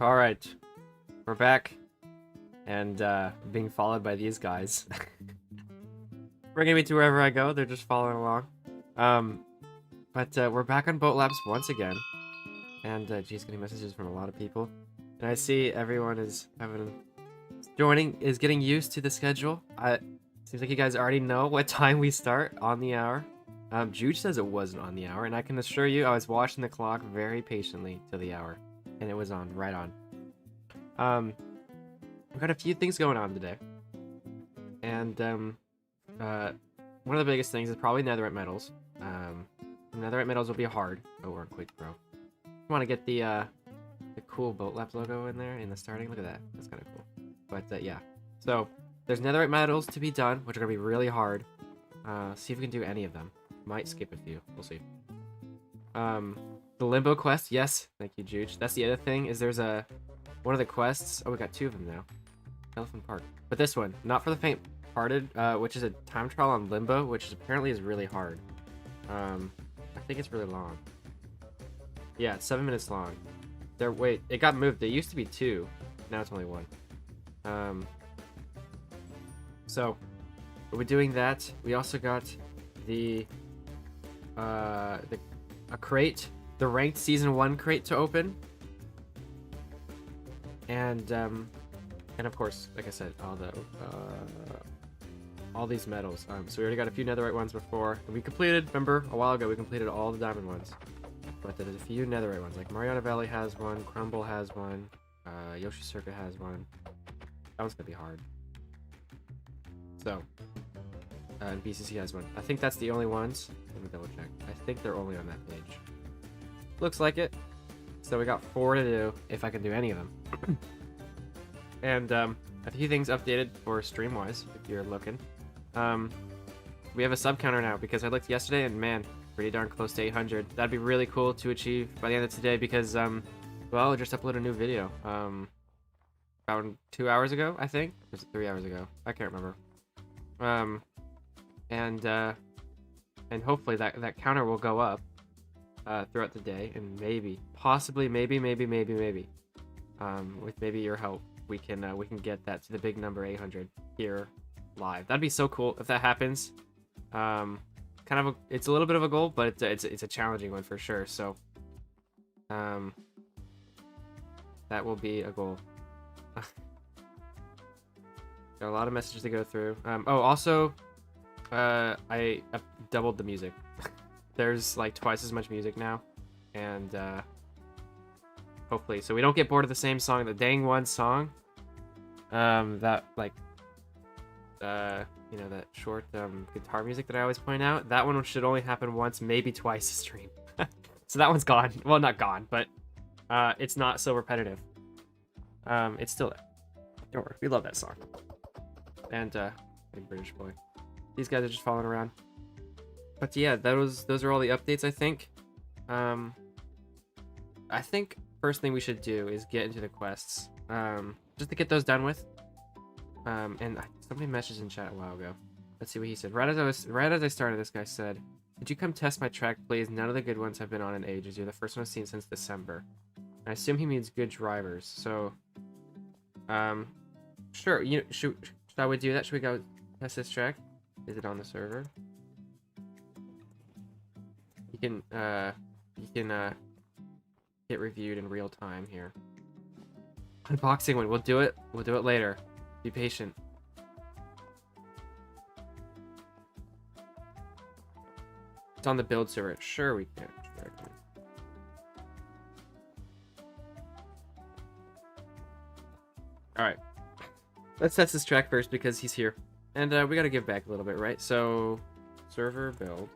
Alright, we're back, and being followed by these guys. Bringing me to wherever I go, they're just following along. But we're back on Boatlabs once again, and geez, getting messages from a lot of people. And I see everyone is getting used to the schedule. Seems like you guys already know what time we start on the hour. Juge says it wasn't on the hour, and I can assure you I was watching the clock very patiently to the hour. And it was on, right on. We've got a few things going on today. And, one of the biggest things is probably Netherite Medals. Netherite Medals will be hard. Oh, or quick throw. I want to get the cool Boatlabs logo in there in the starting. Look at that. That's kind of cool. But, yeah. So, there's Netherite Medals to be done, which are going to be really hard. See if we can do any of them. Might skip a few. We'll see. The Limbo quest, yes. Thank you, Juge. That's the other thing, is there's one of the quests. Oh, we got two of them now. Elephant Park. But this one, not for the faint-hearted, which is a time trial on Limbo, which apparently is really hard. I think it's really long. Yeah, it's 7 minutes long. Wait, it got moved. It used to be 2. Now it's only 1. So, we're doing that. We also got a crate. The ranked season 1 crate to open, and of course, like I said, all these medals. So we already got a few netherite ones before, and we completed. Remember, a while ago we completed all the diamond ones, but there's a few netherite ones. Like Mariana Valley has one, Crumble has one, Yoshi Circuit has one. That one's gonna be hard. So, and BCC has one. I think that's the only ones. Let me double check. I think they're only on that page. Looks like it. So we got 4 to do, if I can do any of them. And a few things updated for stream-wise, if you're looking. We have a sub counter now, because I looked yesterday, and man, pretty darn close to 800. That'd be really cool to achieve by the end of today, because, well, I just uploaded a new video. About 2 hours ago, I think? Or was it 3 hours ago? I can't remember. And hopefully that counter will go up throughout the day, and possibly, maybe, with maybe your help, we can get that to the big number 800 here live. That'd be so cool if that happens. It's a little bit of a goal, but it's a challenging one for sure. So, that will be a goal. Got a lot of messages to go through. Oh, also, I doubled the music. There's like twice as much music now, and hopefully, so we don't get bored of the same song. The dang one song, that like, you know, that short guitar music that I always point out. That one should only happen once, maybe twice a stream. So that one's gone. Well, not gone, but it's not so repetitive. It's still there. Don't worry, we love that song. And big British boy. These guys are just following around. But yeah, those are all the updates, I think. I think first thing we should do is get into the quests. Just to get those done with. And somebody messaged in chat a while ago. Let's see what he said. Right as I started, this guy said, "Could you come test my track, please? None of the good ones have been on in ages. You're the first one I've seen since December." I assume he means good drivers. So, sure. You know, should I would do that? Should we go test this track? Is it on the server? You can get reviewed in real time here. Unboxing one. We'll do it later. Be patient. It's on the build server. Sure we can. Sure I can. Alright. Let's test this track first because he's here. And we gotta give back a little bit, right? So, server build.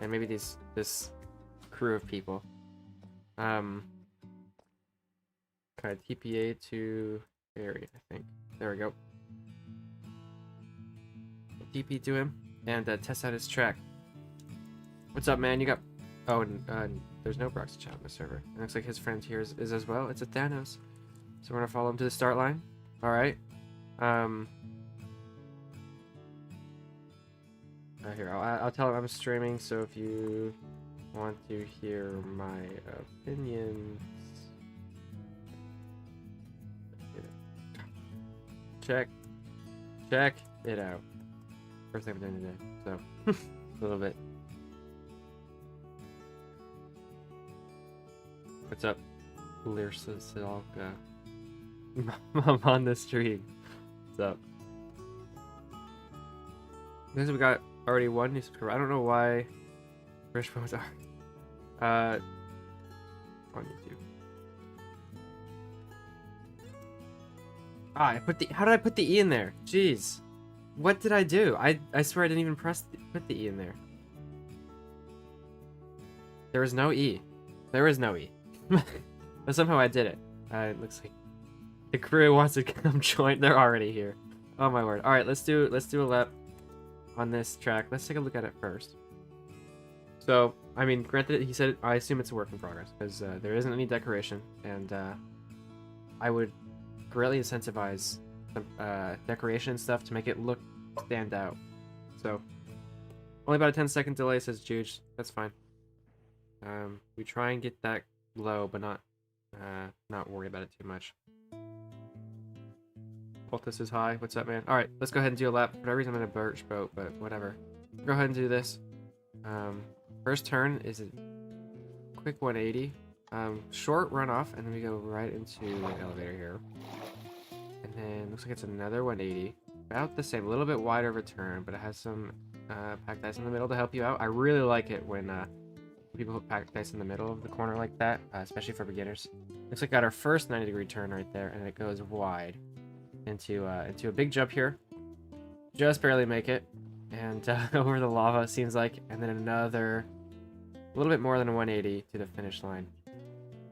And maybe this crew of people. Kind of TPA to Barry, I think. There we go. TP to him and test out his track. What's up, man? You got... Oh, and there's no proxy chat on the server. It looks like his friend here is as well. It's a Thanos. So we're gonna follow him to the start line. Alright. Here, I'll tell him I'm streaming, so if you want to hear my opinions, check it out. First thing I'm doing today, so a little bit. What's up, Lirsa Silka? I'm on the stream. What's up? Because we got already one new subscriber. I don't know why British phones are on YouTube. Ah, how did I put the E in there? Jeez. What did I do? I swear I didn't even put the E in there. There was no E. There is no E. But somehow I did it. It looks like the crew wants to come join. They're already here. Oh my word. All right, let's do a lap on this track. Let's take a look at it first. So, I mean, granted, he said, I assume it's a work in progress because there isn't any decoration, and I would greatly incentivize some decoration and stuff to make it stand out. So, only about a 10-second delay, says Juge. That's fine. We try and get that low, but not worry about it too much. Voltus is high. What's up, man? All right, let's go ahead and do a lap. For whatever reason, I'm in a birch boat, but whatever. Go ahead and do this. First turn is a quick 180. Short runoff, and then we go right into the elevator here. And then looks like it's another 180. About the same, a little bit wider of a turn, but it has some packed ice in the middle to help you out. I really like it when people put packed ice in the middle of the corner like that, especially for beginners. Looks like got our first 90-degree turn right there, and it goes wide into a big jump here. Just barely make it, and over the lava, seems like, and then another a little bit more than a 180 to the finish line.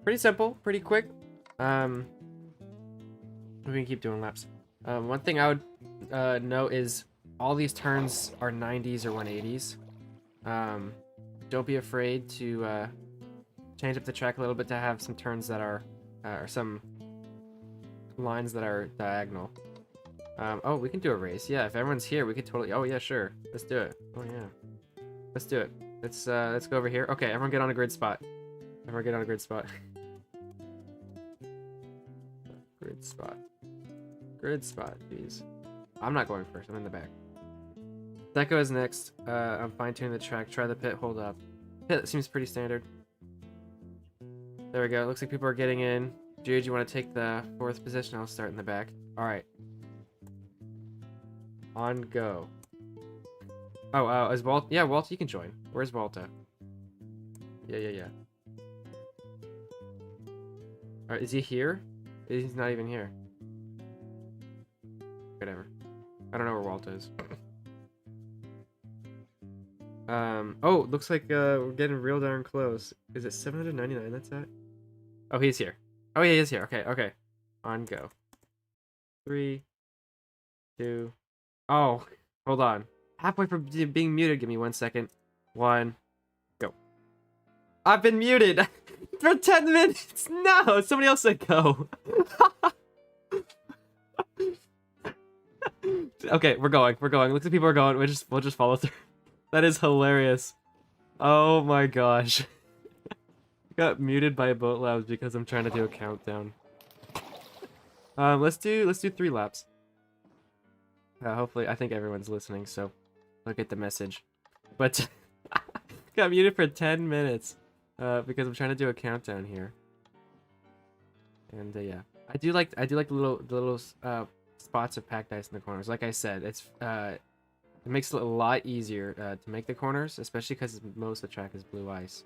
Pretty simple, pretty quick. We can keep doing laps. One thing I would note is all these turns are 90s or 180s. Don't be afraid to change up the track a little bit to have some turns that are, or some lines that are diagonal. Oh, we can do a race. Yeah, if everyone's here, we could totally. Oh yeah, sure. Let's do it. Oh yeah, let's do it. Let's go over here. Okay, everyone get on a grid spot. Everyone get on a grid spot. Grid spot. Grid spot. Jeez. I'm not going first. I'm in the back. Deco is next. I'm fine-tuning the track. Try the pit. Hold up. Pit seems pretty standard. There we go. Looks like people are getting in. Jude, you want to take the 4th position? I'll start in the back. All right. On go. Oh, is Walt? Yeah, Walt, you can join. Where's Walta? Yeah. All right, is he here? He's not even here. Whatever. I don't know where Walt is. Oh, looks like we're getting real darn close. Is it 799 that's at? Oh, he's here. Oh, yeah, he is here. Okay. On go. 3, 2. Oh, hold on. Halfway from being muted. Give me 1 second. 1, go. I've been muted for 10 minutes. No, somebody else said go. Okay, we're going. Looks like people are going. We'll just follow through. That is hilarious. Oh my gosh. Got muted by Boatlabs because I'm trying to do a countdown. Let's do 3 laps. Hopefully, I think everyone's listening, so they'll get the message. But got muted for 10 minutes because I'm trying to do a countdown here. And yeah, I do like the little spots of packed ice in the corners. Like I said, it makes it a lot easier to make the corners, especially because most of the track is blue ice.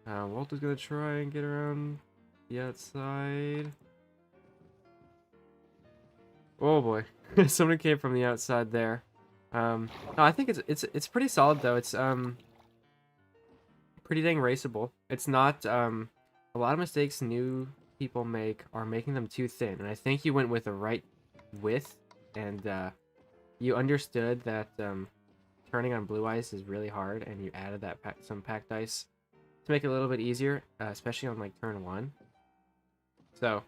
Walter's gonna try and get around the outside. Oh boy, someone came from the outside there. No, I think it's pretty solid though. It's pretty dang raceable. It's not a lot of mistakes new people make are making them too thin, and I think you went with the right width, and you understood that turning on blue ice is really hard, and you added that some packed ice to make it a little bit easier, especially on like turn 1. So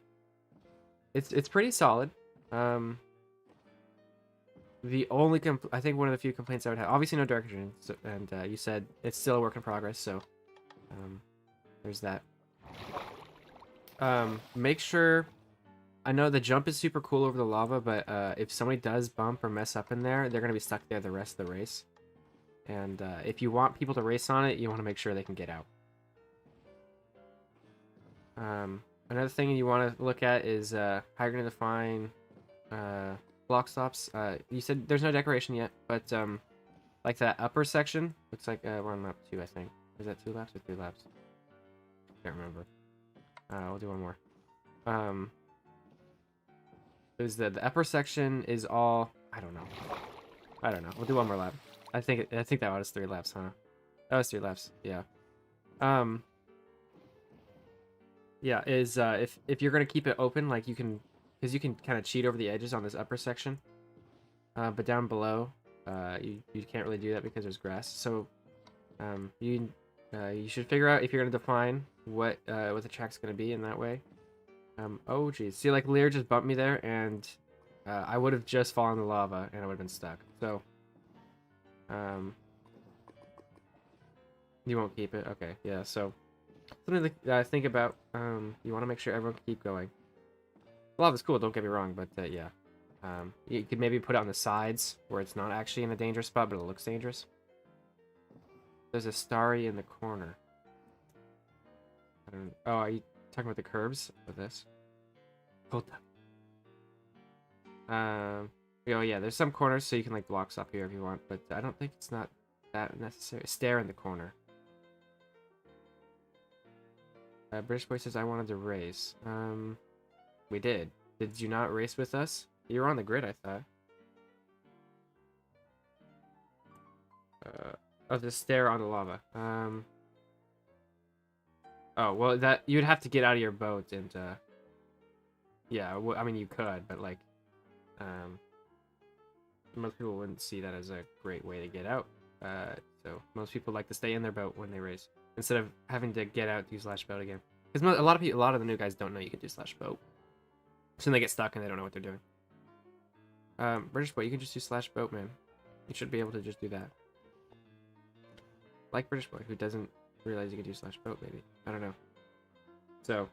it's pretty solid. The only I think one of the few complaints I would have, obviously no direction, so, and you said it's still a work in progress, so there's that. Make sure I know the jump is super cool over the lava, but if somebody does bump or mess up in there, they're gonna be stuck there the rest of the race. And if you want people to race on it, you want to make sure they can get out. Another thing you want to look at is how you're gonna define block stops. You said there's no decoration yet, but like that upper section looks like we're on map 2, I think. Is that 2 laps or 3 laps? Can't remember. We'll do one more. There's the upper section is all I don't know. We'll do one more lap. I think that was 3 laps, huh? That was 3 laps. Yeah. Yeah. Is if you're gonna keep it open, like you can, because you can kind of cheat over the edges on this upper section. But down below, you can't really do that because there's grass. So, you should figure out if you're gonna define what the track's gonna be in that way. Oh geez, see, like Lear just bumped me there, and I would have just fallen in the lava and I would have been stuck. So, you won't keep it. Okay, yeah. So, something to think about. You want to make sure everyone can keep going. Lava's cool, don't get me wrong, but yeah. You could maybe put it on the sides where it's not actually in a dangerous spot, but it looks dangerous. There's a starry in the corner. Oh, are you talking about the curves of this? Hold up. Oh yeah, there's some corners so you can like block up here if you want, but I don't think it's not that necessary. Stare in the corner. British Boy says I wanted to race. We did. Did you not race with us? You were on the grid, I thought. Oh, the stare on the lava. Oh, well, that you'd have to get out of your boat and, yeah, well, I mean, you could, but, like, most people wouldn't see that as a great way to get out. So most people like to stay in their boat when they race instead of having to get out, do slash boat again. Because a lot of the new guys don't know you can do slash boat. So then they get stuck and they don't know what they're doing. British Boy, you can just do slash boat, man. You should be able to just do that. Like British Boy, who doesn't realize you can do slash boat, maybe. I don't know. So,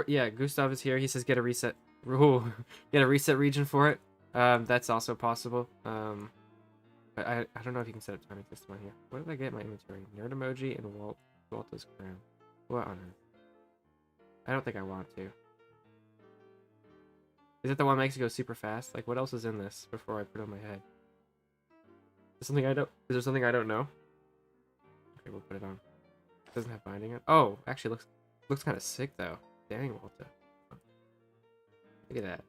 yeah, Gustav is here. He says get a reset. Ooh, get a reset region for it. That's also possible. But I don't know if you can set up timing system on here. What did I get in my inventory? Nerd emoji and Walter's crown. What on earth? I don't think I want to. Is it the one that makes it go super fast? Like, what else is in this before I put it on my head? Is there something I don't know? Okay, we'll put it on. It doesn't have binding on. Oh, actually looks kind of sick though. Dang, Walter. Look at that.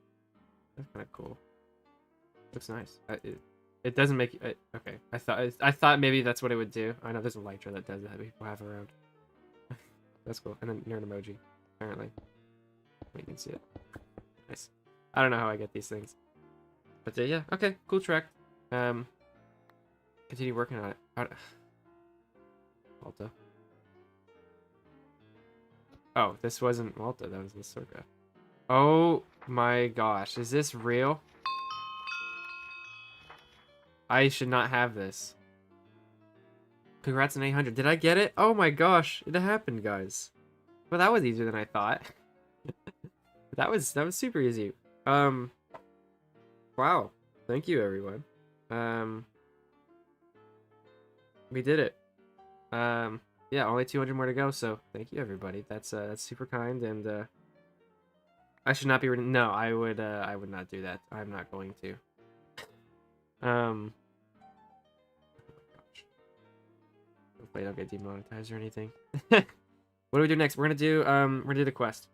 That's kind of cool. Looks nice. It doesn't make it, okay. I thought maybe that's what it would do. I know there's a Lytra that does that people have around. That's cool. And then nerd emoji, apparently. You can see it. Nice. I don't know how I get these things. But yeah, okay, cool track. Continue working on it. Malta. Oh, this wasn't Malta, that was the Circa. Oh my gosh, is this real? I should not have this. Congrats on 800. Did I get it? Oh my gosh, it happened, guys. Well, that was easier than I thought. that was super easy. Wow. Thank you, everyone. We did it. Yeah, only 200 more to go, so thank you, everybody. That's super kind, and I should not be no, I would not do that. I'm not going to. Oh my gosh. Hopefully I don't get demonetized or anything. What do we do next? We're gonna do the quest.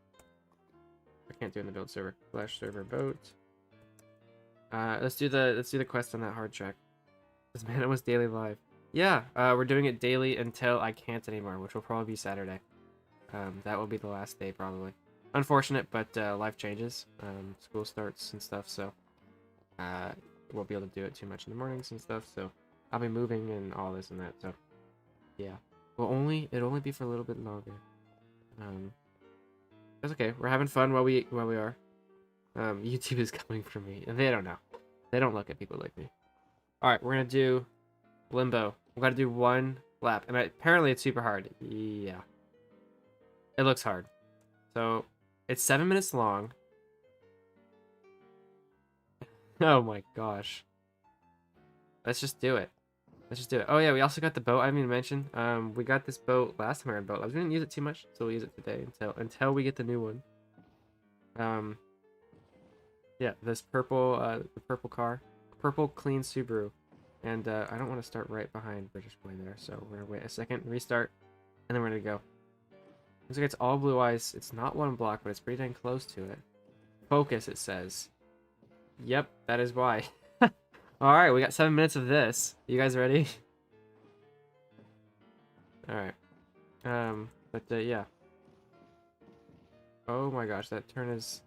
I can't do it in the build server. Flash server boat. Let's do the quest on that hard track. This man, it was daily live. Yeah, we're doing it daily until I can't anymore, which will probably be Saturday. That will be the last day, probably. Unfortunate, but life changes. School starts and stuff, so won't be able to do it too much in the mornings and stuff. So I'll be moving and all this and that. So yeah, it'll only be for a little bit longer. That's okay. We're having fun while we are. YouTube is coming for me, and they don't know. They don't look at people like me. All right, we're gonna do Limbo. We gotta do one lap, and apparently it's super hard. Yeah, it looks hard. So It's 7 minutes long. Oh my gosh. Let's just do it. Let's just do it. Oh yeah, we also got the boat. I didn't even mention. We got this boat last time we were in Boatlabs. We didn't use it too much, so we'll use it today until we get the new one. Yeah, this purple the purple car, purple clean Subaru, and I don't want to start right behind British Boy there, so we're gonna wait a second, restart, and then we're gonna go. Looks like it's all blue ice. It's not one block, but it's pretty dang close to it. Focus, it says. Yep, that is why. Alright, we got 7 minutes of this. You guys ready? Alright. Yeah. Oh my gosh, that turn is...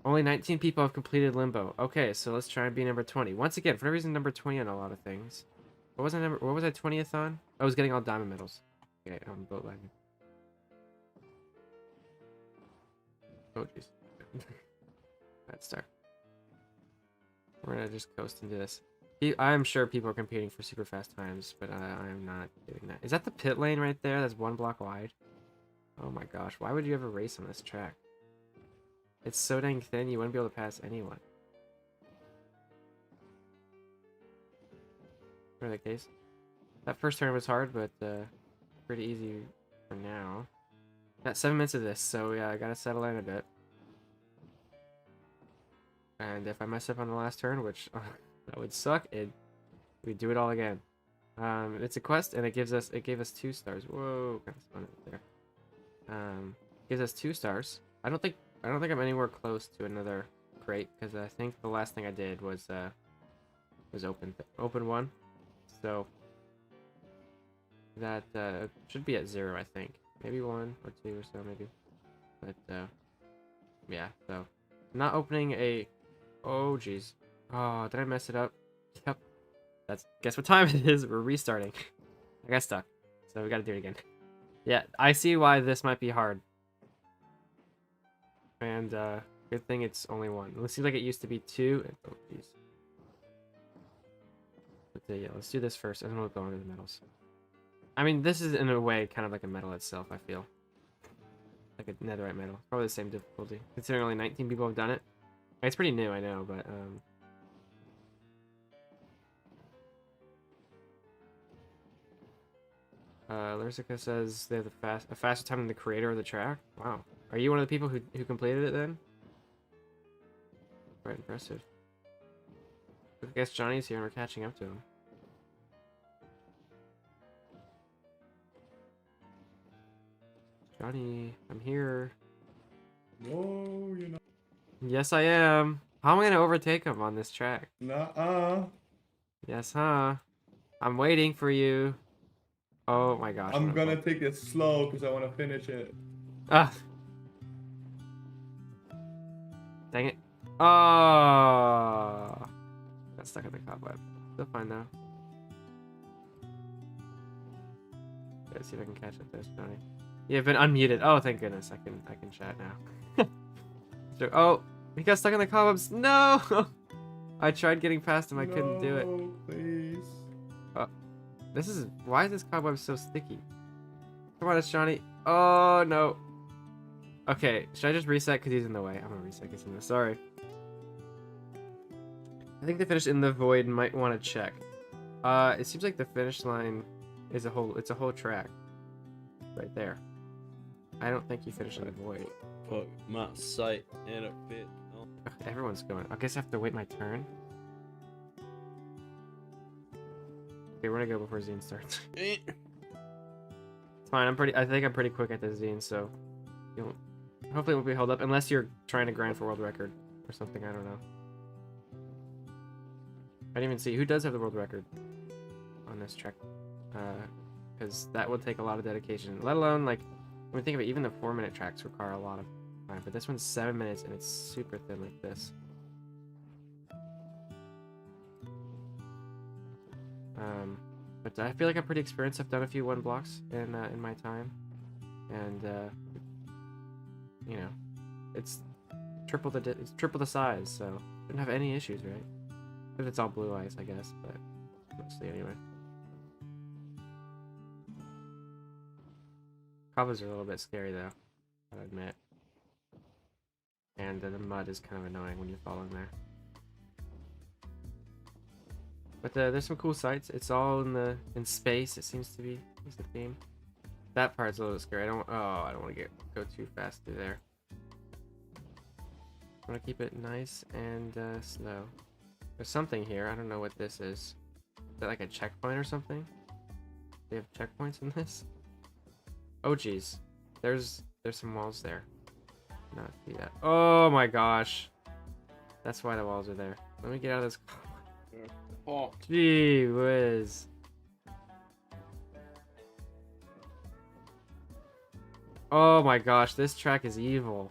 Only 19 people have completed Limbo. Okay, so let's try and be number 20. Once again, for no reason, number 20 on a lot of things. What was I 20th on? I was getting all diamond medals. Okay, boat landing. Oh jeez. Bad start. We're gonna just coast into this. I'm sure people are competing for super fast times, but I am not doing that. Is that the pit lane right there? That's 1 block wide. Oh my gosh, why would you ever race on this track? It's so dang thin, you wouldn't be able to pass anyone. For the case. That first turn was hard, but pretty easy for now. Got 7 minutes of this, so yeah, I gotta settle in a bit. And if I mess up on the last turn, which that would suck, we do it all again. It's a quest, and it gave us 2 stars. Whoa, kind of spun it there. Gives us 2 stars. I don't think I'm anywhere close to another crate, because I think the last thing I did was open one. So that should be at 0, I think. Maybe 1 or 2 or so, maybe. But yeah. So not opening a. Oh jeez. Oh, did I mess it up? Yep. Guess what time it is? We're restarting. I got stuck, so we got to do it again. Yeah, I see why this might be hard. And good thing it's only 1. It seems like it used to be 2. And, oh jeez. But yeah, let's do this first, and then we'll go into the medals. I mean, this is in a way kind of like a medal itself. I feel like a netherite medal. Probably the same difficulty, considering only 19 people have done it. It's pretty new, I know, but Lersica says they have a faster time than the creator of the track. Wow. Are you one of the people who completed it then? Quite impressive. I guess Johnny's here and we're catching up to him. Johnny, I'm here. No, you're not. Yes, I am. How am I gonna overtake him on this track? Nuh-uh. Yes, huh? I'm waiting for you. Oh my gosh. I'm gonna take it slow because I want to finish it. Ah. Dang it. Oh. Got stuck in the cobweb. Still fine though. Let's see if I can catch up this, Johnny. You've been unmuted. Oh, thank goodness. I can chat now. So, oh, he got stuck in the cobwebs. No. I tried getting past him. I couldn't do it. No, please. Why is this cobweb so sticky? Come on, it's Johnny. Oh no. Okay, should I just reset because he's in the way? I'm gonna reset because he's in the. Sorry. I think the finish in the void might want to check. It seems like the finish line is it's a whole track. Right there. I don't think you finished in the void. Fuck my sight in a bit. Oh. Everyone's going. I guess I have to wait my turn. Okay, we're gonna go before Zine starts. It's fine. I think I'm pretty quick at this Zine, so hopefully it won't be held up unless you're trying to grind for world record or something. I don't know. I didn't even see who does have the world record on this track, because that would take a lot of dedication. Let alone like when we think of it, even the 4-minute tracks require a lot of time. But this one's 7 minutes and it's super thin like this. But I feel like I'm pretty experienced. I've done a few 1 blocks in my time, and you know, it's triple the size, so shouldn't have any issues, right? If it's all blue ice, I guess, but mostly anyway. Cobbles are a little bit scary though, I'll admit. And the mud is kind of annoying when you're falling there. But there's some cool sights. It's all in space. It seems to be. Is the theme. That part's a little scary. I don't want to go too fast through there. I want to keep it nice and slow. There's something here. I don't know what this is. Is that like a checkpoint or something? They have checkpoints in this? Oh geez. There's some walls there. Not see that. Oh my gosh. That's why the walls are there. Let me get out of this. Oh, Gee whiz. Oh my gosh, this track is evil.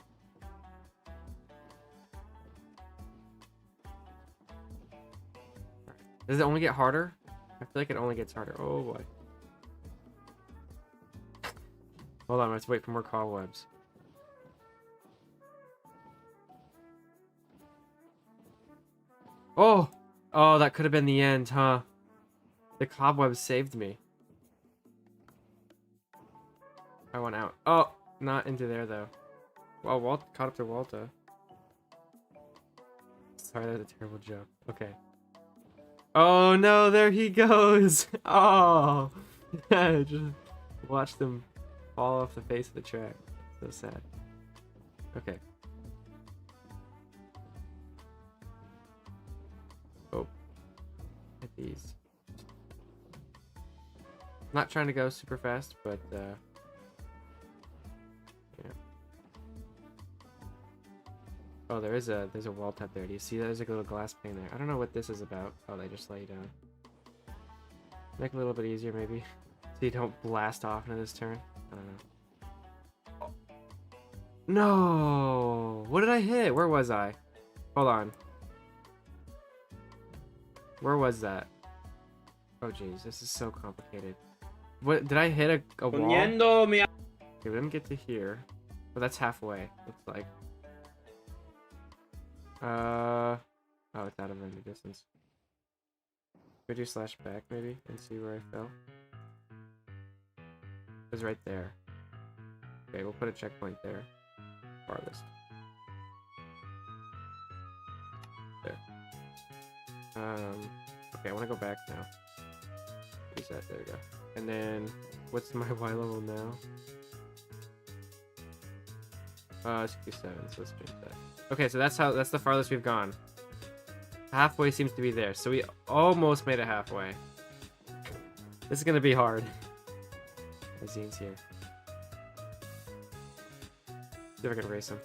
Does it only get harder? I feel like it only gets harder. Oh boy. Hold on, let's wait for more cobwebs. Oh! Oh, that could have been the end, huh? The cobwebs saved me. I went out. Oh! Not into there, though. Well, Walt caught up to Walta. Sorry, that was a terrible joke. Okay. Oh no, there he goes! Oh! Just watch them fall off the face of the track. So sad. Okay. Oh. Hit these. Not trying to go super fast, but yeah. Oh, there's a wall tap there. Do you see that? There's like a little glass pane there. I don't know what this is about. Oh, they just lay down. Make it a little bit easier, maybe. So you don't blast off into this turn. I don't know. Oh. No! What did I hit? Where was I? Hold on. Where was that? Oh, jeez. This is so complicated. What? Did I hit a wall? Okay, we didn't get to here. But that's halfway. Looks like. Oh, it's out of range distance. Could you slash back maybe and see where I fell? It was right there. Okay, we'll put a checkpoint there. Farthest. There. Okay, I want to go back now. Reset, there we go. And then, what's my Y level now? 67, so let's change that. Okay, so that's the farthest we've gone. Halfway seems to be there, so we almost made it halfway. This is gonna be hard. Azine's here. See if I can race him.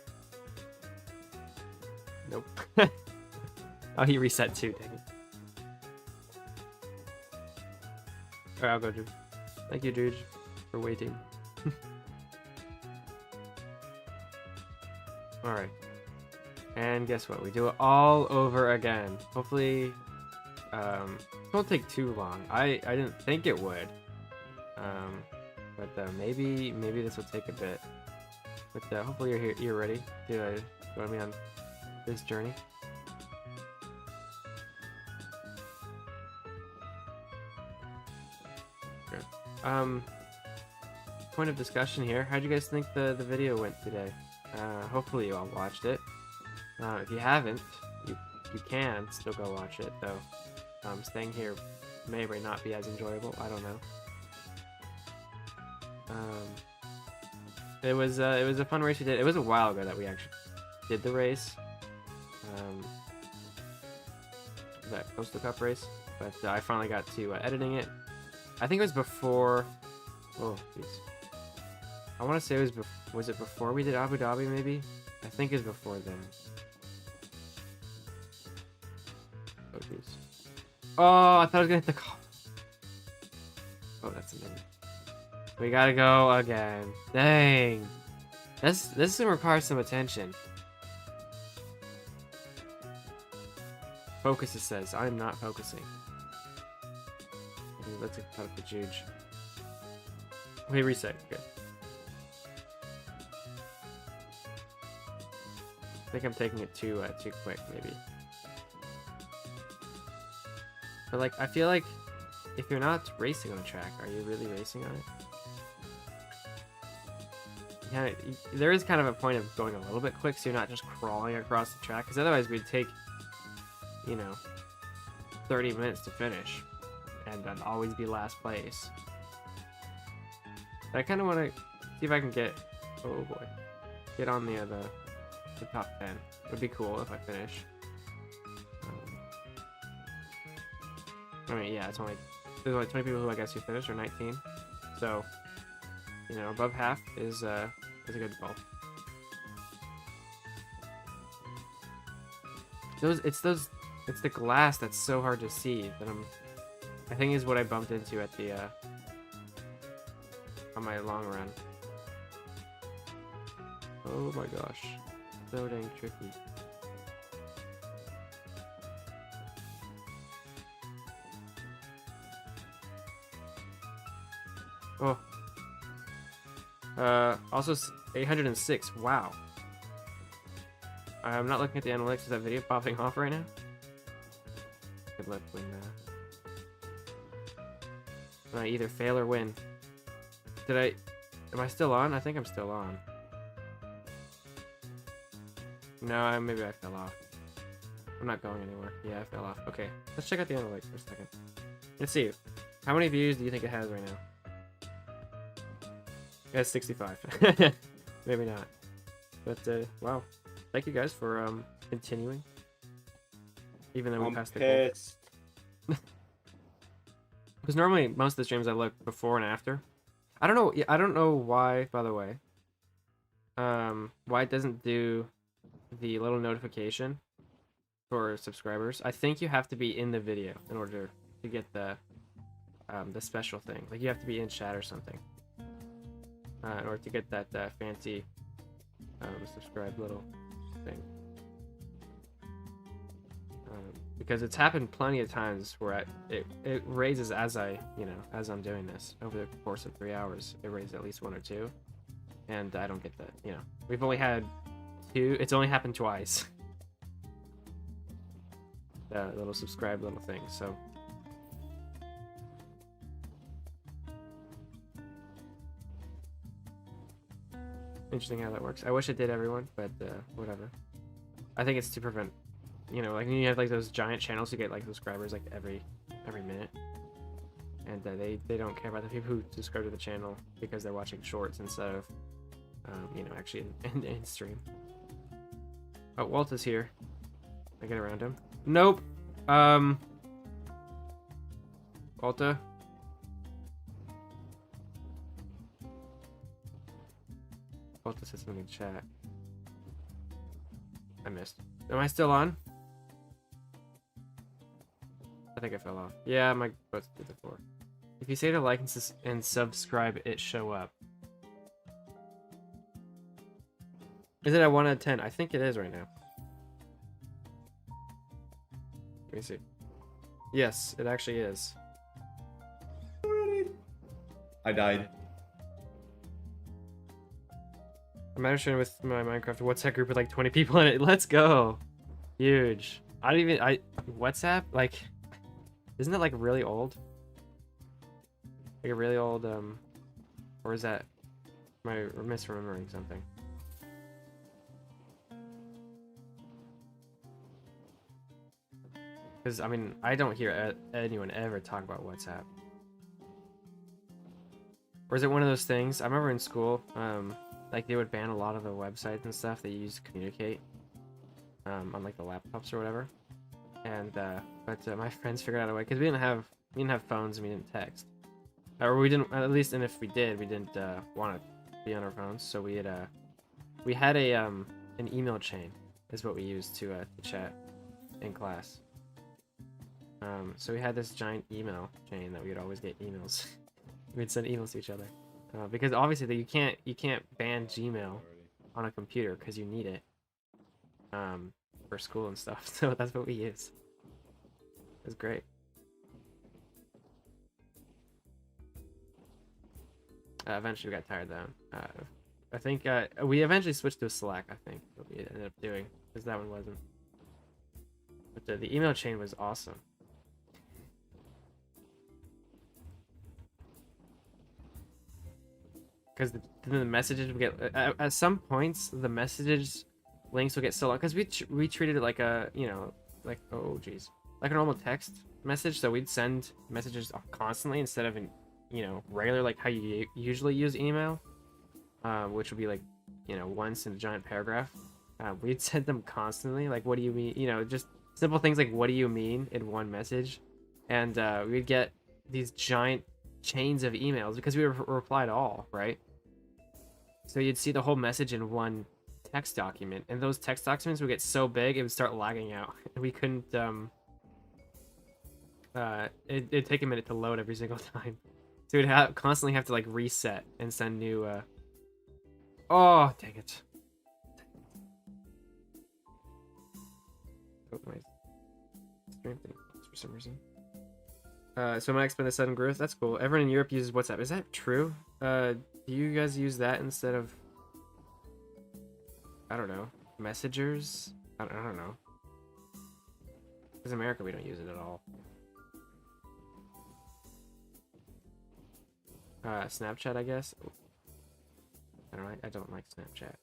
Nope. Oh, he reset too, dang it. Alright, I'll go, Jude. Thank you, Jude, for waiting. Alright. And guess what? We do it all over again. Hopefully, it won't take too long. I didn't think it would. But maybe this will take a bit. But hopefully you're ready to join me on this journey. Good. Point of discussion here. How'd you guys think the video went today? Hopefully you all watched it. If you haven't, you can still go watch it, though. Staying here may or may not be as enjoyable. I don't know. It was a fun race we did. It was a while ago that we actually did the race. That Coastal Cup race, but I finally got to editing it. I think it was before. Oh, jeez. I want to say it was it before we did Abu Dhabi? Maybe. I think it's before then. Oh, jeez. Oh, I thought I was gonna hit the car. Oh, that's amazing. We gotta go again. Dang. This requires some attention. Focus, it says. I'm not focusing. Okay, let's cut up the juge. Okay, reset. Good. I think I'm taking it too quick, maybe. But like, I feel like if you're not racing on a track, are you really racing on it? yeah, there is kind of a point of going a little bit quick, so you're not just crawling across the track, because otherwise we'd take, you know, 30 minutes to finish, and I'd always be last place. But I kind of want to see if I can get, oh boy, get on the top 10. It would be cool if I finish. I mean, yeah, there's only 20 people who I guess who finished, or 19. So, you know, above half is a good goal. It's the glass that's so hard to see that I think is what I bumped into at the on my long run. Oh my gosh, so dang tricky. Oh. Also 806. Wow. I'm not looking at the analytics. Is that video popping off right now? Good luck when I either fail or win. Am I still on? I think I'm still on. No, maybe I fell off. I'm not going anywhere. Yeah, I fell off. Okay, let's check out the analytics for a second. Let's see. How many views do you think it has right now? It has 65. Maybe not. But, wow. Thank you guys for, continuing. Even though we passed the goal. Because normally, most of the streams I look before and after. I don't know. I don't know why, by the way. Why it doesn't do the little notification for subscribers. I think you have to be in the video in order to get the special thing. Like, you have to be in chat or something. In order to get that fancy subscribe little thing. Because it's happened plenty of times where it raises as as I'm doing this over the course of 3 hours. It raises at least 1 or 2, and I don't get that. We've only had 2. It's only happened twice. The little subscribe little thing. So. Interesting how that works. I wish it did, everyone, but whatever. I think it's to prevent, like when you have like those giant channels, you get like subscribers like every minute, and they don't care about the people who subscribe to the channel because they're watching shorts instead of, actually in stream. Oh, Walt is here. I get around him. Nope. Walta. Walta said something in chat. I missed. Am I still on? I think I fell off. Yeah, my boat's through the floor. If you say to like and subscribe, it show up. Is it at 1 out of 10? I think it is right now. Let me see. Yes, it actually is. I died. I'm managing with my Minecraft WhatsApp group with like 20 people in it. Let's go. Huge. WhatsApp? Like, isn't it like really old? Like a really old, or is that, am I misremembering something? Because, I mean, I don't hear anyone ever talk about WhatsApp. Or is it one of those things? I remember in school, like they would ban a lot of the websites and stuff that you use to communicate on like the laptops or whatever. And but my friends figured out a way, because we didn't have phones and we didn't text, or we didn't, at least, and if we did, we didn't want to be on our phones. So we had an email chain is what we used to chat in class. So we had this giant email chain that we would always get emails. We'd send emails to each other. Because obviously you can't ban Gmail on a computer because you need it for school and stuff. So that's what we use. It was great. Eventually we got tired though. I think we eventually switched to a Slack. I think what we ended up doing, because that one wasn't. But the email chain was awesome. because the messages would get at some points the messages links will get so long because we treated it like a like oh geez like a normal text message, so we'd send messages constantly instead of regular like how you usually use email, which would be like once in a giant paragraph. We'd send them constantly like what do you mean, just simple things like what do you mean in one message, and we'd get these giant chains of emails because we reply to all, right? So you'd see the whole message in one text document, and those text documents would get so big it would start lagging out and we couldn't it'd take a minute to load every single time, so we'd constantly have to like reset and send new oh dang it. Oh, my stream thing for some reason. So I'm gonna explain the sudden growth. That's cool. Everyone in Europe uses WhatsApp. Is that true? Do you guys use that instead of, I don't know, messengers? I don't know. Because in America we don't use it at all. Snapchat, I guess. I don't like Snapchat.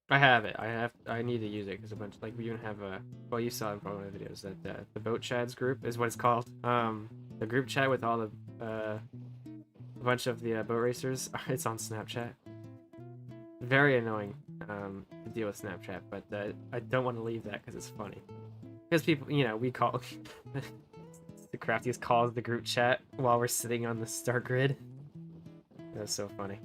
I have it. I need to use it because a bunch like we even have a. Well, you saw in one of the videos that the boat chads group is what it's called. The group chat with all the a bunch of the boat racers. It's on Snapchat. Very annoying to deal with Snapchat, but I don't want to leave that because it's funny. Because people, we call the craftiest calls the group chat while we're sitting on the start grid. That's so funny.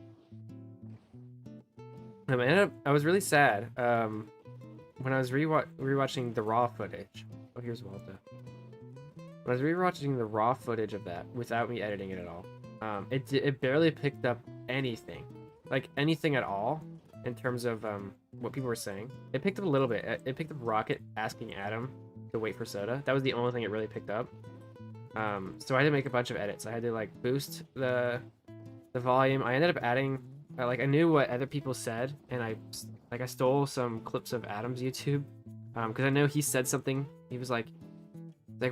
I was really sad when I was rewatching the raw footage. Oh, here's Walter. When I was rewatching the raw footage of that without me editing it at all, it barely picked up anything, like anything at all, in terms of what people were saying. It picked up a little bit. It picked up Rocket asking Adam to wait for soda. That was the only thing it really picked up. So I had to make a bunch of edits. I had to like boost the volume. I ended up adding. Like I knew what other people said, and I stole some clips of Adam's YouTube, because I know he said something. He was like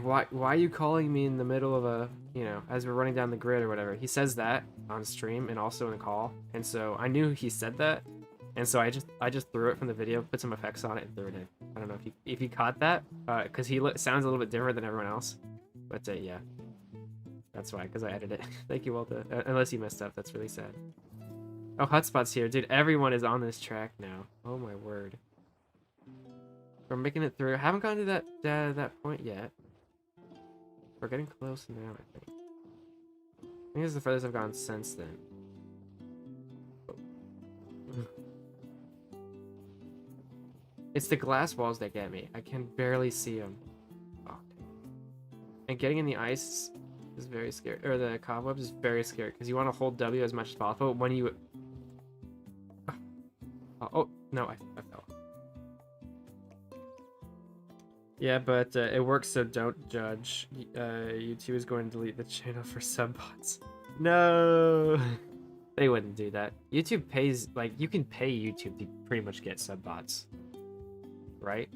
why are you calling me in the middle of a as we're running down the grid or whatever. He says that on stream and also in a call, and so I knew he said that, and so I just threw it from the video, put some effects on it, and threw it in. I don't know if he caught that, because he sounds a little bit different than everyone else, but yeah, that's why, because I edited it. Thank you, Walter. Unless you messed up, that's really sad. Oh, Hotspot's here. Dude, everyone is on this track now. Oh my word. We're making it through. I haven't gotten to that point yet. We're getting close now, I think. I think this is the furthest I've gone since then. Oh. It's the glass walls that get me. I can barely see them. Oh. And getting in the ice is very scary. Or the cobwebs is very scary, because you want to hold W as much as possible when you... Oh, no, I fell. Yeah, but it works, so don't judge. YouTube is going to delete the channel for subbots. No! They wouldn't do that. YouTube pays, like, you can pay YouTube to pretty much get subbots. Right?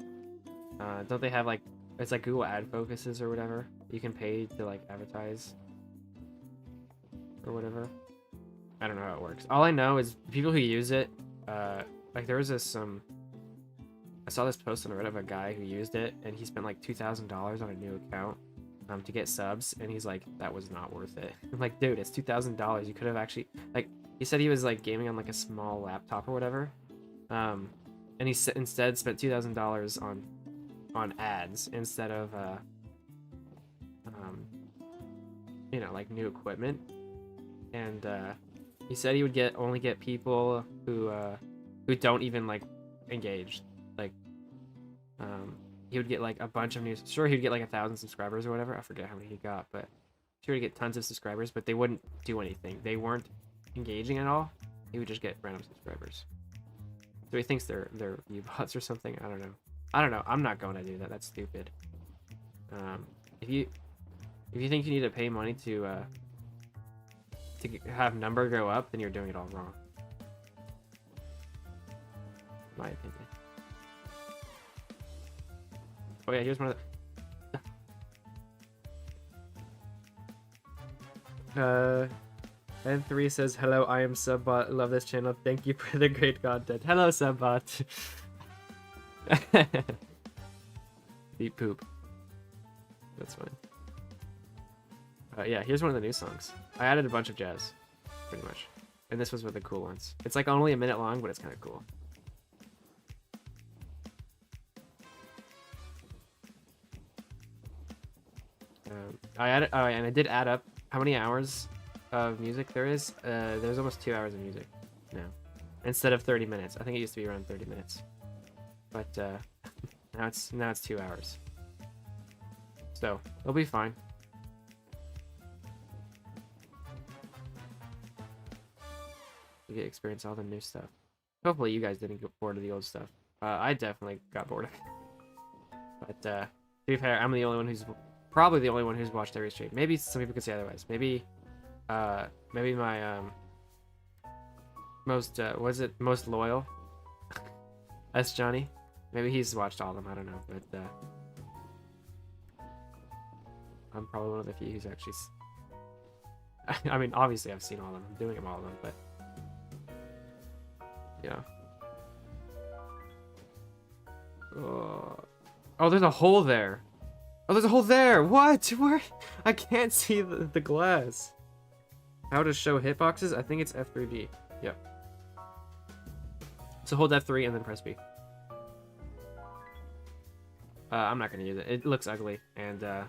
Don't they have, like, it's like Google Ad Focuses or whatever? You can pay to, like, advertise. Or whatever. I don't know how it works. All I know is people who use it, like there was this I saw this post on Reddit of a guy who used it, and he spent like $2,000 on a new account to get subs, and he's like, that was not worth it. I'm like, dude, it's $2,000. You could have actually, like, he said he was like gaming on like a small laptop or whatever, and he instead spent $2,000 on ads instead of like new equipment, and he said he would only get people who don't even like engage. Like he would get like a bunch of sure he'd get like 1,000 subscribers or whatever. I forget how many he got, but sure he'd get tons of subscribers, but they wouldn't do anything. They weren't engaging at all. He would just get random subscribers. So he thinks they're view bots or something. I don't know. I'm not going to do that. That's stupid. If you think you need to pay money to have number go up, then you're doing it all wrong. My opinion. Oh yeah, here's one of the... And 3 says, hello, I am Subbot. Love this channel. Thank you for the great content. Hello, Subbot. Deep poop. That's fine. Yeah, here's one of the new songs. I added a bunch of jazz, pretty much. And this was one of the cool ones. It's like only a minute long, but it's kind of cool. And I did add up how many hours of music there is. There's almost 2 hours of music now, instead of 30 minutes. I think it used to be around 30 minutes, but now it's 2 hours. So it'll be fine. You get to experience all the new stuff. Hopefully you guys didn't get bored of the old stuff. I definitely got bored of it. But to be fair, I'm the only one who's probably the only one who's watched every stream. Maybe some people could say otherwise. Maybe my most loyal S Johnny. Maybe he's watched all of them. I don't know, but I'm probably one of the few who's actually. I mean, obviously I've seen all of them. I'm doing them all of them, but yeah. Oh, there's a hole there. Oh, there's a hole there. What? Where? I can't see the glass. How to show hitboxes? I think it's F3B. Yep. So hold F3 and then press B. I'm not gonna use it. It looks ugly, and I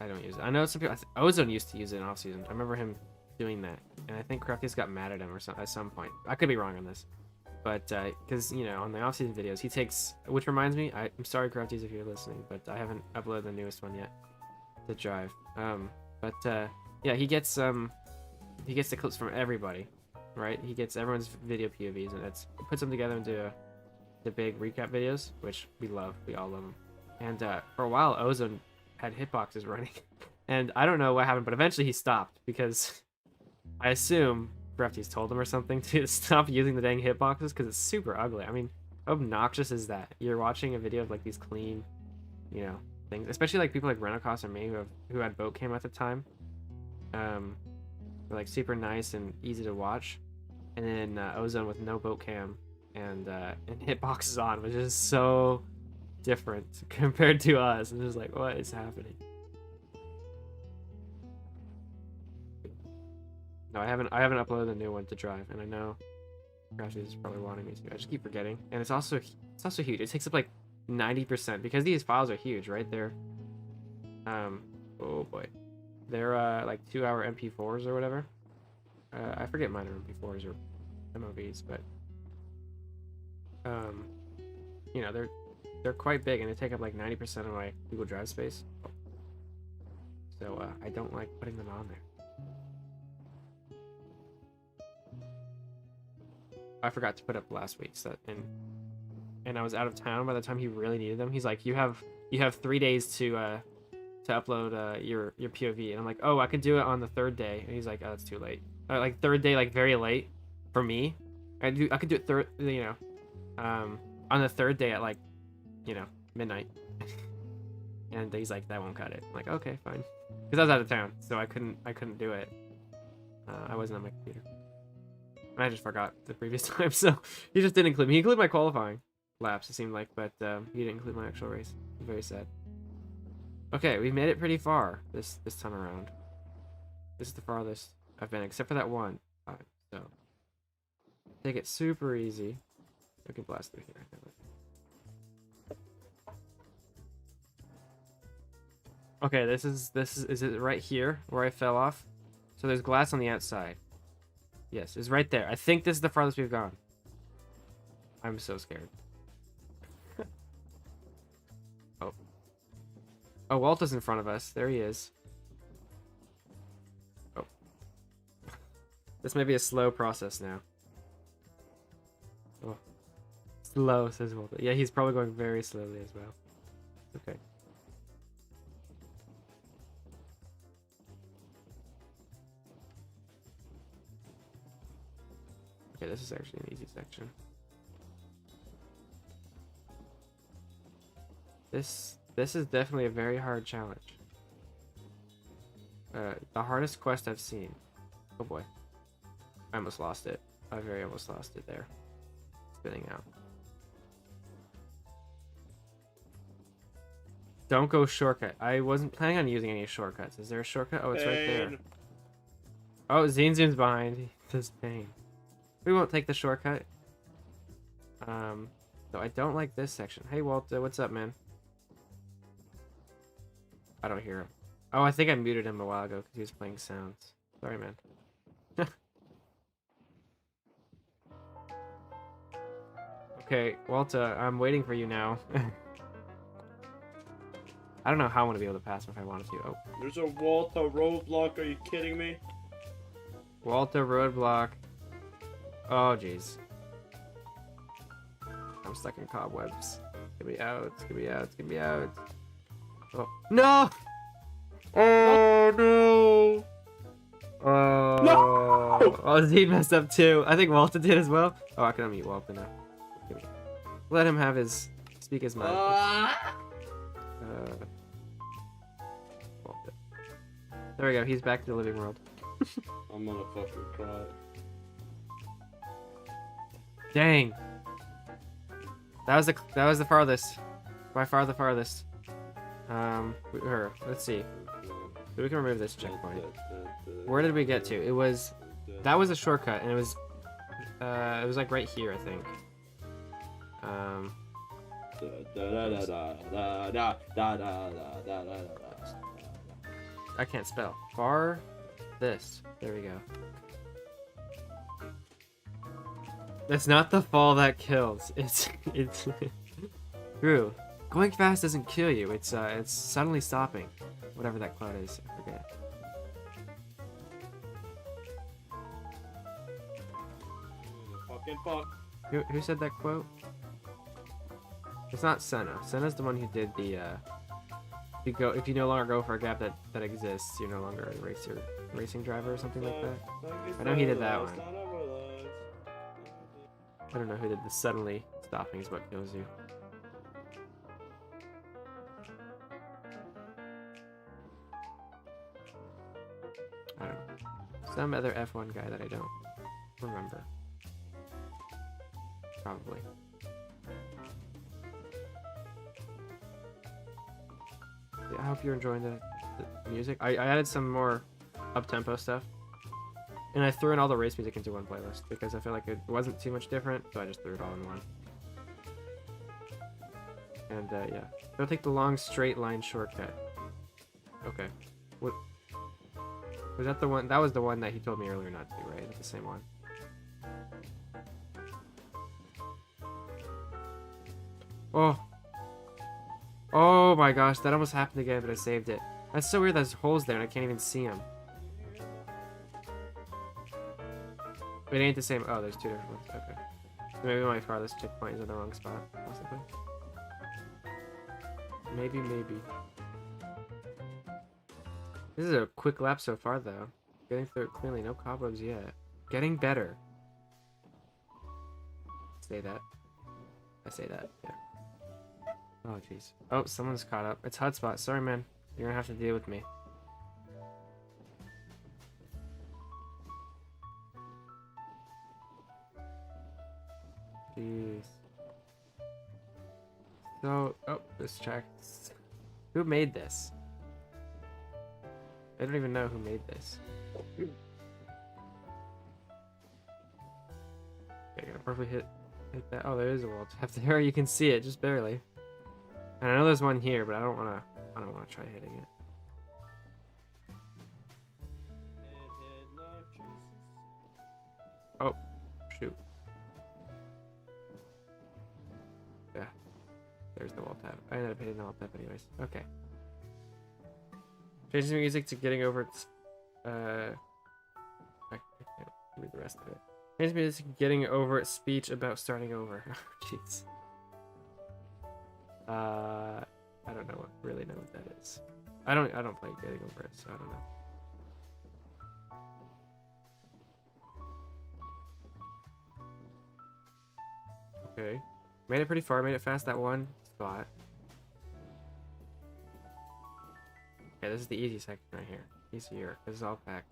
don't use it. I know some people. Ozone used to use it in off season. I remember him doing that, and I think Crafty's got mad at him or at some point. I could be wrong on this, but because you know on the off season videos he takes. Which reminds me, I'm sorry Crafties if you're listening, but I haven't uploaded the newest one yet. The drive. Yeah, he gets the clips from everybody, right? He gets everyone's video POVs, and he puts them together into the big recap videos, which we love. We all love them. And for a while, Ozone had hitboxes running, and I don't know what happened, but eventually he stopped because I assume Crafty's told him or something to stop using the dang hitboxes because it's super ugly. I mean, how obnoxious is that? You're watching a video of like these clean, you know, things, especially like people like Renocos or me who had boat cam at the time. They're like super nice and easy to watch, and then Ozone with no boat cam and hitboxes on, which is so different compared to us. And just like, what is happening? No, I haven't uploaded the new one to Drive, and I know Crafty is probably wanting me to. I just keep forgetting, and it's also huge. It takes up like 90% because these files are huge, right? They're oh boy. They're like 2-hour MP4s or whatever. I forget mine are MP4s or MOVs, but you know, they're quite big and they take up like 90% of my Google Drive space. So I don't like putting them on there. I forgot to put up last week's and I was out of town by the time he really needed them. He's like, you have 3 days to upload your POV, and I'm like, oh, I could do it on the 3rd day, and he's like, oh, it's too late. Like 3rd day, like very late for me. I could do it on the 3rd day at like, you know, midnight. And he's like, that won't cut it. I'm like, okay, fine, because I was out of town, so I couldn't do it. I wasn't on my computer, and I just forgot the previous time, so he just didn't include me. He included my qualifying laps, it seemed like, but he didn't include my actual race. I'm very sad. Okay, we've made it pretty far this time around. This is the farthest I've been, except for that one time. So take it super easy. I can blast through here. Okay, this is it right here where I fell off? So there's glass on the outside. Yes, it's right there. I think this is the farthest we've gone. I'm so scared. Oh, Walter's in front of us. There he is. Oh. This may be a slow process now. Oh. Slow, says Walter. Yeah, he's probably going very slowly as well. Okay. Okay, this is actually an easy section. This is definitely a very hard challenge. The hardest quest I've seen. Oh boy. I almost lost it. I very almost lost it there. Spinning out. Don't go shortcut. I wasn't planning on using any shortcuts. Is there a shortcut? Oh, it's right there. Pain. Oh, Zine Zoom's behind. This pain. We won't take the shortcut. So I don't like this section. Hey, Walt, what's up, man? I don't hear him. Oh, I think I muted him a while ago because he was playing sounds. Sorry, man. Okay, Walta, I'm waiting for you now. I don't know how I want to be able to pass him if I wanted to. Oh, There's a Walter roadblock. Are you kidding me? Walta roadblock. Oh, jeez. I'm stuck in cobwebs. Get me out. Get me out. Get me out. Oh, no! Oh, no! Oh, No! Oh, Zeke messed up too. I think Walta did as well. Oh, I can unmute Walta now. Let him have his... speak his mind. Walta. There we go. He's back to the living world. I'm gonna fucking cry. Dang. That was the farthest. By far the farthest. Let's see. So we can remove this checkpoint. Where did we get to? It was... that was a shortcut, and it was like right here, I think. I can't spell. Far this. There we go. It's not the fall that kills. It's true. Going fast doesn't kill you. It's suddenly stopping. Whatever that cloud is, I forget. Fucking fuck. Who said that quote? It's not Senna. Senna's the one who did the if you no longer go for a gap that exists, you're no longer a racing driver or something like that. I know he did that one. I don't know who did the suddenly stopping is what kills you. I don't know. Some other F1 guy that I don't remember. Probably. Yeah, I hope you're enjoying the music. I added some more up-tempo stuff. And I threw in all the race music into one playlist because I feel like it wasn't too much different, so I just threw it all in one. And yeah, don't take the long straight line shortcut. Okay. What was that? The one that was the one that he told me earlier not to, right? That's the same one. Oh. Oh my gosh, that almost happened again, but I saved it. That's so weird. There's holes there and I can't even see them. It ain't the same. Oh, there's two different ones. Okay. So maybe my farthest checkpoint is in the wrong spot, possibly. Maybe. This is a quick lap so far, though. Getting through it cleanly. No cobwebs yet. Getting better. Say that. I say that, yeah. Oh, jeez. Oh, someone's caught up. It's Hotspot. Sorry, man. You're gonna have to deal with me. Jeez. So, oh, this track. Who made this? I don't even know who made this. Okay, gotta perfectly hit that. Oh, there is a wall tap there. You can see it, just barely. And I know there's one here, but I don't wanna try hitting it. Oh, shoot. Yeah. There's the wall tap. I ended up hitting the wall tap anyways. Okay. Changing music to getting over its I can't read the rest of it. Changing music to getting over its speech about starting over. Jeez. I don't know really know what that is. I don't play getting over it, so I don't know. Okay. Made it pretty far, made it past that one spot. Okay, this is the easy section right here. Easier, because it's all packed.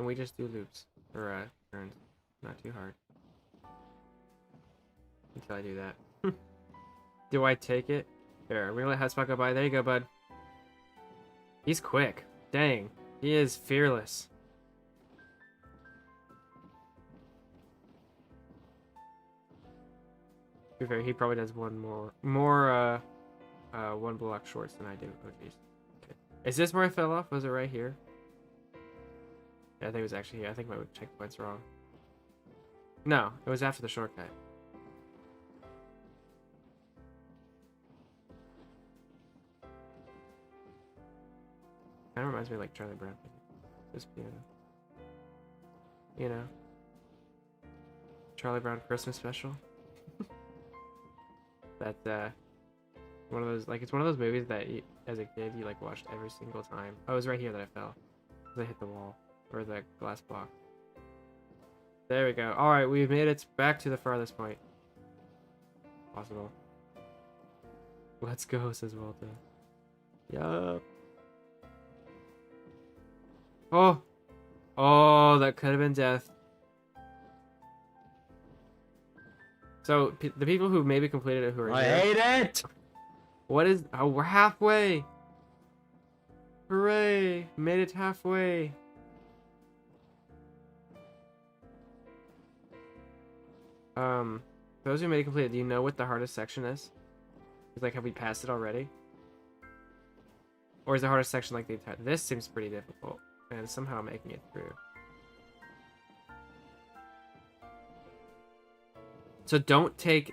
and we just do loops or turns. Not too hard. Until I do that. Do I take it? There, we're gonna let Hotspot go by. There you go, bud. He's quick. Dang. He is fearless. To be fair, he probably does one more one block shorts than I do. Oh jeez. Okay. Is this where I fell off? Was it right here? Yeah, I think it was actually here. I think my checkpoint's wrong. No, it was after the shortcut. Kind of reminds me of like Charlie Brown. Just you know, Charlie Brown Christmas special. That one of those, like, it's one of those movies that you, as a kid you like watched every single time. Oh, it was right here that I fell. 'Cause I hit the wall or the glass block. There we go. All right, we've made it back to the farthest point possible. Let's go, says Walter. Yup. Oh, oh, that could have been death. So the people who maybe completed it, who are I here, hate it. what is? Oh, we're halfway. Hooray! Made it halfway. Those who made it completed, do you know what the hardest section is? It's like, have we passed it already? Or is the hardest section like the entire? This seems pretty difficult, and somehow making it through. So don't take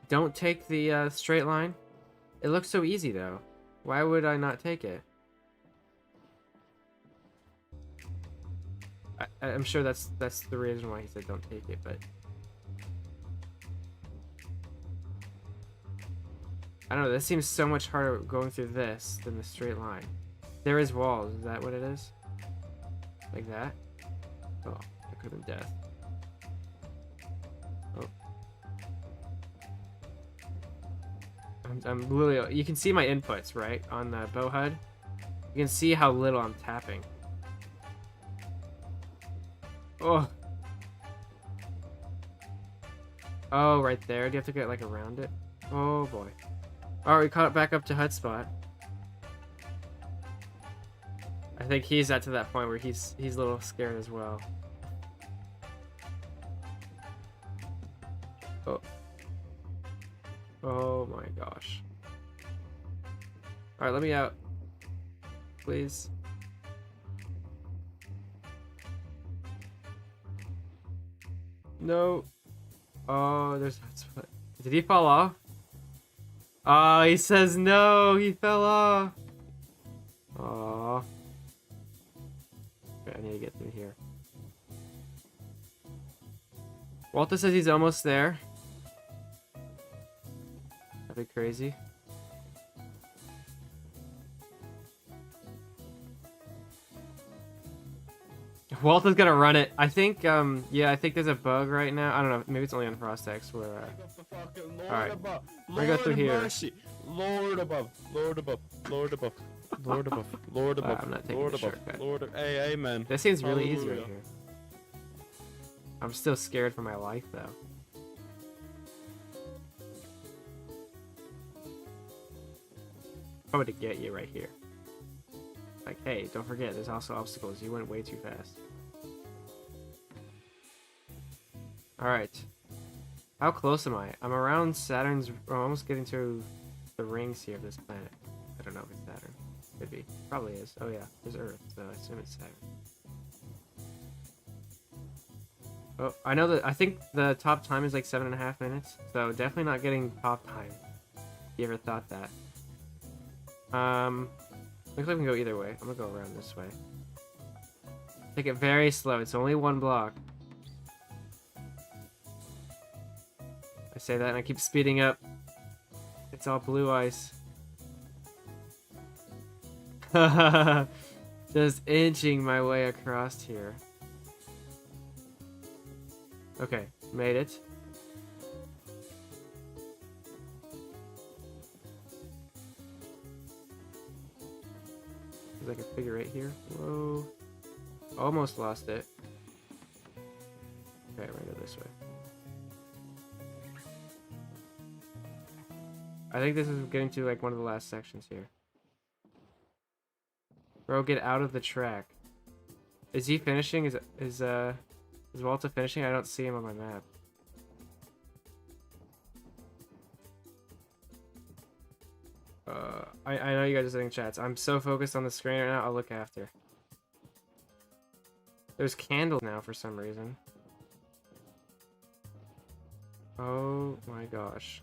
the straight line. It looks so easy though. Why would I not take it? I'm sure that's the reason why he said don't take it, but I don't know. This seems so much harder going through this than the straight line. There is walls. Is that what it is? Like that? Oh, that could have been death. Oh. I'm literally. You can see my inputs right on the bow HUD. You can see how little I'm tapping. Oh. Oh, right there. Do you have to get like around it? Oh boy. Alright, we caught it back up to HUD spot. I think he's at to that point where he's a little scared as well. Oh. Oh my gosh. Alright, let me out. Please. No. Oh, there's HUD spot. Did he fall off? Oh, he says no, he fell off. Oh. Okay, I need to get through here. Walter says he's almost there. That'd be crazy. Walter's gonna run it. I think, yeah, I think there's a bug right now. I don't know, maybe it's only on Frostex where, alright. We're gonna go through here. Lord above, Lord above, Lord above, Lord above, Lord above, I'm not taking Lord the above, shortcut. Lord of, hey, amen. This seems really easy right Hallelujah. here. I'm still scared for my life, though. Probably to get you right here. Like, hey, don't forget, there's also obstacles. You went way too fast. Alright. How close am I? I'm around Saturn's... I'm almost getting to the rings here of this planet. I don't know if it's Saturn. Could be. Probably is. Oh yeah, there's Earth, so I assume it's Saturn. Oh, I know that... I think the top time is like 7.5 minutes, so definitely not getting top time. If you ever thought that. Looks like we can go either way. I'm gonna go around this way. Take it very slow. It's only one block. I say that and I keep speeding up. It's all blue ice. Just inching my way across here. Okay, made it. like a figure eight here. Whoa. Almost lost it. Okay, we're gonna go this way. I think this is getting to like one of the last sections here. Bro, get out of the track. Is he finishing? Is Walter finishing? I don't see him on my map. I know you guys are sitting chats. I'm so focused on the screen right now, I'll look after. There's candles now for some reason. Oh my gosh.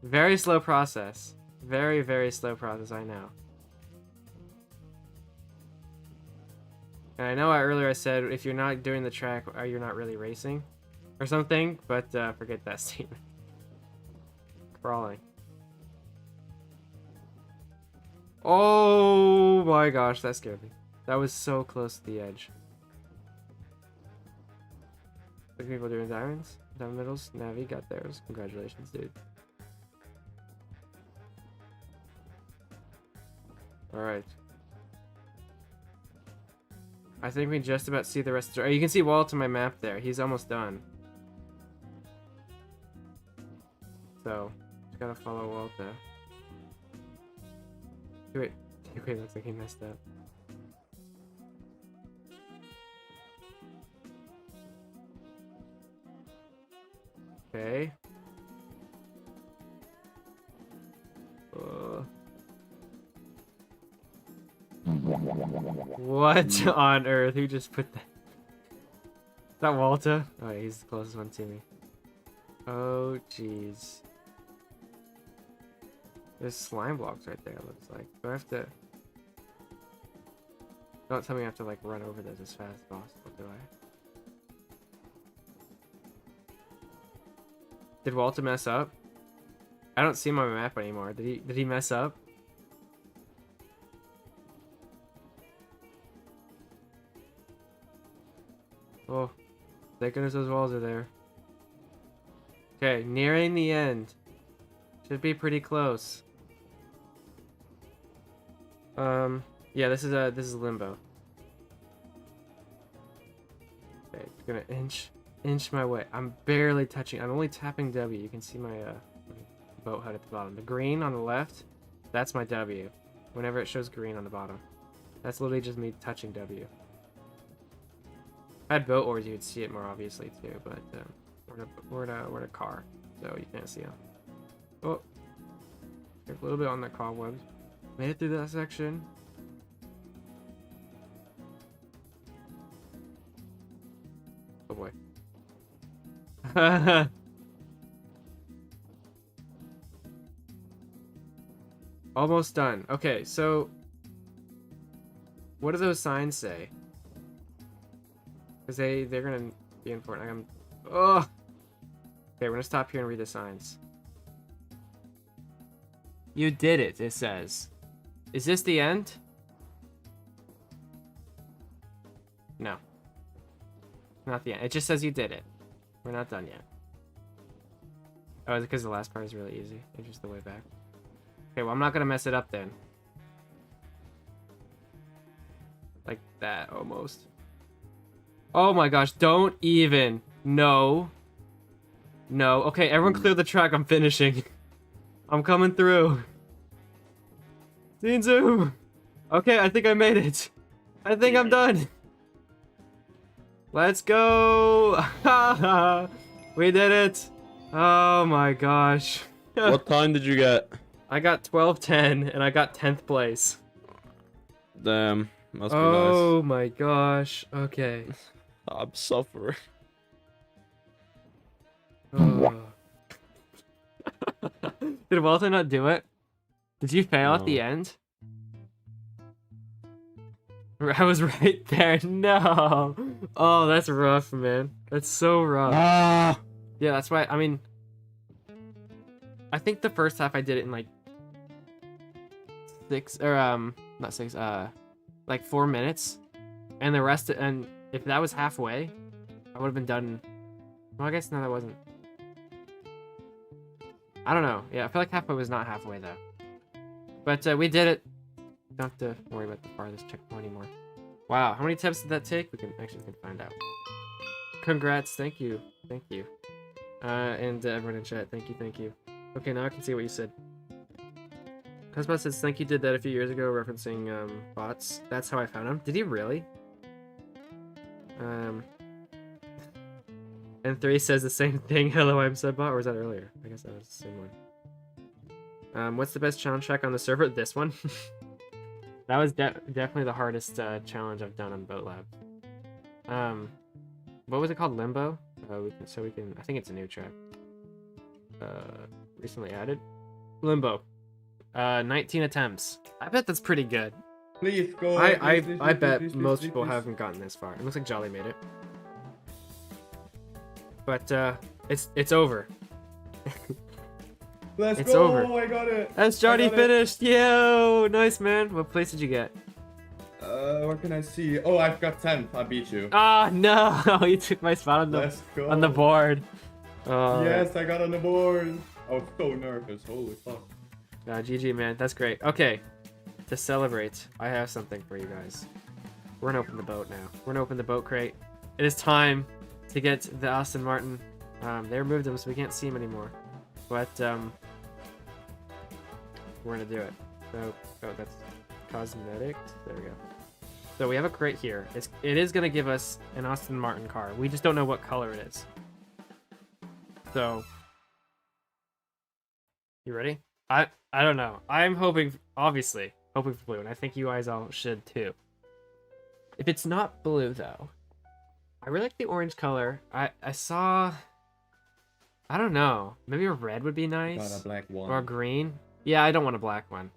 Very slow process. Very, very slow process, I know. And I know earlier I said if you're not doing the track, you're not really racing or something, but forget that statement. Crawling. Oh my gosh, that scared me. That was so close to the edge. Look at people doing diamonds. Diamond medals. Navi got theirs. Congratulations, dude. Alright. I think we just about see the rest of the... You can see Walt on my map there. He's almost done. So, just gotta follow Walt there. Wait, looks like he messed up. Okay. What on earth? Who just put that? Is that Walter? Oh, yeah, he's the closest one to me. Oh, jeez. There's slime blocks right there, it looks like. Do I have to... Don't tell me I have to, like, run over this as fast as possible, do I? Did Walter mess up? I don't see him on my map anymore. Did he mess up? Oh, thank goodness those walls are there. Okay, nearing the end. Should be pretty close. Yeah, this is limbo. Okay, just gonna inch my way. I'm barely touching. I'm only tapping W. You can see my boat HUD at the bottom. The green on the left, that's my W. Whenever it shows green on the bottom, that's literally just me touching W. If I had boat oars, you would see it more obviously too, but we're in a car, so you can't see them. Oh, a little bit on the cobwebs. Made it through that section. Oh boy. Almost done. Okay, so what do those signs say? Because they're gonna be important. Oh. Okay, we're gonna stop here and read the signs. You did it, it says. Is this the end? No. Not the end. It just says you did it. We're not done yet. Oh, is it because the last part is really easy? It's just the way back. Okay, well, I'm not gonna mess it up then. Like that, almost. Oh my gosh, don't even. No. No. Okay, everyone clear the track. I'm finishing. I'm coming through. Zinzu! Okay, I think I made it. I think I'm done. Let's go! We did it! Oh my gosh. What time did you get? I got 12:10 and I got 10th place. Damn, must be Oh my gosh. Okay. nice. I'm suffering. Oh. Did Walter not do it? Did you fail at No. the end? I was right there. No. Oh, that's rough, man. That's so rough. Ah! Yeah, that's why. I mean, I think the first half I did it in like like 4 minutes, and the rest. And if that was halfway, I would have been done. Well, I guess no, that wasn't. I don't know. Yeah, I feel like halfway was not halfway though. But we did it. Don't have to worry about the farthest checkpoint anymore. Wow, how many attempts did that take? We can find out. Congrats, thank you. And everyone in chat, thank you. Okay, now I can see what you said. Cosmo says, thank you did that a few years ago, referencing bots. That's how I found him. Did he really? And 3 says the same thing, hello, I'm Subbot, or was that earlier? I guess that was the same one. What's the best challenge track on the server? This one? That was definitely the hardest challenge I've done on Boatlabs. What was it called? Limbo? We can. I think it's a new track. Recently added. Limbo. 19 attempts. I bet that's pretty good. Please go. I bet most people haven't gotten this far. It looks like Jolly made it. But it's over. Let's go. Over. I got it. That's Johnny finished. Yo, nice man. What place did you get? What can I see? Oh, I've got 10. I beat you. Ah, no! You took my spot on Let's go. the board. Oh, Yes, I got on the board. I was so nervous. Holy fuck. GG, man. That's great. Okay, to celebrate, I have something for you guys. We're gonna open the boat now. We're gonna open the boat crate. It is time to get the Aston Martin. They removed them, so we can't see them anymore. But we're gonna do it. So, oh, that's cosmetics. There we go. So we have a crate here. It is gonna give us an Aston Martin car. We just don't know what color it is. So, you ready? I don't know. I'm hoping, obviously, hoping for blue, and I think you guys all should too. If it's not blue though, I really like the orange color. I saw, I don't know, maybe a red would be nice. Got a black one. Or a green. Yeah, I don't want a black one.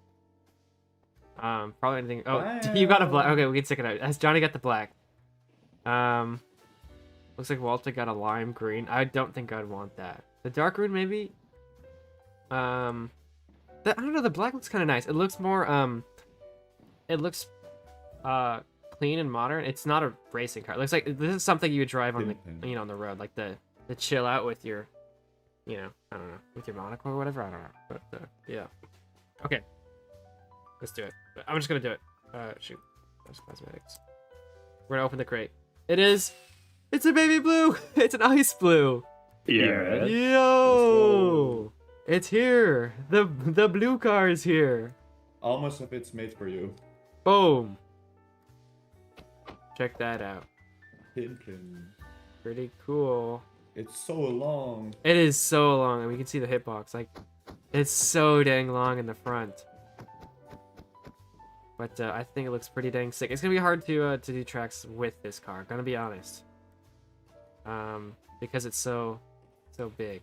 Probably anything. Oh, Black. you got a black. Okay, we can stick it out. Has Johnny got the black? Looks like Walter got a lime green. I don't think I'd want that. The dark green, maybe. I don't know. The black looks kind of nice. It looks more. It looks, clean and modern. It's not a racing car. It looks like this is something you would drive on the, on the road, like the chill out with your, I don't know, with your monocle or whatever. I don't know, but yeah. Okay. Let's do it. I'm just gonna do it. Shoot. That's cosmetics. We're gonna open the crate. It's a baby blue! It's an ice blue! Yeah. Yo! It's here! The blue car is here! Almost if it's made for you. Boom! Check that out. Pimpin'. Pretty cool. It's so long. It is so long, and we can see the hitbox. Like, it's so dang long in the front. But I think it looks pretty dang sick. It's gonna be hard to do tracks with this car. Gonna be honest. Because it's so big.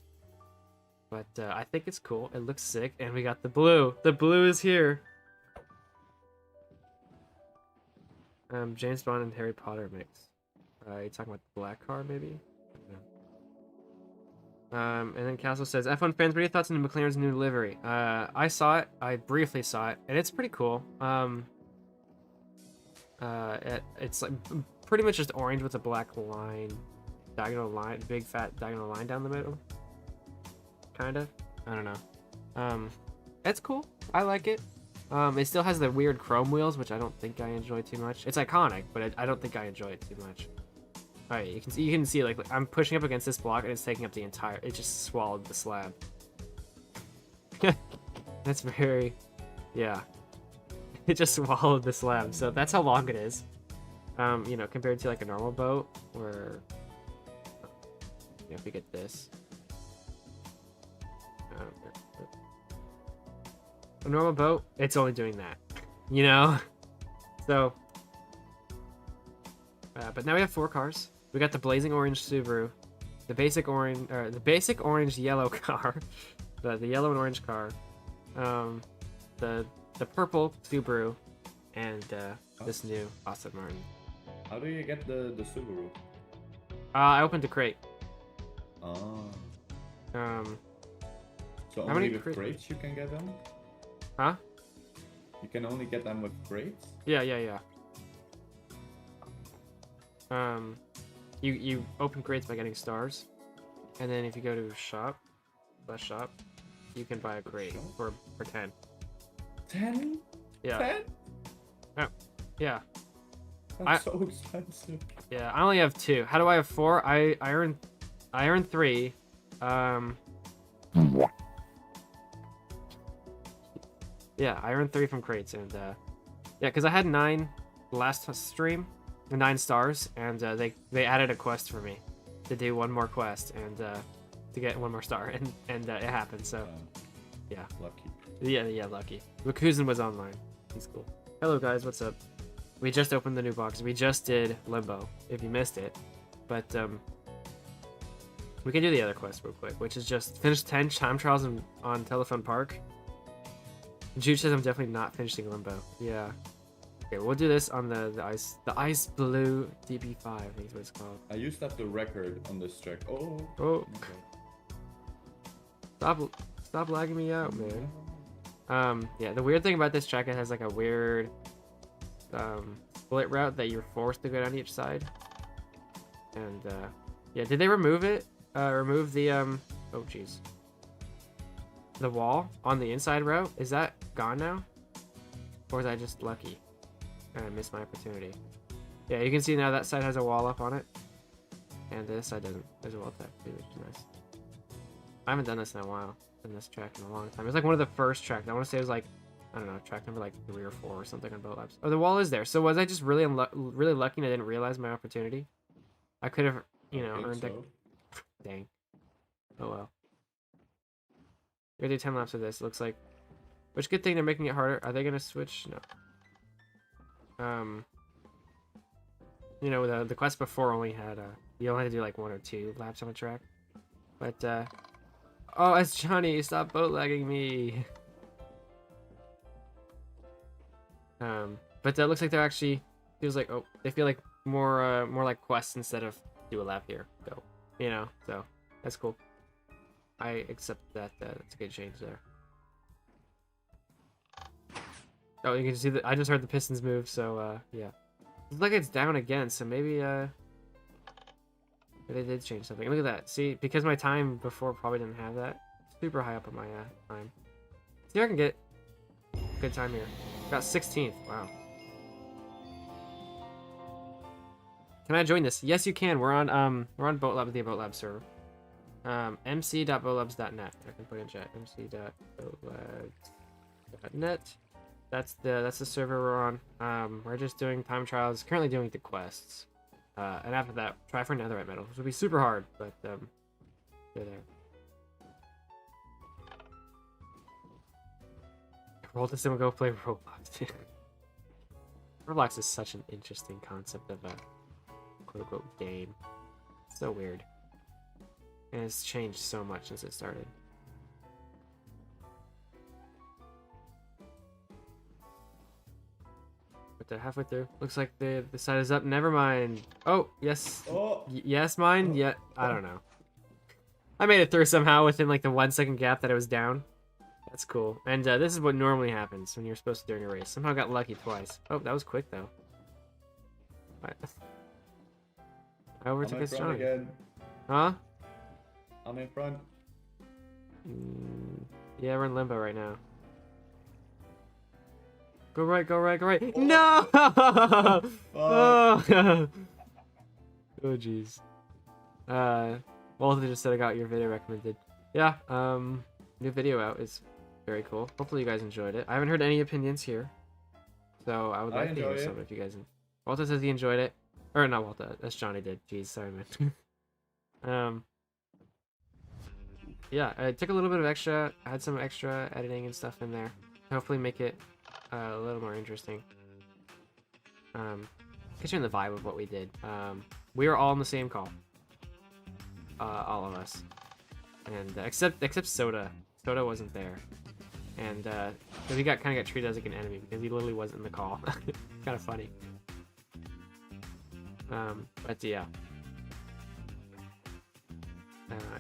But I think it's cool. It looks sick, and we got the blue. The blue is here. James Bond and Harry Potter mix. You talking about the black car, maybe? And then Castle says, F1 fans, what are your thoughts on the McLaren's new livery? I saw it. I briefly saw it, and it's pretty cool. It's like pretty much just orange with a black line, diagonal line, big fat diagonal line down the middle. Kind of. I don't know. It's cool. I like it. It still has the weird chrome wheels, which I don't think I enjoy too much. It's iconic, but I don't think I enjoy it too much. Alright, you can see like I'm pushing up against this block and it's taking up the entire. It just swallowed the slab. That's very, yeah. It just swallowed the slab, so that's how long it is. Compared to like a normal boat, where if we get this, a normal boat, it's only doing that, So, but now we have 4 cars. We got the blazing orange Subaru, the basic orange yellow car, the yellow and orange car, the purple Subaru, and this new Aston Martin. How do you get the Subaru? I opened a crate. Oh. So how only many with crates you can get them? Huh? You can only get them with crates? Yeah. You open crates by getting stars, and then if you go to shop, you can buy a crate for 10. 10? Yeah. 10? Yeah. That's so expensive. Yeah. I only have 2. How do I have 4? I earned 3. Yeah, I earned 3 from crates, and yeah, because I had 9 last stream, 9 stars, and they added a quest for me to do one more quest and to get 1 more star, and it happened. So yeah, Lucky. yeah, lucky. Rakuzan was online. He's cool. Hello guys, what's up? We just opened the new box. We just did Limbo, if you missed it, but we can do the other quest real quick, which is just finish 10 time trials on Telephone Park. Jude says I'm definitely not finishing Limbo. Yeah. Okay, we'll do this on the ice blue DB5, I think is what it's called. I used to have the record on this track. Oh. Oh. Stop lagging me out, man. Yeah, the weird thing about this track, it has like a weird split route that you're forced to go down each side. And yeah, did they remove it? Remove the oh jeez. The wall on the inside route, is that gone now? Or is I just lucky and I missed my opportunity? Yeah, you can see now that side has a wall up on it, and this side doesn't. There's a wall tap too, which is nice. I haven't done this in a while, in this track in a long time. It's like one of the first tracks. I want to say it was like, I don't know, track number like 3 or 4 or something on Boatlabs. Oh, the wall is there. So was I just really really lucky and I didn't realize my opportunity? I could have, you know, earned So. Dang. Oh well. We're gonna do 10 laps of this. Looks like. Which good thing they're making it harder. Are they gonna switch? No. You know, the quest before only had you only had to do like 1 or 2 laps on a track. But oh, it's Johnny. Stop boat lagging me. But that looks like they're actually feels like, oh, they feel like more like quests instead of do a lap here, go. You know, so that's cool. I accept that. That's a good change there. Oh, you can see that I just heard the pistons move, so yeah. Looks like it's down again, so maybe they did change something. Look at that. See, because my time before probably didn't have that. Super high up on my time. See if I can get good time here. Got 16th. Wow. Can I join this? Yes, you can. We're on Boatlabs, the Boatlabs server. mc.boatlabs.net. I can put in chat. mc.boatlabs.net. That's the server we're on. We're just doing time trials. Currently doing the quests. And after that, try for Netherite Medals, which will be super hard, but they're there. Roll this and we'll go play Roblox. Roblox is such an interesting concept of a quote-unquote game. It's so weird. And it's changed so much since it started. But they're halfway through. Looks like the side is up. Never mind. Oh, yes. Oh. Yes, mine? Yeah, I don't know. I made it through somehow within like the 1 second gap that it was down. That's cool. And this is what normally happens when you're supposed to during a race. Somehow got lucky twice. Oh, that was quick though. I overtook his Johnny. Again. Huh? I'm in front. Yeah, we're in limbo right now. Go right, go right, go right. Oh. No! Oh, oh jeez. Walter just said I got your video recommended. Yeah, new video out is very cool. Hopefully you guys enjoyed it. I haven't heard any opinions here, so I would like to hear some if you guys. Walter says he enjoyed it, or not Walter. That's Johnny did. Jeez, sorry man. Yeah, I took a little bit of extra. I had some extra editing and stuff in there. Hopefully make it a little more interesting. Get you in the vibe of what we did. We were all in the same call. All of us, and except Soda. Soda wasn't there, and so he kind of got treated as like an enemy because he literally wasn't in the call. Kind of funny. But yeah,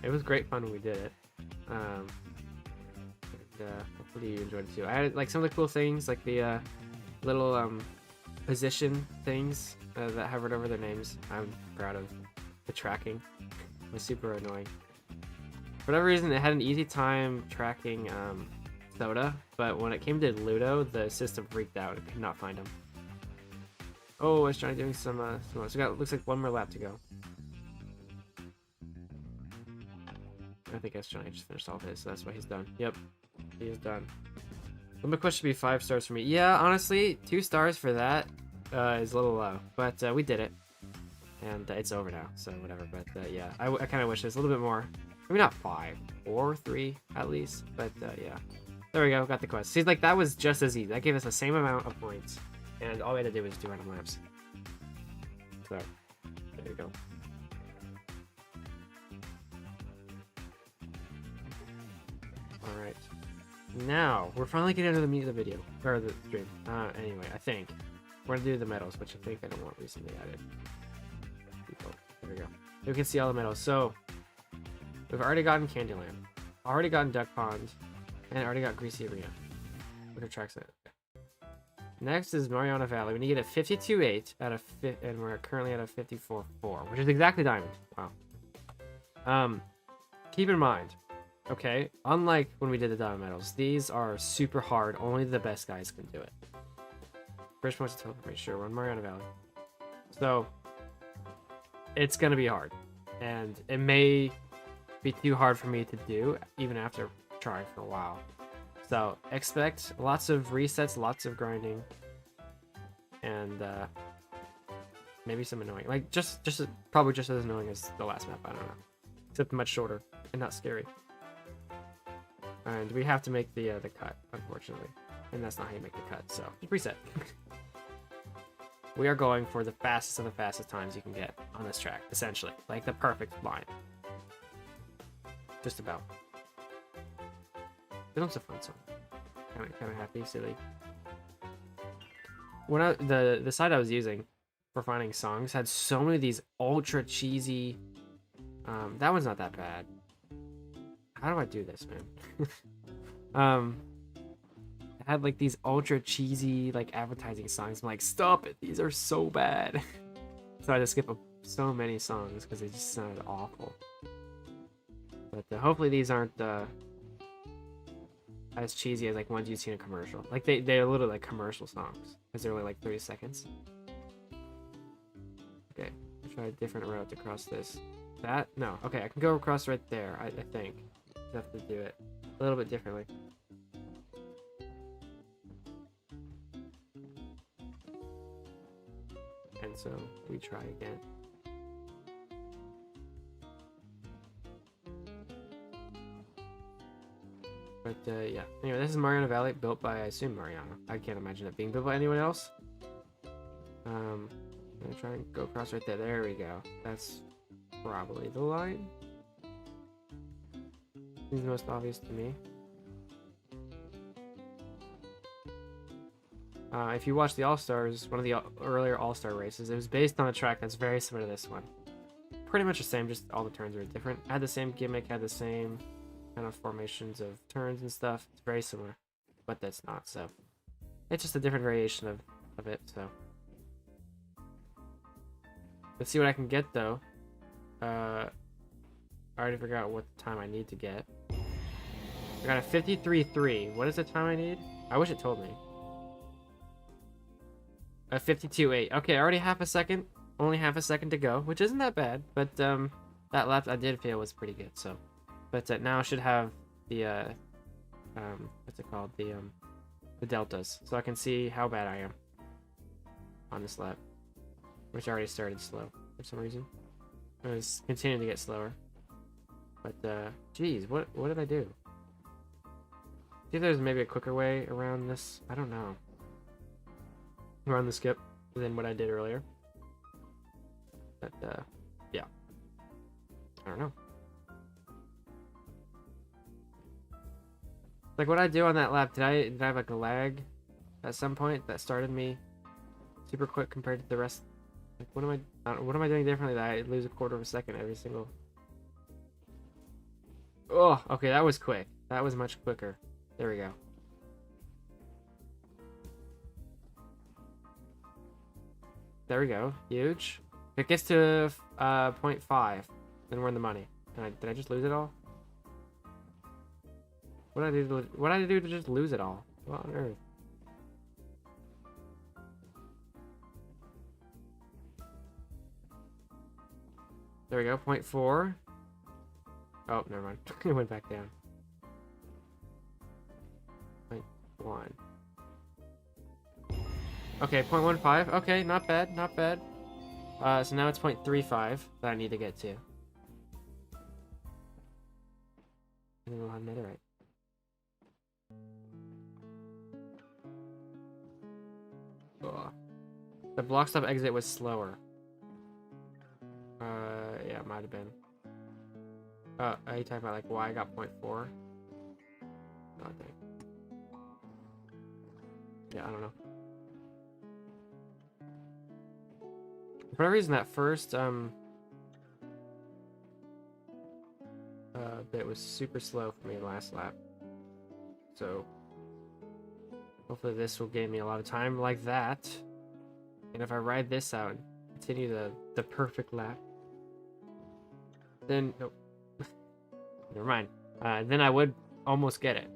it was great fun when we did it. And, hopefully you enjoyed it too. I had like some of the cool things, like the little position things that hovered over their names. I'm proud of the tracking. It was super annoying. For whatever reason, it had an easy time tracking soda, but when it came to Ludo, the system freaked out. It could not find him. Oh, I was trying doing some more. So we got, looks like one more lap to go. I think Estron just finished all of his, so that's why he's done. Yep, he is done. Limit quest should be 5 stars for me. Yeah, honestly, 2 stars for that is a little low, but we did it, and it's over now, so whatever. But yeah, I kind of wish it was a little bit more. Maybe not 5 or 3 at least, but yeah. There we go, got the quest. See, like that was just as easy. That gave us the same amount of points, and all we had to do was do random laps. So there you go. All right. Now, we're finally getting into the meat of the video, or the stream. Anyway, I think we're gonna do the medals, which I think I don't want recently added. There we go. You can see all the medals. So, we've already gotten Candyland, already gotten Duck Pond, and already got Greasy Arena. Which attracts it. Next is Mariana Valley. We need to get a 52.8 out of and we're currently at a 54.4, which is exactly diamond. Wow. Keep in mind, okay, unlike when we did the diamond medals, these are super hard. Only the best guys can do it. First points to teleport, sure, we're in Mariana Valley. So, it's gonna be hard. And it may be too hard for me to do, even after trying for a while. So, expect lots of resets, lots of grinding, and maybe some annoying. Like, probably just as annoying as the last map, I don't know. Except much shorter and not scary. And we have to make the cut, unfortunately. And that's not how you make the cut, so reset. We are going for the fastest of the fastest times you can get on this track, essentially. Like the perfect line. Just about. This one's a fun song. Kind of happy, silly. When the site I was using for finding songs had so many of these ultra cheesy. That one's not that bad. How do I do this, man? It had like these ultra cheesy like advertising songs. I'm like, stop it! These are so bad. So I just skip so many songs because they just sounded awful. But hopefully these aren't as cheesy as like ones you see in a commercial. Like they're literally like commercial songs because they're only like 30 seconds. Okay, I'll try a different route to cross this. That? No. Okay, I can go across right there, I think. I have to do it a little bit differently. And so we try again. But yeah. Anyway, this is Mariana Valley, built by, I assume, Mariana. I can't imagine it being built by anyone else. I'm gonna try and go across right there. There we go. That's probably the line. Seems the most obvious to me. If you watch the All-Stars, one of the earlier All-Star races, it was based on a track that's very similar to this one. Pretty much the same, just all the turns are different. Had the same gimmick, had the same kind of formations of turns and stuff. It's very similar, but that's not, so. It's just a different variation of it, so. Let's see what I can get, though. I already forgot what time I need to get. I got a 53.3. What is the time I need? I wish it told me. A 52.8. Okay, already half a second. Only half a second to go, which isn't that bad. But that lap I did feel was pretty good. So, but now I should have the what's it called? The deltas, so I can see how bad I am on this lap, which already started slow for some reason. It was continuing to get slower. But geez, what did I do? See if there's maybe a quicker way around this. I don't know. Around the skip than what I did earlier. But yeah. I don't know. Like what I do on that lap, did I have like a lag at some point that started me super quick compared to the rest? Like what am I doing differently that I lose a quarter of a second every single? Oh, okay, that was quick. That was much quicker. There we go. There we go. Huge. If it gets to 0.5, then we're in the money. Did I just lose it all? What did I do? What did I do to just lose it all? What on earth? There we go. 0.4. Oh, never mind. It went back down. 0.1. Okay, 0.15. Okay, not bad, not bad. So now it's 0.35 that I need to get to. And then we'll have netherite. Ugh. The block stop exit was slower. Yeah, it might have been. Are you talking about like why I got 0.4? No, I think. Yeah, I don't know. For whatever reason, that first bit was super slow for me last lap. So hopefully this will gain me a lot of time like that. And if I ride this out and continue the perfect lap, then nope. Never mind. Then I would almost get it.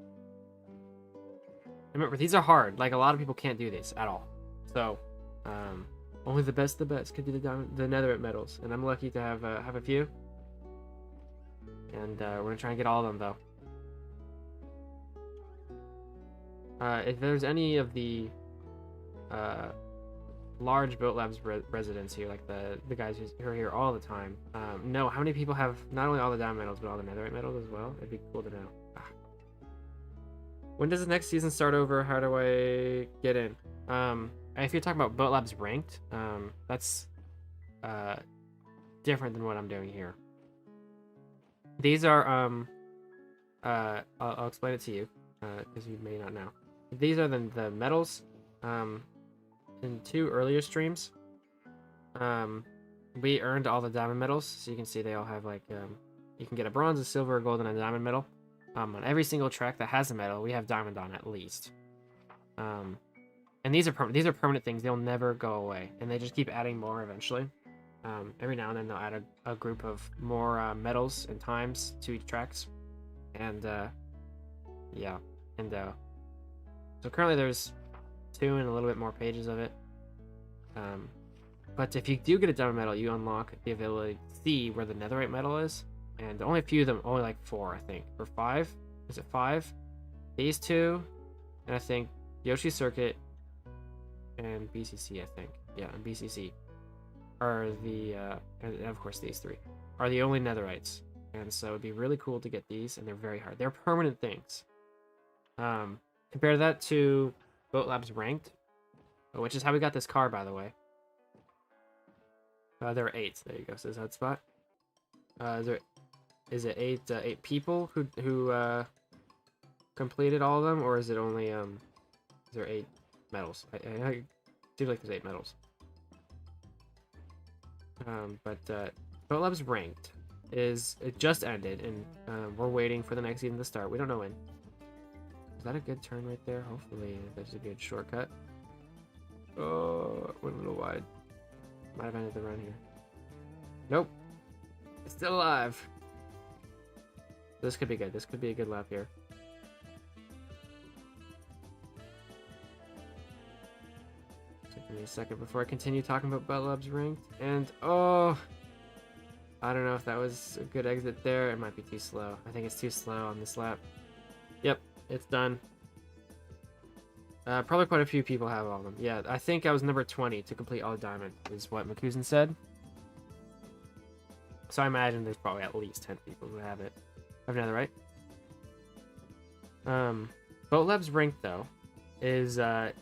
Remember, these are hard. Like, a lot of people can't do these at all. So, only the best of the best can do the Netherite Medals. And I'm lucky to have a few. And we're going to try and get all of them, though. If there's any of the large Boatlabs residents here, like the guys who are here all the time, know how many people have not only all the diamond medals, but all the Netherite medals as well? It'd be cool to know. When does the next season start over? How do I get in? If you're talking about Boatlabs ranked, that's different than what I'm doing here. These are I'll explain it to you because you may not know. These are the medals. In 2 earlier streams, we earned all the diamond medals, so you can see they all have like you can get a bronze, a silver, a gold, and a diamond medal. On every single track that has a medal, we have diamond on at least. And these are permanent things; they'll never go away, and they just keep adding more eventually. Every now and then they'll add a group of more medals and times to each tracks, and yeah, and so currently there's 2 and a little bit more pages of it. But if you do get a diamond medal, you unlock the ability to see where the netherite medal is, and only a few of them, only like 4 I think, or 5. Is it 5? These 2, and I think Yoshi Circuit and BCC, I think. Yeah, and BCC are the and of course these 3 are the only netherites, and so it'd be really cool to get these, and they're very hard. They're permanent things. Compare that to Boatlabs ranked, which is how we got this car, by the way. There are 8. There you go. Says hotspot. Is it 8 people who completed all of them, or is it only is there 8 medals? I seems like there's 8 medals. But Boatlabs ranked it just ended, and we're waiting for the next season to start. We don't know when. Is that a good turn right there? Hopefully there's a good shortcut. Oh, went a little wide. Might have ended the run here. Nope. It's still alive. This could be good. This could be a good lap here. Give me a second before I continue talking about Boatlabs ranked. And oh, I don't know if that was a good exit there. It might be too slow. I think it's too slow on this lap. Yep. It's done. Probably quite a few people have all of them. Yeah, I think I was number 20 to complete all the diamond, is what McCusen said. So I imagine there's probably at least 10 people who have it. I have another, right? Boatlabs ranked, though, is the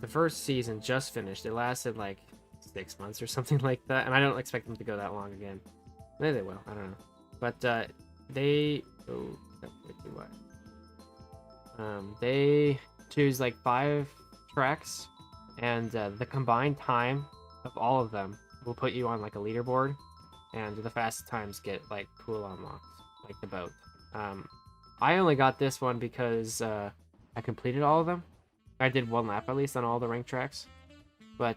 first season just finished. It lasted like 6 months or something like that, and I don't expect them to go that long again. Maybe they will. I don't know. But they... Oh, that's way too wide. They choose like 5 tracks, and the combined time of all of them will put you on like a leaderboard, and the fastest times get like cool unlocks, like the boat. I only got this one because I completed all of them. I did 1 lap at least on all the ranked tracks, but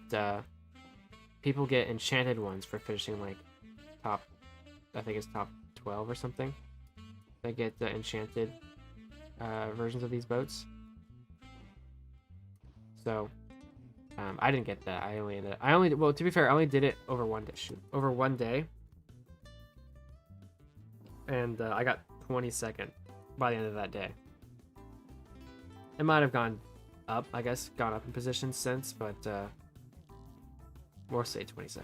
people get enchanted ones for finishing like top, I think it's top 12 or something. that get the enchanted versions of these boats. So I didn't get that. Well, to be fair, I only did it over one day. Over one day, and I got 22nd by the end of that day. It might have gone up, I guess, gone up in position since, but we'll say 22nd.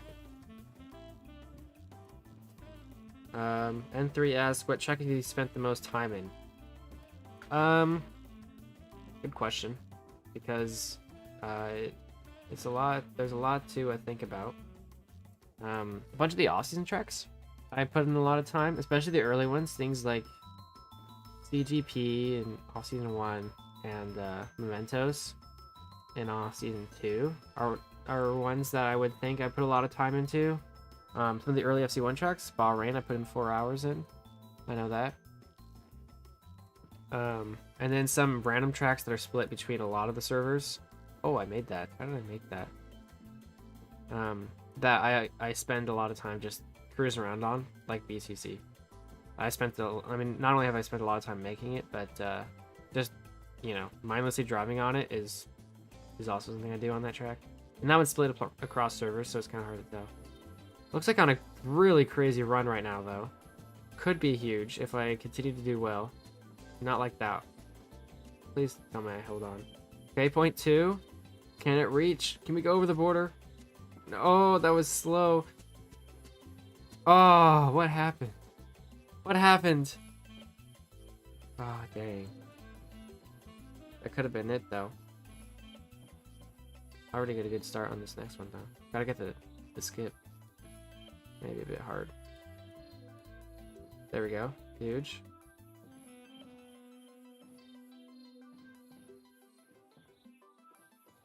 N3 asks, what track have you spent the most time in? Good question, because it's a lot. There's a lot to think about. A bunch of the off-season tracks I put in a lot of time, especially the early ones, things like CGP in off-season 1 and Mementos in off-season 2 are ones that I would think I put a lot of time into. Some of the early FC1 tracks, Spa Rain, I put in 4 hours in. I know that. And then some random tracks that are split between a lot of the servers. Oh, I made that. How did I make that? That I spend a lot of time just cruising around on, like BCC. I mean, not only have I spent a lot of time making it, but just, you know, mindlessly driving on it is also something I do on that track. And that one's split across servers, so it's kind of hard to tell. Looks like on a really crazy run right now, though. Could be huge if I continue to do well. Not like that. Please tell me I hold on. Okay, point 2. Can it reach? Can we go over the border? No, that was slow. Oh, what happened? What happened? Oh, dang. That could have been it, though. I already get a good start on this next one, though. Gotta get the skip. Maybe a bit hard. There we go. Huge.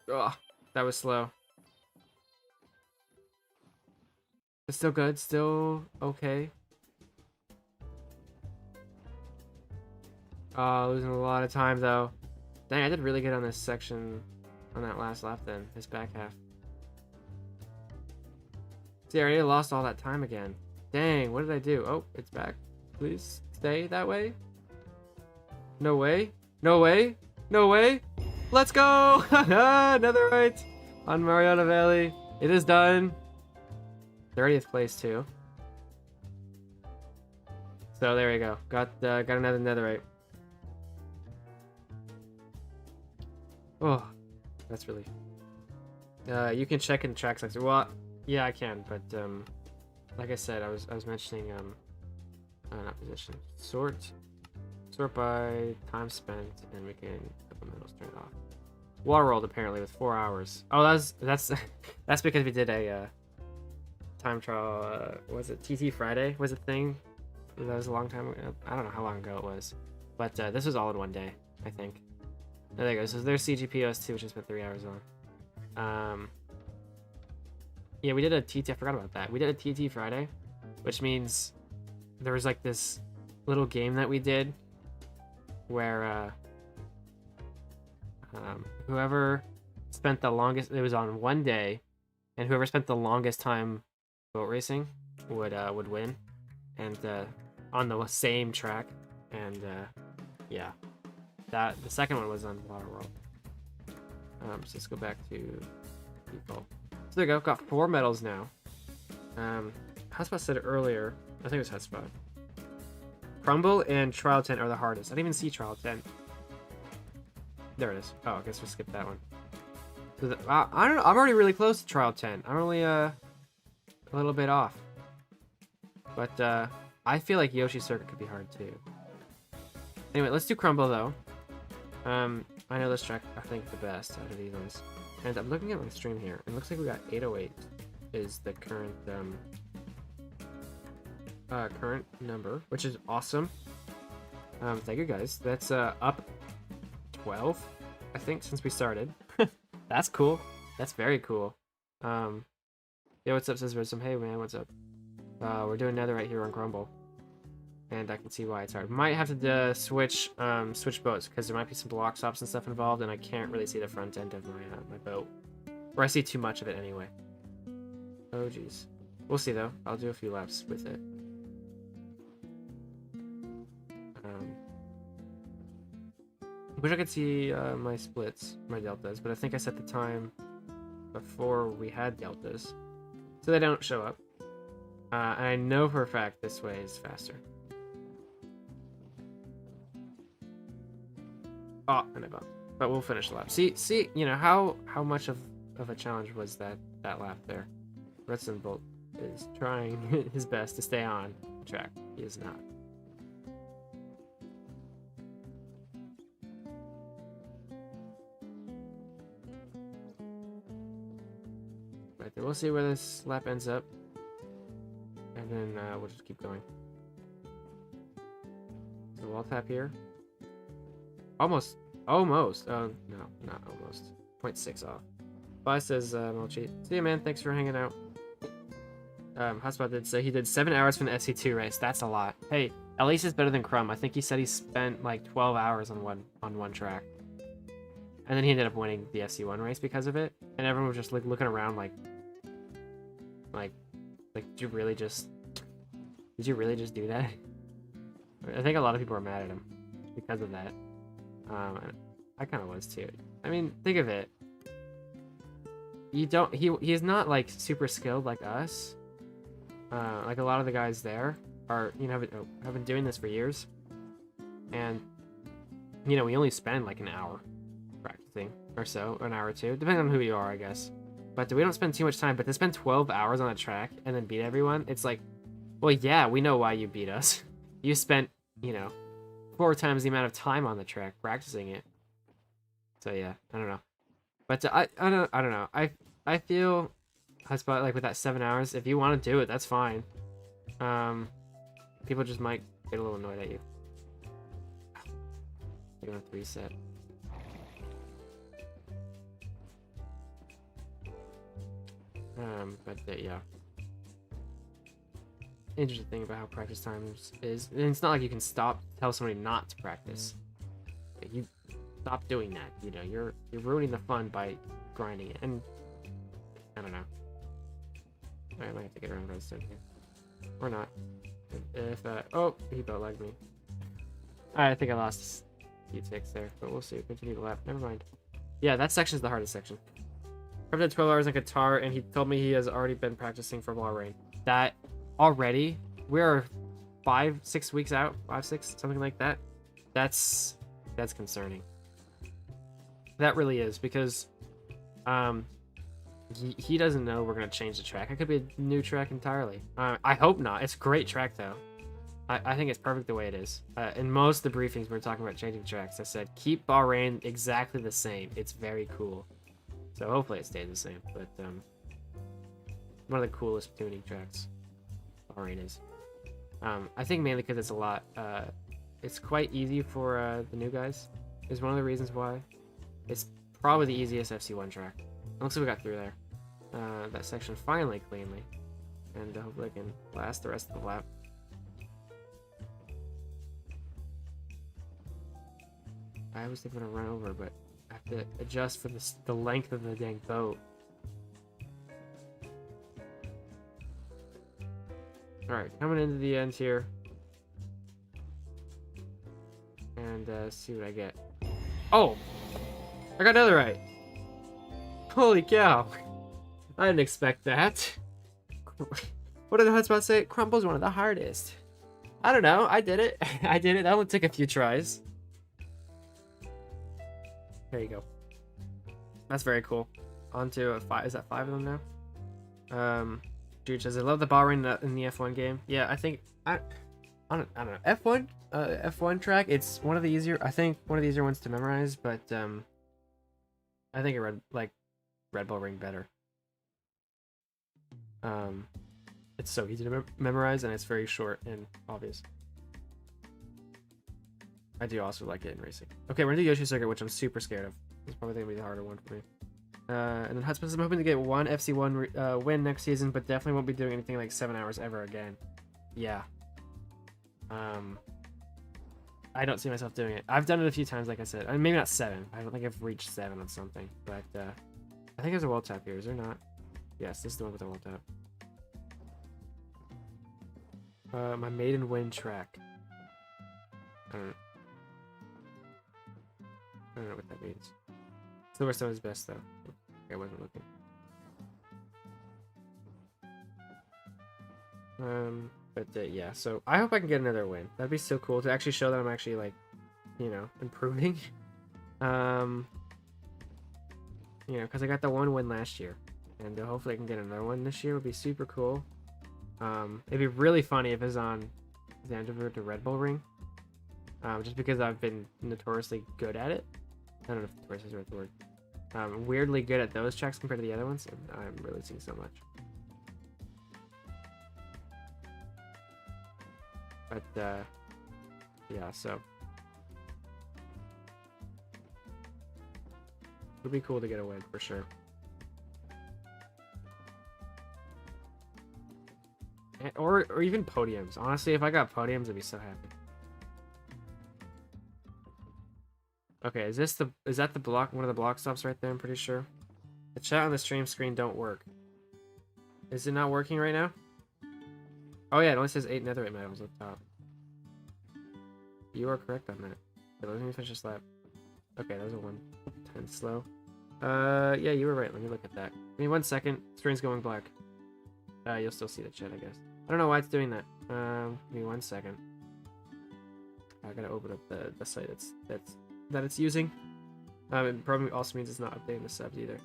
Oh, that was slow. It's still good. Still okay. Oh, losing a lot of time, though. Dang, I did really good on this section, on that last lap then, this back half. See, I already lost all that time again. Dang, what did I do? Oh, it's back. Please stay that way. No way. No way. No way. Let's go! Netherite on Mariana Valley. It is done. 30th place, too. So there we go. Got another Netherite. Oh, that's relief. You can check in track section. Well, yeah, I can, but like I said, I was mentioning not position. Sort by time spent, and we can put the medals turned off. Waterworld apparently with 4 hours. Oh, that's that's because we did a time trial. Was it TT Friday? Was a thing? That was a long time ago. I don't know how long ago it was, but this was all in one day, I think. There you go. So there's CGPOS2, which I spent 3 hours on. Yeah, we did a TT. I forgot about that. We did a TT Friday, which means there was like this little game that we did where whoever spent the longest, it was on one day, and whoever spent the longest time boat racing would win, and on the same track. And yeah, that the second one was on Waterworld. So let's go back to default. So there you go. Got 4 medals now. Hotspot said it earlier. I think it was Hotspot. Crumble and Trial 10 are the hardest. I didn't even see Trial 10. There it is. Oh, I guess we'll skip that one. So I don't know. I'm already really close to Trial 10. I'm only a little bit off. But I feel like Yoshi Circuit could be hard too. Anyway, let's do Crumble though. I know this track, I think, the best out of these ones. And I'm looking at my stream here. It looks like we got 808 is the current current number, which is awesome. Thank you guys. That's up 12, I think, since we started. That's cool. That's very cool. Yeah, what's up, Sizzler? Hey man, what's up? We're doing Netherite here on Crumble, and I can see why it's hard. Might have to switch boats because there might be some block stops and stuff involved, and I can't really see the front end of my boat, or I see too much of it anyway. Oh geez, we'll see though. I'll do a few laps with it. wish I could see my splits, my deltas, but I think I set the time before we had deltas, so they don't show up. And I know for a fact this way is faster. Oh, and I bumped. But we'll finish the lap. See, you know, how much of a challenge was that lap there? Redstone Bolt is trying his best to stay on track. He is not. Right there. We'll see where this lap ends up. And then we'll just keep going. So wall tap here. Almost. Oh, no, not almost. 0.6 off. Bye, says Melchi. See you, man. Thanks for hanging out. Hotspot did say he did 7 hours from the FC2 race. That's a lot. Hey, at least it's better than Crumb. I think he said he spent like 12 hours on one track. And then he ended up winning the FC1 race because of it. And everyone was just like looking around like did you really just do that? I think a lot of people are mad at him because of that. And I kind of was too. I mean, think of it. He's not like super skilled like us. Like a lot of the guys there are, you know, have been doing this for years. And, you know, we only spend like an hour practicing or so, or an hour or two, depending on who you are, I guess. But we don't spend too much time, but to spend 12 hours on a track and then beat everyone, it's like, well, yeah, we know why you beat us. You spent, you know, 4 times the amount of time on the track practicing it. So yeah, I don't know. But I don't know. I feel Hotspot, like with that 7 hours, if you want to do it, that's fine. People just might get a little annoyed at you. They're gonna reset. But yeah. Interesting thing about how practice times is, and it's not like you can tell somebody not to practice. You stop doing that. You know, you're ruining the fun by grinding it, and I don't know. I might have to get around redstone here, or not. If oh, he boat-lagged me. I think I lost a few ticks there, but we'll see. Continue the lap. Never mind. Yeah, that section's the hardest section. I've done 12 hours on guitar, and he told me he has already been practicing for Ball Rain. That already, we're 5-6 weeks out, 5-6, something like that. That's concerning. That really is, because he doesn't know we're gonna change the track. It could be a new track entirely. I hope not. It's a great track though. I think it's perfect the way it is. In most of the briefings we were talking about changing tracks. I said keep Bahrain exactly the same. It's very cool. So hopefully it stays the same. But one of the coolest tuning tracks Bahrain is. I think mainly because it's a lot. It's quite easy for the new guys. Is one of the reasons why. It's probably the easiest FC1 track. Looks like we got through there. That section finally cleanly. And hopefully I can last the rest of the lap. I was thinking to run over, but I have to adjust for the length of the dang boat. Alright, coming into the end here. And see what I get. Oh! I got Netherite! Holy cow! I didn't expect that. What did the hotspot say? Crumble's one of the hardest. I don't know. I did it. I did it. That would take a few tries. There you go. That's very cool. On to a 5. Is that 5 of them now? Dude says I love the bar in the F1 game. Yeah, I think I don't know. F1 track. It's one of the easier. I think one of the easier ones to memorize, but I think Red Bull Ring better. It's so easy to memorize, and it's very short and obvious. I do also like it in racing. Okay, we're gonna do Yoshi Circuit, which I'm super scared of. It's probably gonna be the harder one for me. And then Hotspot says I'm hoping to get one FC1 win next season, but definitely won't be doing anything like 7 hours ever again. Yeah. I don't see myself doing it. I've done it a few times, like I said. I mean, maybe not 7. I don't think I've reached 7 on something, but I think there's a wall tap here. Is there not? Yes, this is the one with the wall tap. My maiden win track. I don't know. I don't know what that means. Silverstone is best, though. Okay, I wasn't looking. But yeah, so I hope I can get another win. That'd be so cool to actually show that I'm actually, like, you know, improving. You know, because I got the one win last year. And hopefully I can get another one this year. Would be super cool. It'd be really funny if it's on Xanderberg to Red Bull Ring. Just because I've been notoriously good at it. I don't know if notoriously is the right word. Weirdly good at those tracks compared to the other ones, and I'm really seeing so much. But, yeah, so. It would be cool to get a win, for sure. Or even podiums. Honestly, if I got podiums, I'd be so happy. Okay, is that the block, one of the block stops right there? I'm pretty sure. The chat on the stream screen don't work. Is it not working right now? Oh yeah, it only says 8 Netherite medals up top. You are correct on that. Okay, let me finish this lap. Okay, that was a 110 slow. Yeah, you were right. Let me look at that. Give me 1 second. Screen's going black. You'll still see the chat, I guess. I don't know why it's doing that. Give me 1 second. I gotta open up the site that it's using. It probably also means it's not updating the subs either.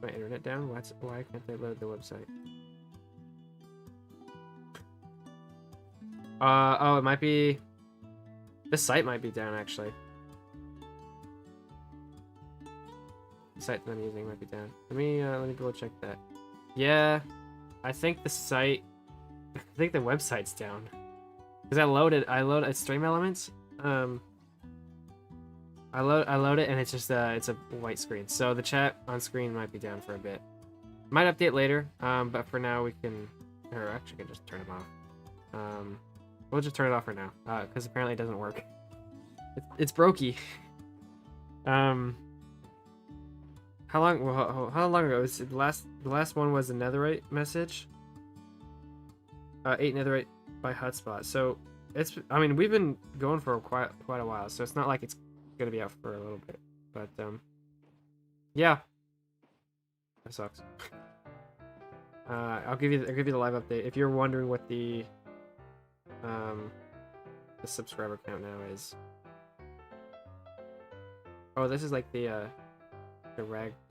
My internet down? Why can't I load the website? Oh, it might be... The site might be down, actually. The site that I'm using might be down. Let me go check that. Yeah, I think the site... I think the website's down. Because I loaded Stream Elements. I load it and it's just it's a white screen. So the chat on screen might be down for a bit. Might update later, but for now we can, or actually can just turn them off. We'll just turn it off for now, because apparently it doesn't work. It's brokey. How long ago? Was it the last one was the Netherite message. 8 Netherite by Hotspot. So I mean we've been going for quite a while, so it's not like it's gonna be out for a little bit, but yeah, that sucks. I'll give you the live update if you're wondering what the subscriber count now is. Oh, this is like the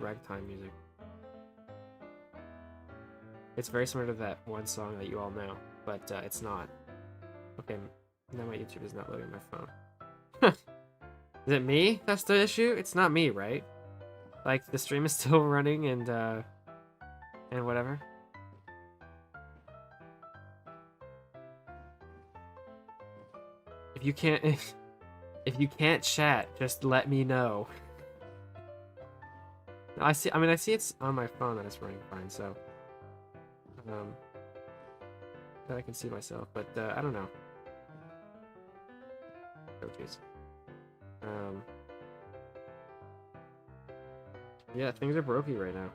ragtime music. It's very similar to that one song that you all know, but it's not. Okay, now my YouTube is not loading my phone. Is it me that's the issue? It's not me, right? Like, the stream is still running and whatever. If you can't chat, just let me know. I see it's on my phone that it's running fine, so that I can see myself, but I don't know. Oh jeez. Yeah, things are brokey right now.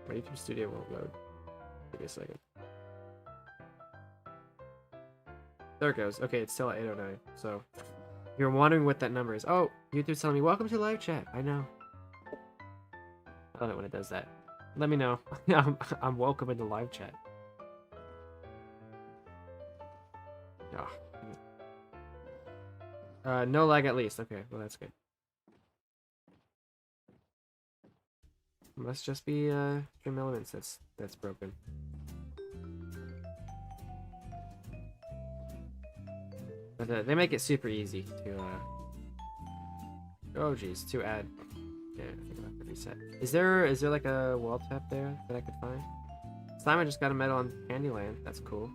My YouTube studio won't load. Give me a second. There it goes. Okay, it's still at 809. So, if you're wondering what that number is. Oh, YouTube's telling me, welcome to live chat. I know. I love it when it does that. Let me know. I'm welcome into live chat. Oh. No lag at least. Okay, well that's good. Must just be Stream Elements that's broken. But they make it super easy to oh geez, to add. Yeah, I think I'll have to reset. Is there like a wall tap there that I could find? Simon just got a medal on Candyland. That's cool.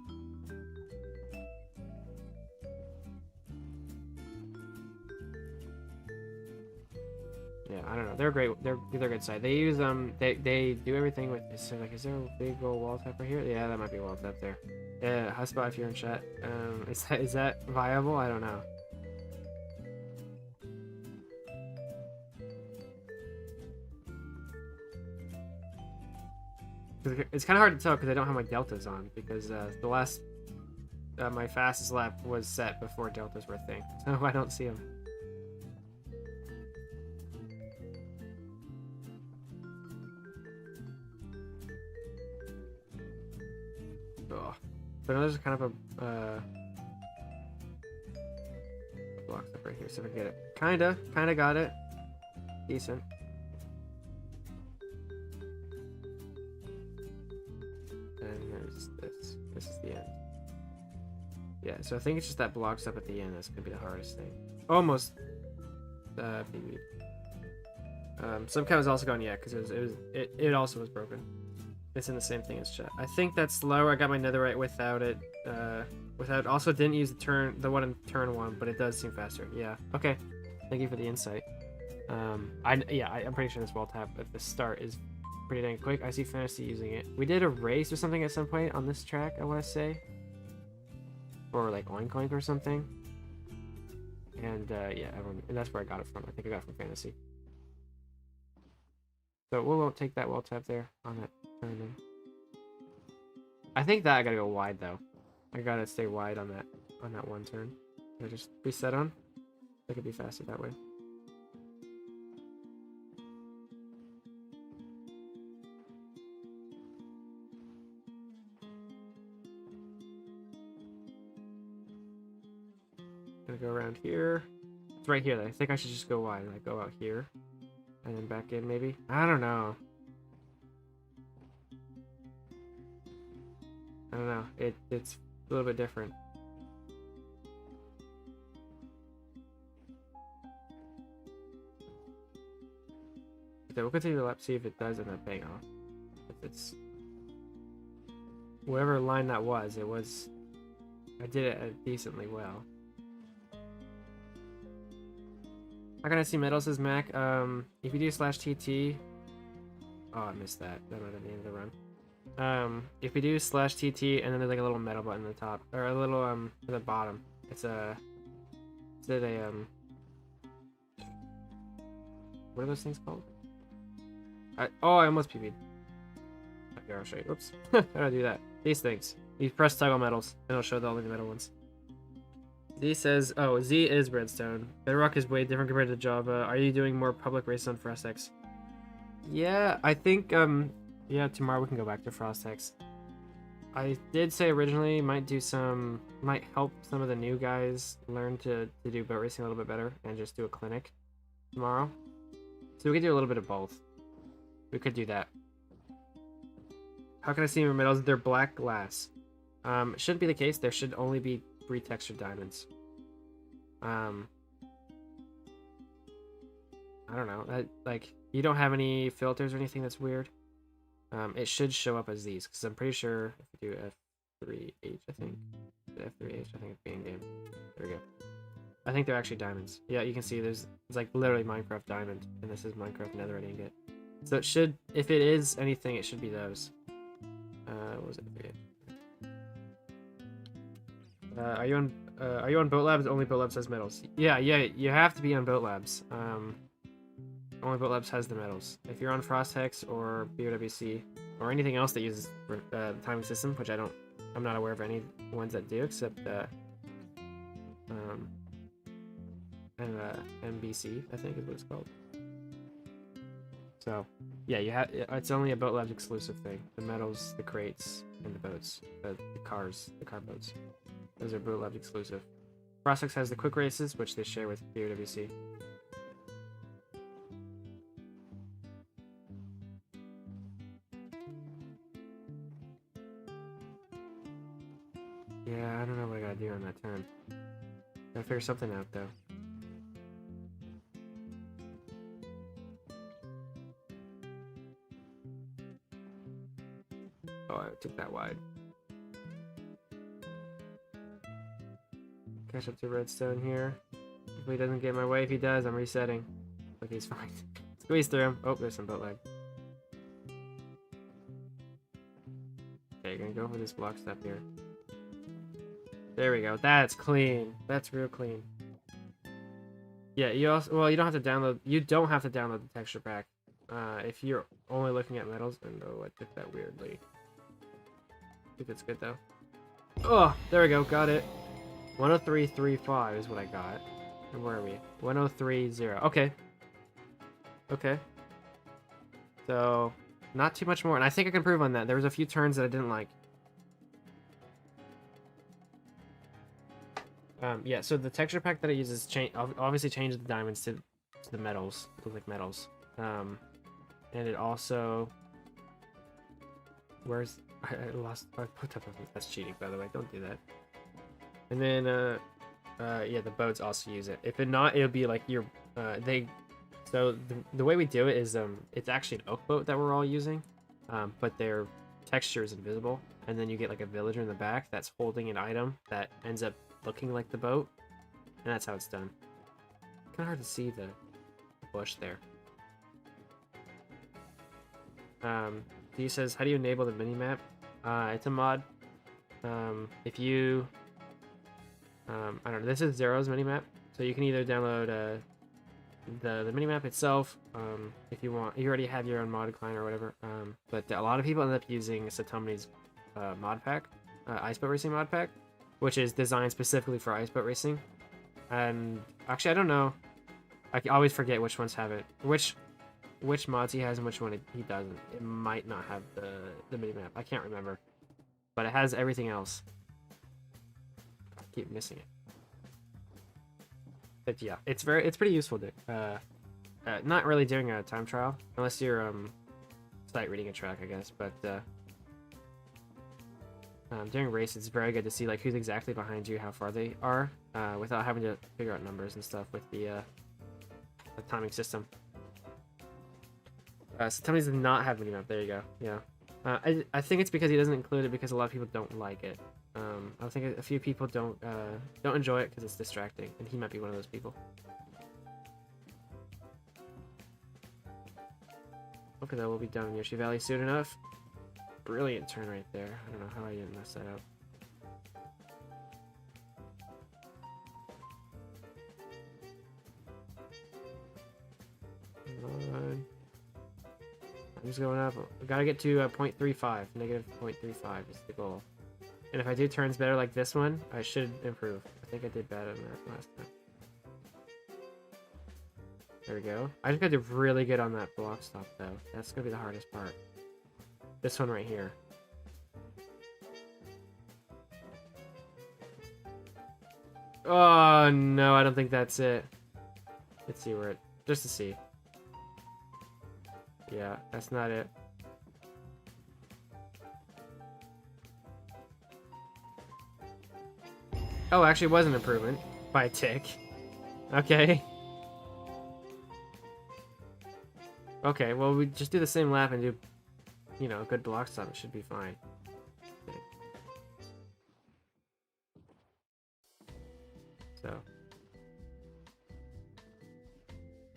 Yeah, I don't know. They're great. They're a good site. They use they do everything with. So like, is there a big old wall tap right here? Yeah, that might be a wall tap there. Yeah, Hotspot if you're in chat. Is that viable? I don't know. It's kind of hard to tell because I don't have my deltas on because the last my fastest lap was set before deltas were a thing, so I don't see them. Ugh. But there's kind of a block stuff right here, so if I get it. Kinda got it. Decent. And here's this. This is the end. Yeah, so I think it's just that block stuff at the end that's gonna be the hardest thing. Almost. PB. Some was also gone, yeah, because it also was broken. It's in the same thing as chat. I think that's slower. I got my netherite without it. Also didn't use the one in turn 1, but it does seem faster. Yeah. Okay. Thank you for the insight. I'm pretty sure this wall tap at the start is pretty dang quick. I see Fantasy using it. We did a race or something at some point on this track, I want to say, or like Oink Oink or something. And yeah, and that's where I got it from. I think I got it from Fantasy. So we won't take that wall tap there on that turn then. I think that I gotta go wide though. I gotta stay wide on that one turn. Can I just reset on? I could be faster that way. Gonna go around here. It's right here. I think I should just go wide. Like go out here. And then back in, maybe? I don't know. I don't know. It's a little bit different. So we'll continue to lap, see if it does end up paying off. If it's... Whatever line that was, I did it decently well. How can I see medals as Mac? If you do /TT... Oh, I missed that. That might have been the end of the run. If you do /TT and then there's like a little medal button at the top, or a little at the bottom. It's a... Is it a What are those things called? I almost PB'd. Here, I'll show you. Oops. How do I do that? These things. You press toggle medals, and it'll show all the metal ones. Z says, oh, Z is redstone. Bedrock is way different compared to Java. Are you doing more public races on FrostX? Yeah, I think, yeah, tomorrow we can go back to FrostX. I did say originally might help some of the new guys learn to do boat racing a little bit better and just do a clinic tomorrow. So we could do a little bit of both. We could do that. How can I see your medals? They're black glass. It shouldn't be the case. There should only be 3 textured diamonds. I don't know. Like, you don't have any filters or anything that's weird. It should show up as these, because I'm pretty sure if you do F3H, I think. F3H, I think it's being game. There we go. I think they're actually diamonds. Yeah, you can see it's like literally Minecraft diamond, and this is Minecraft netherite ingot. So it should, if it is anything, it should be those. What was it? Are you on Boatlabs? Only Boatlabs has medals. Yeah, you have to be on Boatlabs. Only Boatlabs has the medals. If you're on FrostHex or BOWC or anything else that uses the timing system, which I'm not aware of any ones that do, except MBC, I think is what it's called. So, yeah, it's only a Boatlabs exclusive thing. The medals, the crates, and the boats, the car boats. Those are Boatlabs exclusive. FrostX has the quick races, which they share with BOWC. Yeah, I don't know what I gotta do on that turn. Gotta figure something out, though. Oh, I took that wide. Catch up to redstone here. Hopefully he doesn't get in my way. If he does, I'm resetting. Look, he's fine. Squeeze through him. Oh, there's some boat lag. Okay, gonna go for this block step here. There we go. That's clean. That's real clean. Yeah, you don't have to download. You don't have to download the texture pack. If you're only looking at metals. And oh, I took that weirdly. I think that's good though. Oh, there we go. Got it. 103.35 is what I got. And where are we? 103.0. Okay. Okay. So, not too much more. And I think I can improve on that. There was a few turns that I didn't like. Yeah, so the texture pack that it uses obviously changes the diamonds to the metals, look like metals. And it also, where's I lost. I put up. That's cheating, by the way. Don't do that. And then yeah, the boats also use it. If it not, it'll be like your So the way we do it is it's actually an oak boat that we're all using, but their texture is invisible, and then you get like a villager in the back that's holding an item that ends up looking like the boat, and that's how it's done. Kind of hard to see the bush there. He says, how do you enable the minimap? It's a mod. If you I don't know, this is Zero's minimap, so you can either download the minimap itself, if you want. You already have your own mod client or whatever, but a lot of people end up using Satomi's mod pack, Ice Boat Racing mod pack, which is designed specifically for ice boat racing. And actually, I don't know, I always forget which ones have it, which mods he has and which one he doesn't. It might not have the minimap, I can't remember, but it has everything else. I keep missing it. But yeah, it's pretty useful to not really doing a time trial unless you're sight reading a track, I guess, but during race it's very good to see like who's exactly behind you, how far they are, without having to figure out numbers and stuff with the timing system. So Tony does not have minimap. There you go. Yeah, I think it's because he doesn't include it because a lot of people don't like it. I think a few people don't enjoy it because it's distracting, and he might be one of those people. Okay, that will be done in Yoshi Valley soon enough. Brilliant turn right there. I don't know how I didn't mess that up. I'm just going up. I gotta get to 0.35. Negative 0.35 is the goal. And if I do turns better like this one, I should improve. I think I did better than that last time. There we go. I just gotta do really good on that block stop though. That's gonna be the hardest part. This one right here. Oh no, I don't think that's it. Let's see where it, just to see. Yeah, that's not it. Oh, actually it was an improvement by a tick. Okay. Okay, well we just do the same lap and do, you know, a good block stop. It should be fine. So.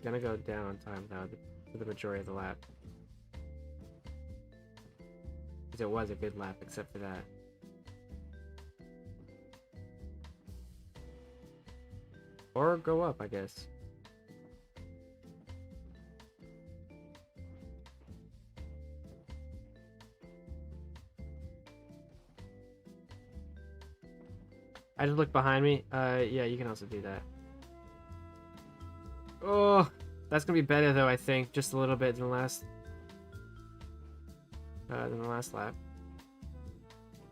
Gonna go down on time now for the majority of the lap. Because it was a good lap except for that. Or go up, I guess. I just looked behind me. Yeah, you can also do that. Oh, that's gonna be better though, I think. Just a little bit than the last lap.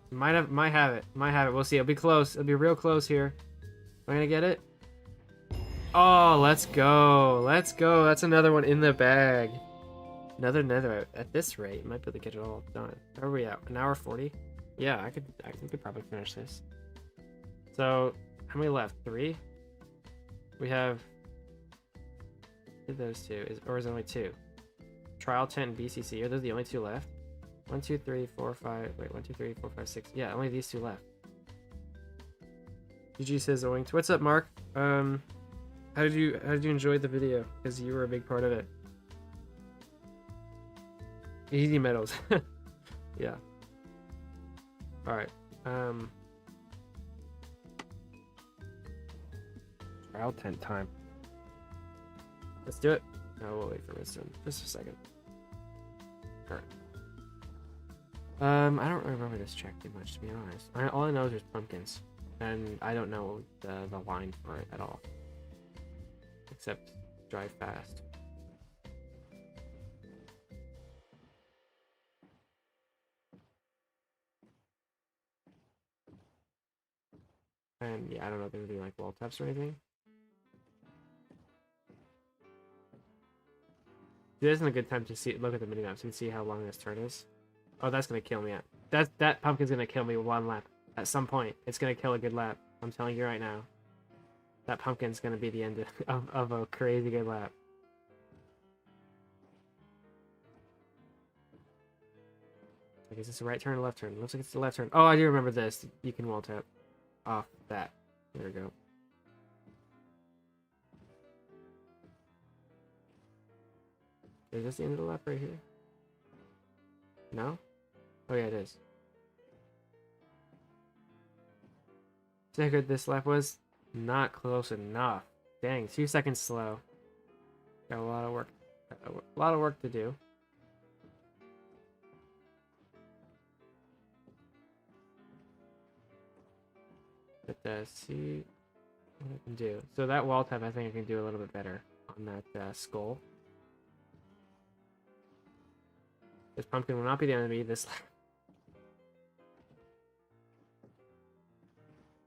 Might have it. We'll see. It'll be close. It'll be real close here. Am I gonna get it? Oh, let's go. Let's go. That's another one in the bag. Another netherite. At this rate, might be able to get it all done. Where are we at? An hour 40? Yeah, I could probably finish this. So, how many left? 3? We have those two. Or is it only 2? Trial tent and BCC. Are those the only 2 left? 1, 2, 3, 4, 5. Wait, 1, 2, 3, 4, 5, 6. Yeah, only these 2 left. GG says Oinked. What's up, Mark? How did you enjoy the video? Because you were a big part of it. Easy medals. Yeah. Alright. Trial tent time. Let's do it. No, we'll wait for Winston. Just a second. Alright. I don't remember this track too much, to be honest. All I know is there's pumpkins. And I don't know the line for it at all. Except drive fast. And yeah, I don't know if there's gonna be like wall taps or anything. This isn't a good time to see look at the minimap so you can see how long this turn is. Oh, that's gonna kill me. That pumpkin's gonna kill me one lap. At some point, it's gonna kill a good lap. I'm telling you right now. That pumpkin's gonna be the end of a crazy good lap. Like, is this a right turn or left turn? Looks like it's the left turn. Oh, I do remember this. You can wall tap off that. There we go. Is this the end of the lap right here? No? Oh yeah, it is. See how good this lap was? Not close enough. Dang, 2 seconds slow. Got a lot of work. A lot of work to do. But see what I can do. So that wall tap, I think I can do a little bit better on that skull. This pumpkin will not be the enemy this lap.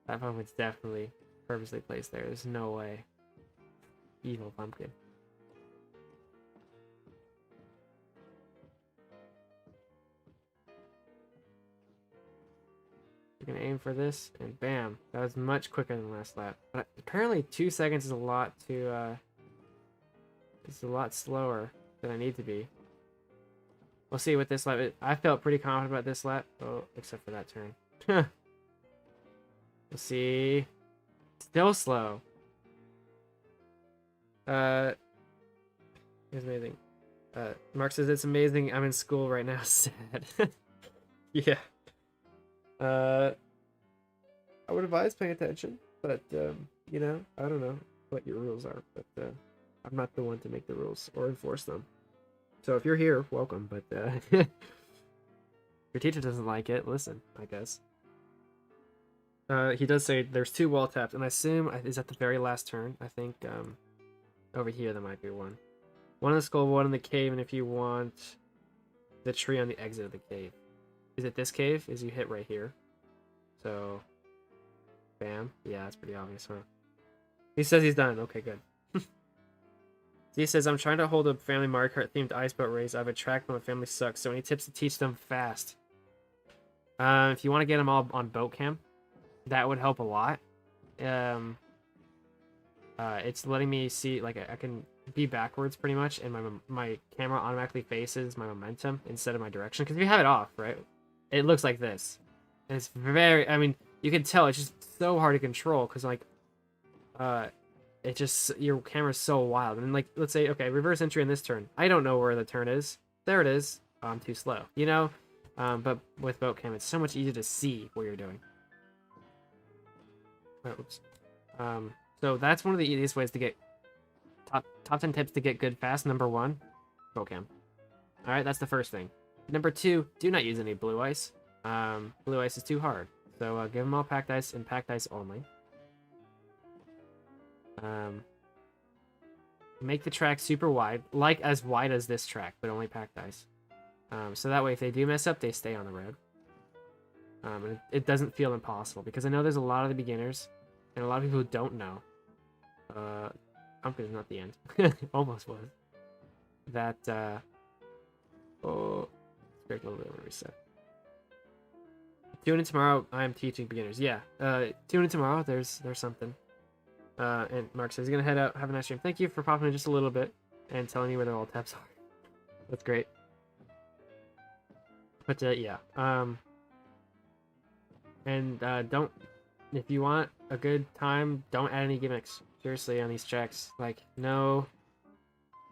That pumpkin's definitely purposely placed there. There's no way. Evil pumpkin. You're gonna aim for this, and bam. That was much quicker than last lap. But apparently 2 seconds is a lot to, it's a lot slower than I need to be. We'll see with this lap. I felt pretty confident about this lap. Oh, except for that turn. We'll see. Still slow. It's amazing. Mark says it's amazing. I'm in school right now. Sad. Yeah. I would advise paying attention, but you know, I don't know what your rules are, but I'm not the one to make the rules or enforce them. So if you're here, welcome. But if your teacher doesn't like it, listen, I guess. He does say there's 2 wall taps, and I assume is at the very last turn. I think over here there might be one. One in the skull, one in the cave, and if you want the tree on the exit of the cave. Is it this cave? Is you hit right here. So, bam. Yeah, that's pretty obvious, huh? He says he's done. Okay, good. He says, I'm trying to hold a family Mario Kart themed ice boat race. I have a track, but my family sucks. So any tips to teach them fast? If you want to get them all on boat cam, that would help a lot. It's letting me see, like, I can be backwards pretty much, and my camera automatically faces my momentum instead of my direction. Because if you have it off, right, it looks like this. And it's very, I mean, you can tell it's just so hard to control because, like, it just, your camera's so wild. And, like, let's say, okay, reverse entry in this turn. I don't know where the turn is. There it is. Oh, I'm too slow, you know? But with boat cam, it's so much easier to see what you're doing. Oh, oops. So that's one of the easiest ways to get top 10 tips to get good fast. Number 1, boat cam. All right, that's the first thing. Number 2, do not use any blue ice. Blue ice is too hard. So give them all packed ice and packed ice only. Make the track super wide, like as wide as this track, but only packed ice. So that way, if they do mess up, they stay on the road. And it doesn't feel impossible, because I know there's a lot of the beginners and a lot of people who don't know. Pumpkin is not the end. Almost was. That, oh, let's break a little bit of a reset. Tune in tomorrow. I'm teaching beginners. Yeah. Tune in tomorrow. There's something. And Mark says he's gonna head out. Have a nice stream. Thank you for popping in just a little bit and telling me where the all taps are. That's great. But yeah. And don't, if you want a good time, don't add any gimmicks. Seriously, on these tracks, like, no.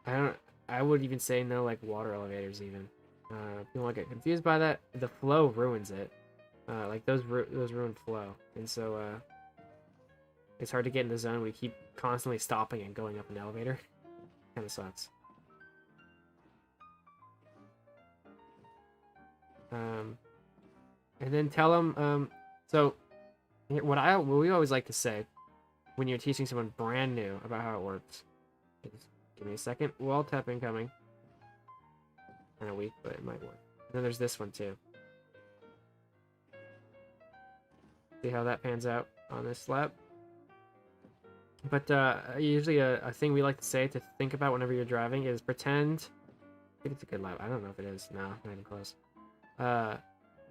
I would even say no, like, water elevators even. If you don't want to get confused by that, the flow ruins it. Like those ruin flow, and so it's hard to get in the zone. We keep constantly stopping and going up an elevator. Kind of sucks. And then tell them. So what we always like to say when you're teaching someone brand new about how it works is, give me a second. Wall tap incoming. Kind of weak, but it might work. And then there's this one too. See how that pans out? on this lap. But usually a thing we like to say to think about whenever you're driving is pretend. I think it's a good lap. I don't know if it is. No, not even close.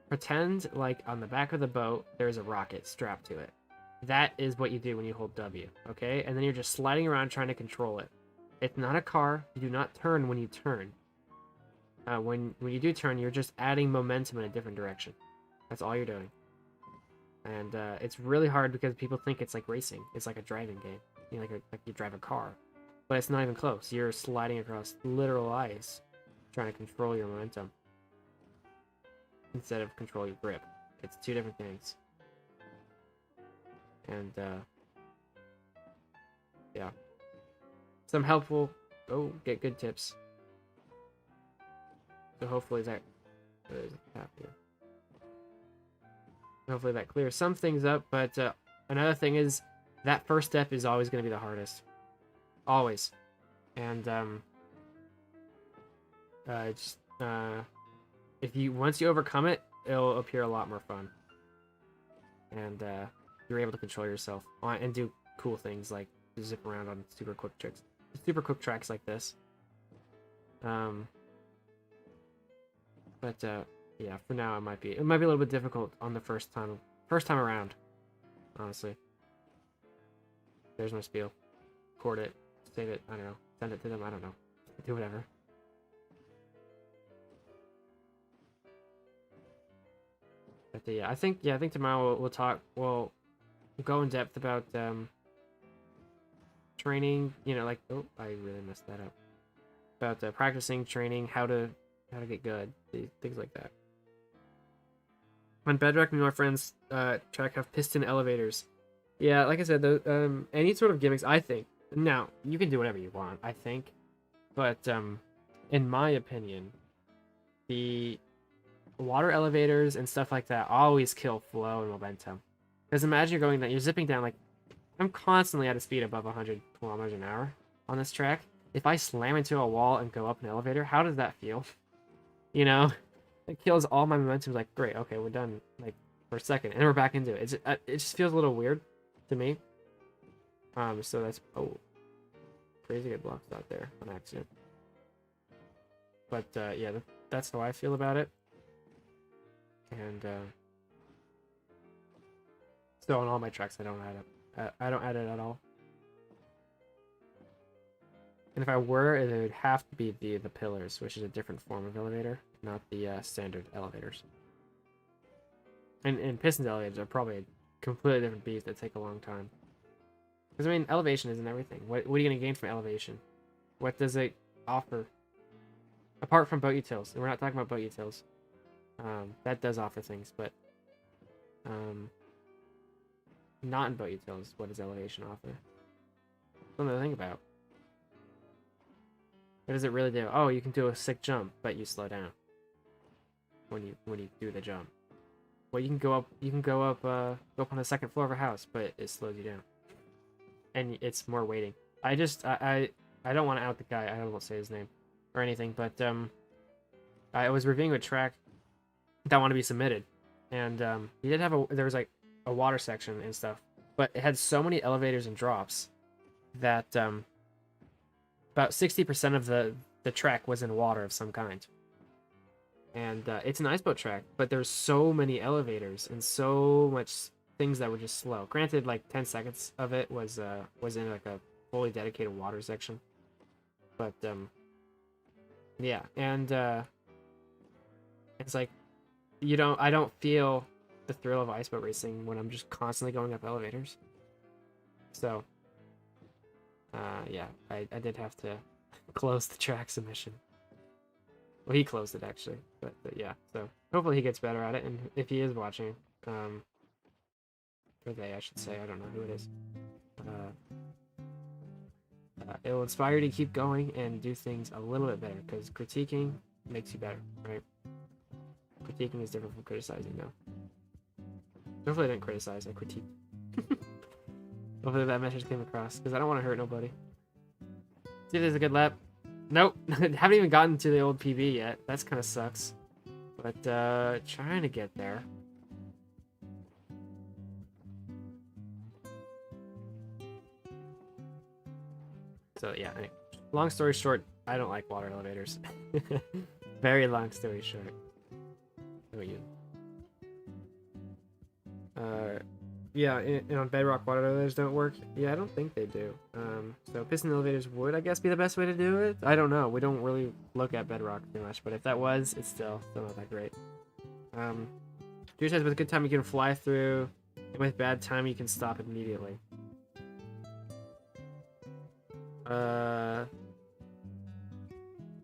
Pretend like on the back of the boat there's a rocket strapped to it. That is what you do when you hold W, okay? And then you're just sliding around trying to control it. It's not a car. You do not turn when you turn. When you do turn, you're just adding momentum in a different direction. That's all you're doing. And it's really hard because people think it's like racing. It's like a driving game. You know, like you drive a car. But it's not even close. You're sliding across literal ice, trying to control your momentum instead of control your grip. It's two different things. And yeah, some helpful. Oh, get good tips. So hopefully that there's a tap here. Hopefully that clears some things up. But another thing is that first step is always going to be the hardest. Always. And if you once you overcome it, it'll appear a lot more fun. And you're able to control yourself and do cool things like zip around on super quick tracks like this. But yeah, for now it might be a little bit difficult on the first time around, honestly. There's my spiel. Record it, save it, I don't know, send it to them, I don't know. Do whatever. But yeah, I think tomorrow we'll go in depth about training, you know, like, oh, I really messed that up. About practicing, training, how to get good, things like that. On Bedrock, me and my friends track have piston elevators. Yeah, like I said, any sort of gimmicks, I think. Now, you can do whatever you want, I think. But in my opinion, the water elevators and stuff like that always kill flow and momentum. Because imagine you're going down, you're zipping down, like, I'm constantly at a speed above 100 kilometers an hour on this track. If I slam into a wall and go up an elevator, how does that feel? You know? It kills all my momentum. Like, great, okay, we're done, like, for a second, and we're back into it. It just feels a little weird to me. So that's, oh, crazy good blocks out there on accident. But, yeah, that's how I feel about it. And, so on all my tracks, I don't add it at all. And if I were, it would have to be the pillars, which is a different form of elevator, not the standard elevators. And pistons elevators are probably a completely different beast that take a long time. Because, I mean, elevation isn't everything. What are you going to gain from elevation? What does it offer? Apart from boat utils, and we're not talking about boat utils. That does offer things, but not in boat utils. What does elevation offer? Something to think about. What does it really do? Oh, you can do a sick jump, but you slow down when you do the jump. Well, you can go up on the second floor of a house, but it slows you down, and it's more weighting. I don't want to out the guy. I won't say his name or anything, but I was reviewing a track that wanted to be submitted, and he did have there was like a water section and stuff, but it had so many elevators and drops that about 60% of the track was in water of some kind. And it's an ice boat track, but there's so many elevators and so much things that were just slow. Granted, like 10 seconds of it was in like a fully dedicated water section. But yeah, and it's like I don't feel the thrill of ice boat racing when I'm just constantly going up elevators. So yeah, I did have to close the track submission. Well, he closed it actually, but yeah. So hopefully he gets better at it, and if he is watching, or they, I should say, I don't know who it is. It will inspire you to keep going and do things a little bit better, because critiquing makes you better, right? Critiquing is different from criticizing, though. Hopefully I didn't criticize, I critique. Hopefully that message came across, because I don't want to hurt nobody. See if there's a good lap. Nope, haven't even gotten to the old PB yet. That's kind of sucks. But trying to get there. So yeah, anyway. Long story short, I don't like water elevators. Very long story short. How about you? Yeah, and on Bedrock, water elevators don't work. Yeah, I don't think they do. So piston elevators would, I guess, be the best way to do it. I don't know. We don't really look at Bedrock too much, but if that was, it's still not that great. Drew says with good time you can fly through, and with bad time you can stop immediately. I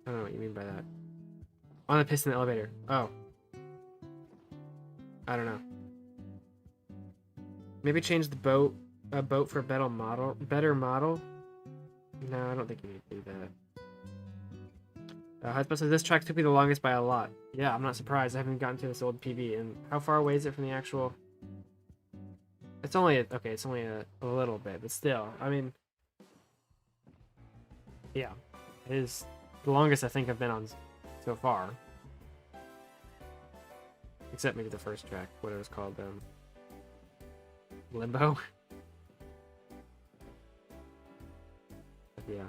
don't know what you mean by that. On the piston elevator. Oh. I don't know. Maybe change the boat for a better model. No, I don't think you need to do that. Hotspot says this track took me the longest by a lot. Yeah, I'm not surprised. I haven't gotten to this old PB. And how far away is it from the actual? It's only it's only a little bit, but still, I mean, yeah, it is the longest I think I've been on so far. Except maybe the first track, what it was called, Limbo. But yeah,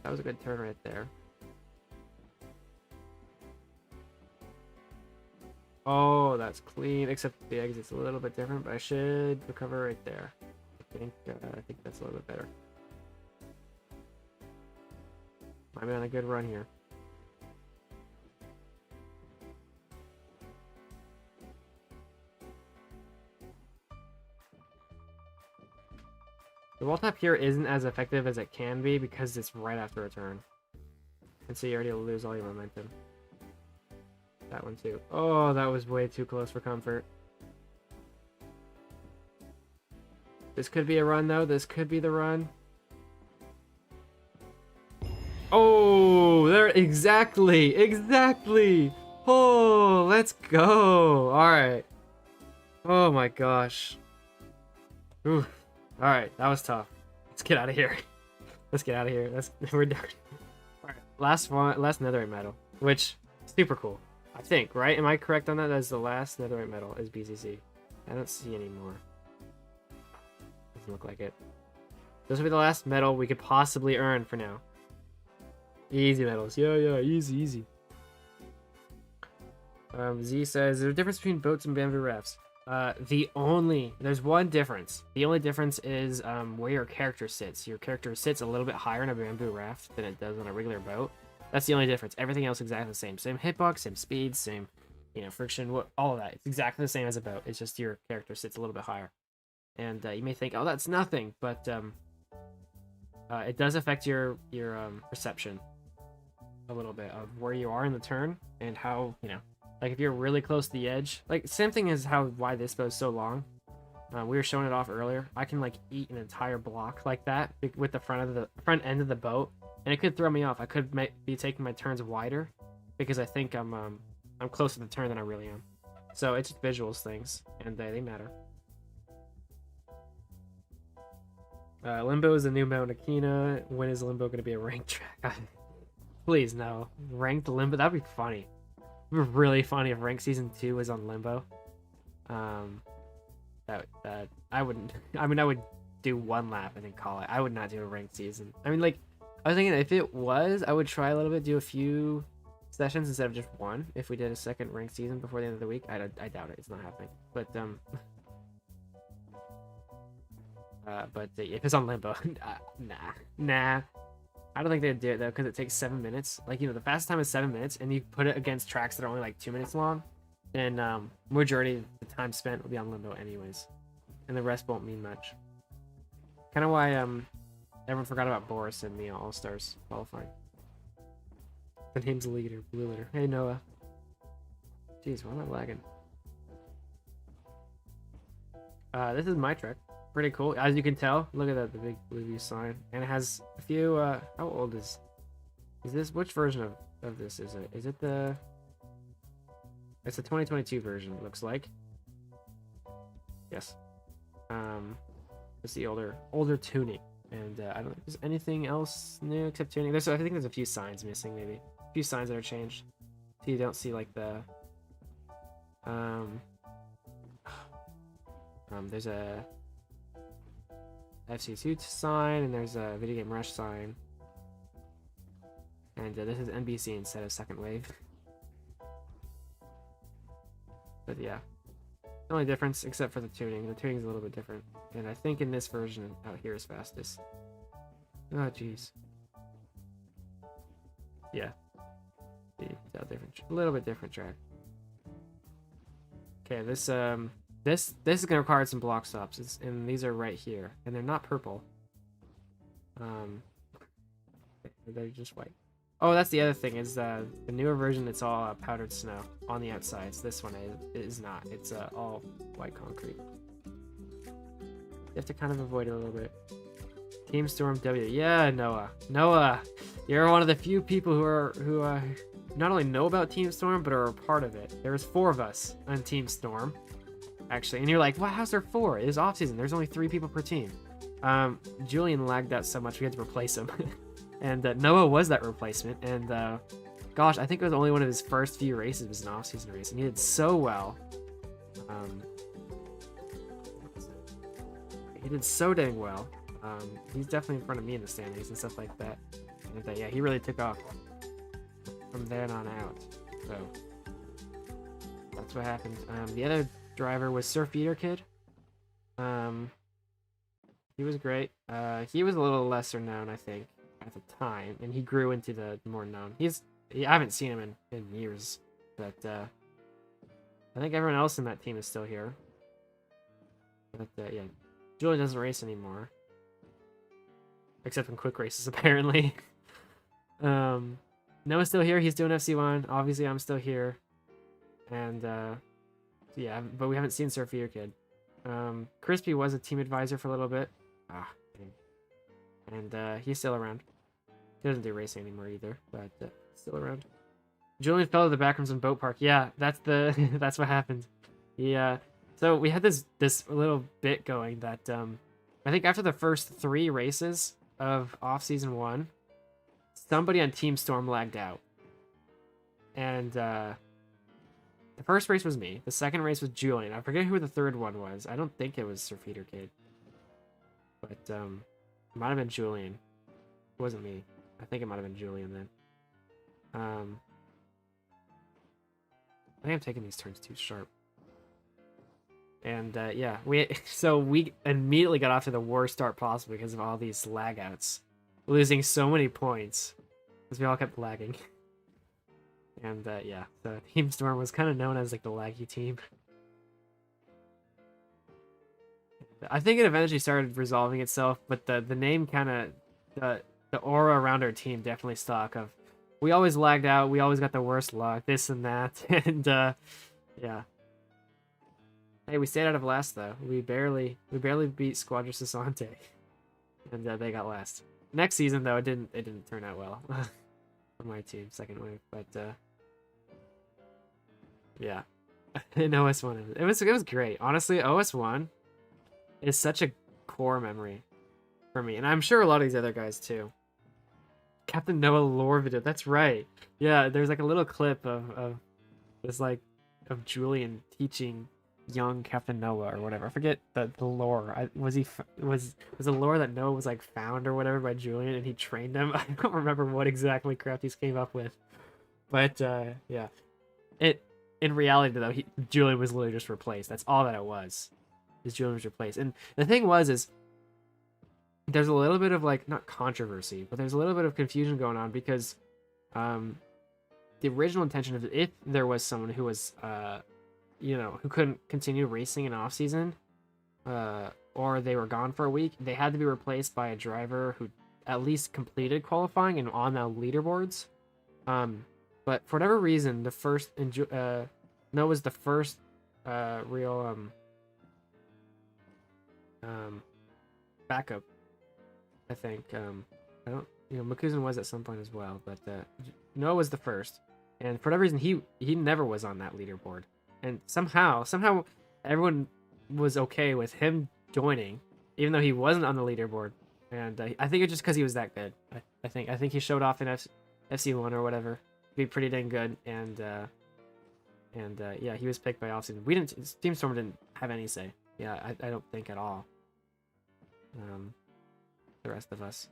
that was a good turn right there. Oh, that's clean, except the exit's a little bit different, but I should recover right there. I think that's a little bit better. I'm on a good run here. The wall tap here isn't as effective as it can be because it's right after a turn. And so you already lose all your momentum. That one too. Oh, that was way too close for comfort. This could be a run though. This could be the run. Oh, there, exactly. Oh, let's go. All right. Oh my gosh. Ooh. All right, that was tough. Let's get out of here. We're done. All right, last Netherite medal, which super cool. I think, right? Am I correct on that? That's the last Netherite medal is BCC. I don't see any more. Doesn't look like it. This will be the last medal we could possibly earn for now. Easy medals. Yeah, easy. Z says, there's a difference between boats and bamboo rafts. There's one difference. The only difference is where your character sits. Your character sits a little bit higher in a bamboo raft than it does on a regular boat. That's the only difference. Everything else is exactly the same. Same hitbox, same speed, same, friction, all of that. It's exactly the same as a boat. It's just your character sits a little bit higher. And you may think, oh, that's nothing, but it does affect your perception a little bit of where you are in the turn and how, like if you're really close to the edge, like same thing as why this bow is so long. We were showing it off earlier. I can like eat an entire block like that with the front end of the boat, and it could throw me off. I could be taking my turns wider because I think I'm closer to the turn than I really am. So it's just visuals things, and they matter. Limbo is a new Mount Akina. When is Limbo going to be a ranked track? Please no. Ranked Limbo? That'd be funny. It'd be really funny if Ranked Season 2 was on Limbo. That I wouldn't. I mean, I would do one lap and then call it. I would not do a Ranked Season. I mean, like, I was thinking if it was, I would try a little bit, do a few sessions instead of just one. If we did a second Ranked Season before the end of the week, I doubt it. It's not happening. But if it's on Limbo, nah. I don't think they'd do it though, because it takes 7 minutes. Like, the fastest time is 7 minutes, and you put it against tracks that are only like 2 minutes long, then majority of the time spent will be on Limbo anyways, and the rest won't mean much. Kind of why everyone forgot about Boris in the All Stars qualifying. The name's Leader, Blue Leader. Hey Noah. Jeez, why am I lagging? This is my track. Pretty cool, as you can tell. Look at that, the big blue sign, and it has a few. How old is this? Which version of this is it? Is it the? It's the 2022 version. It looks like. Yes. It's the older tuning, and I don't think there's anything else new except tuning. I think there's a few signs missing, maybe a few signs that are changed, so you don't see like the. There's FC2 sign, and there's a Video Game Rush sign. And this is NBC instead of Second Wave. But yeah. The only difference, except for the tuning. The tuning's a little bit different. And I think in this version, out here is fastest. Oh, jeez. Yeah. See, it's a little bit different track. Okay, this is gonna require some block stops, and these are right here, and they're not purple. They're just white. Oh, that's the other thing is the newer version. It's all powdered snow on the outsides. This one is not. It's all white concrete. You have to kind of avoid it a little bit. Team Storm W. Yeah, Noah. Noah, you're one of the few people who not only know about Team Storm but are a part of it. There was 4 of us on Team Storm, actually, and you're like, "Well, how's there 4? It is off season. There's only 3 people per team." Julian lagged out so much we had to replace him. And Noah was that replacement, and gosh, I think it was only one of his first few races was an off-season race, and he did so well. He did so dang well. He's definitely in front of me in the standings and stuff like that. And yeah, he really took off from then on out. So that's what happened. The other driver was Surf Eater Kid. He was great. He was a little lesser known, I think, at the time, and he grew into the more known. I haven't seen him in years, but I think everyone else in that team is still here. But yeah, Julian doesn't race anymore, except in quick races apparently. Noah's still here. He's doing FC1. Obviously, I'm still here, and yeah, but we haven't seen Surf Eater Kid. Crispy was a team advisor for a little bit. And he's still around. He doesn't do racing anymore either, but still around. Julian fell to the backrooms in Boat Park. Yeah, that's that's what happened. Yeah. So we had this little bit going that I think after the first 3 races of off season 1, somebody on Team Storm lagged out, and the first race was me. The second race was Julian. I forget who the third one was. I don't think it was Surf Eater Kid, but it might have been Julian. It wasn't me. I think it might have been Julian then. I think I'm taking these turns too sharp. And yeah, we immediately got off to the worst start possible because of all these lag outs, losing so many points because we all kept lagging. And yeah, so Team Storm was kind of known as like the laggy team. I think it eventually started resolving itself, but the name kind of the aura around our team definitely stuck. Of we always lagged out, we always got the worst luck, this and that, and yeah. Hey, we stayed out of last though. We barely beat Squadra Sasante, and they got last. Next season though, it didn't turn out well for my team, second wave, but yeah. In OS1, it was great. Honestly, OS1 is such a core memory for me, and I'm sure a lot of these other guys too. Captain Noah lore video, that's right. Yeah, there's like a little clip of this like of Julian teaching young Captain Noah or whatever. I forget the lore. Was the lore that Noah was like found or whatever by Julian and he trained him? I don't remember what exactly Crafties came up with, but yeah, in reality though, Julian was literally just replaced. That's all that it was. Julian was replaced, and the thing is there's a little bit of like not controversy, but there's a little bit of confusion going on because the original intention of if there was someone who was who couldn't continue racing in off season, or they were gone for a week, they had to be replaced by a driver who at least completed qualifying and on the leaderboards. But for whatever reason, the first Noah's the first real backup, I think. I don't, Makuzan was at some point as well, but Noah was the first, and for whatever reason, he never was on that leaderboard, and somehow everyone was okay with him joining, even though he wasn't on the leaderboard, and I think it's just because he was that good. I think he showed off in FC1 or whatever, to be pretty dang good, and yeah, he was picked by offseason. Team Storm didn't have any say. Yeah, I don't think at all. the rest of us.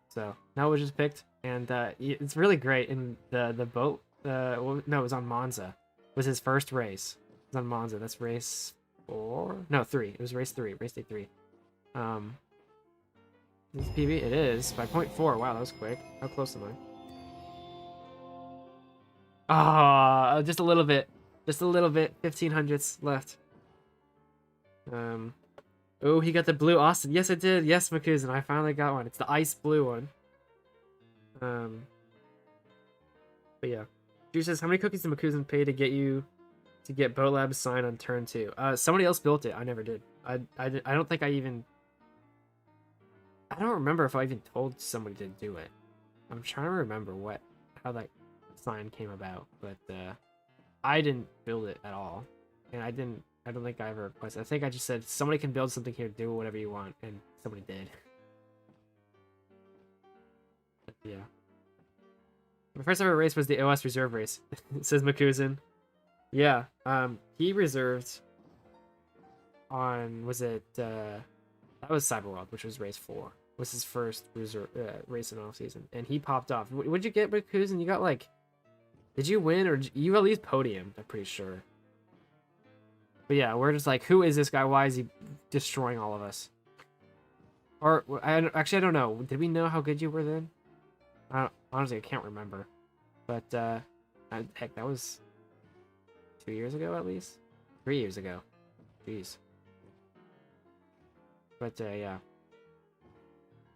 So Noah was just picked, and it's really great. In the boat, well, no, it was on Monza. It was his first race. It was on Monza. That's race 4? No, 3. It was race 3. Race day 3. Is it PB? It is by 0.4. Wow, that was quick. How close am I? Ah, just a little bit. Just a little bit. 1500ths left. Oh, he got the blue Austin. Yes, I did. Yes, Makuzen. I finally got one. It's the ice blue one. But yeah. Drew says, how many cookies did Makuzen pay to get Boatlabs sign on turn 2? Somebody else built it. I never did. I don't think I don't remember if I even told somebody to do it. I'm trying to remember how that sign came about, but I didn't build it at all, and I don't think I ever requested. I think I just said somebody can build something here, do whatever you want, and somebody did. But yeah. My first ever race was the OS reserve race. Says Makuzen. Yeah. He reserved on, was it that was Cyberworld, which was race 4. Was his first reserve race in off season, and he popped off. What'd you get, Makuzen? You got like, did you win, or you at least podiumed? I'm pretty sure. But yeah, we're just like, who is this guy? Why is he destroying all of us? Or actually, I don't know. Did we know how good you were then? Honestly, I can't remember. But heck, that was 2 years ago at least. 3 years ago. Jeez. But yeah,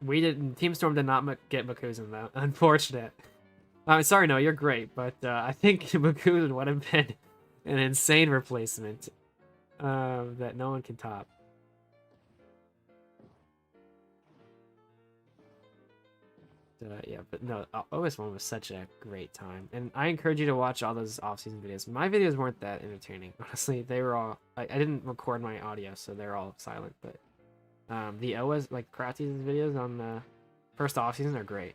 we didn't. Team Storm did not get Makuzen though. Unfortunate. Sorry, no, you're great, but I think Makuzen would have been an insane replacement that no one can top. Yeah, but no, OS1 was such a great time, and I encourage you to watch all those off-season videos. My videos weren't that entertaining, honestly. They were all I didn't record my audio, so they're all silent. But the OS like Kratzy's videos on the first off-season are great.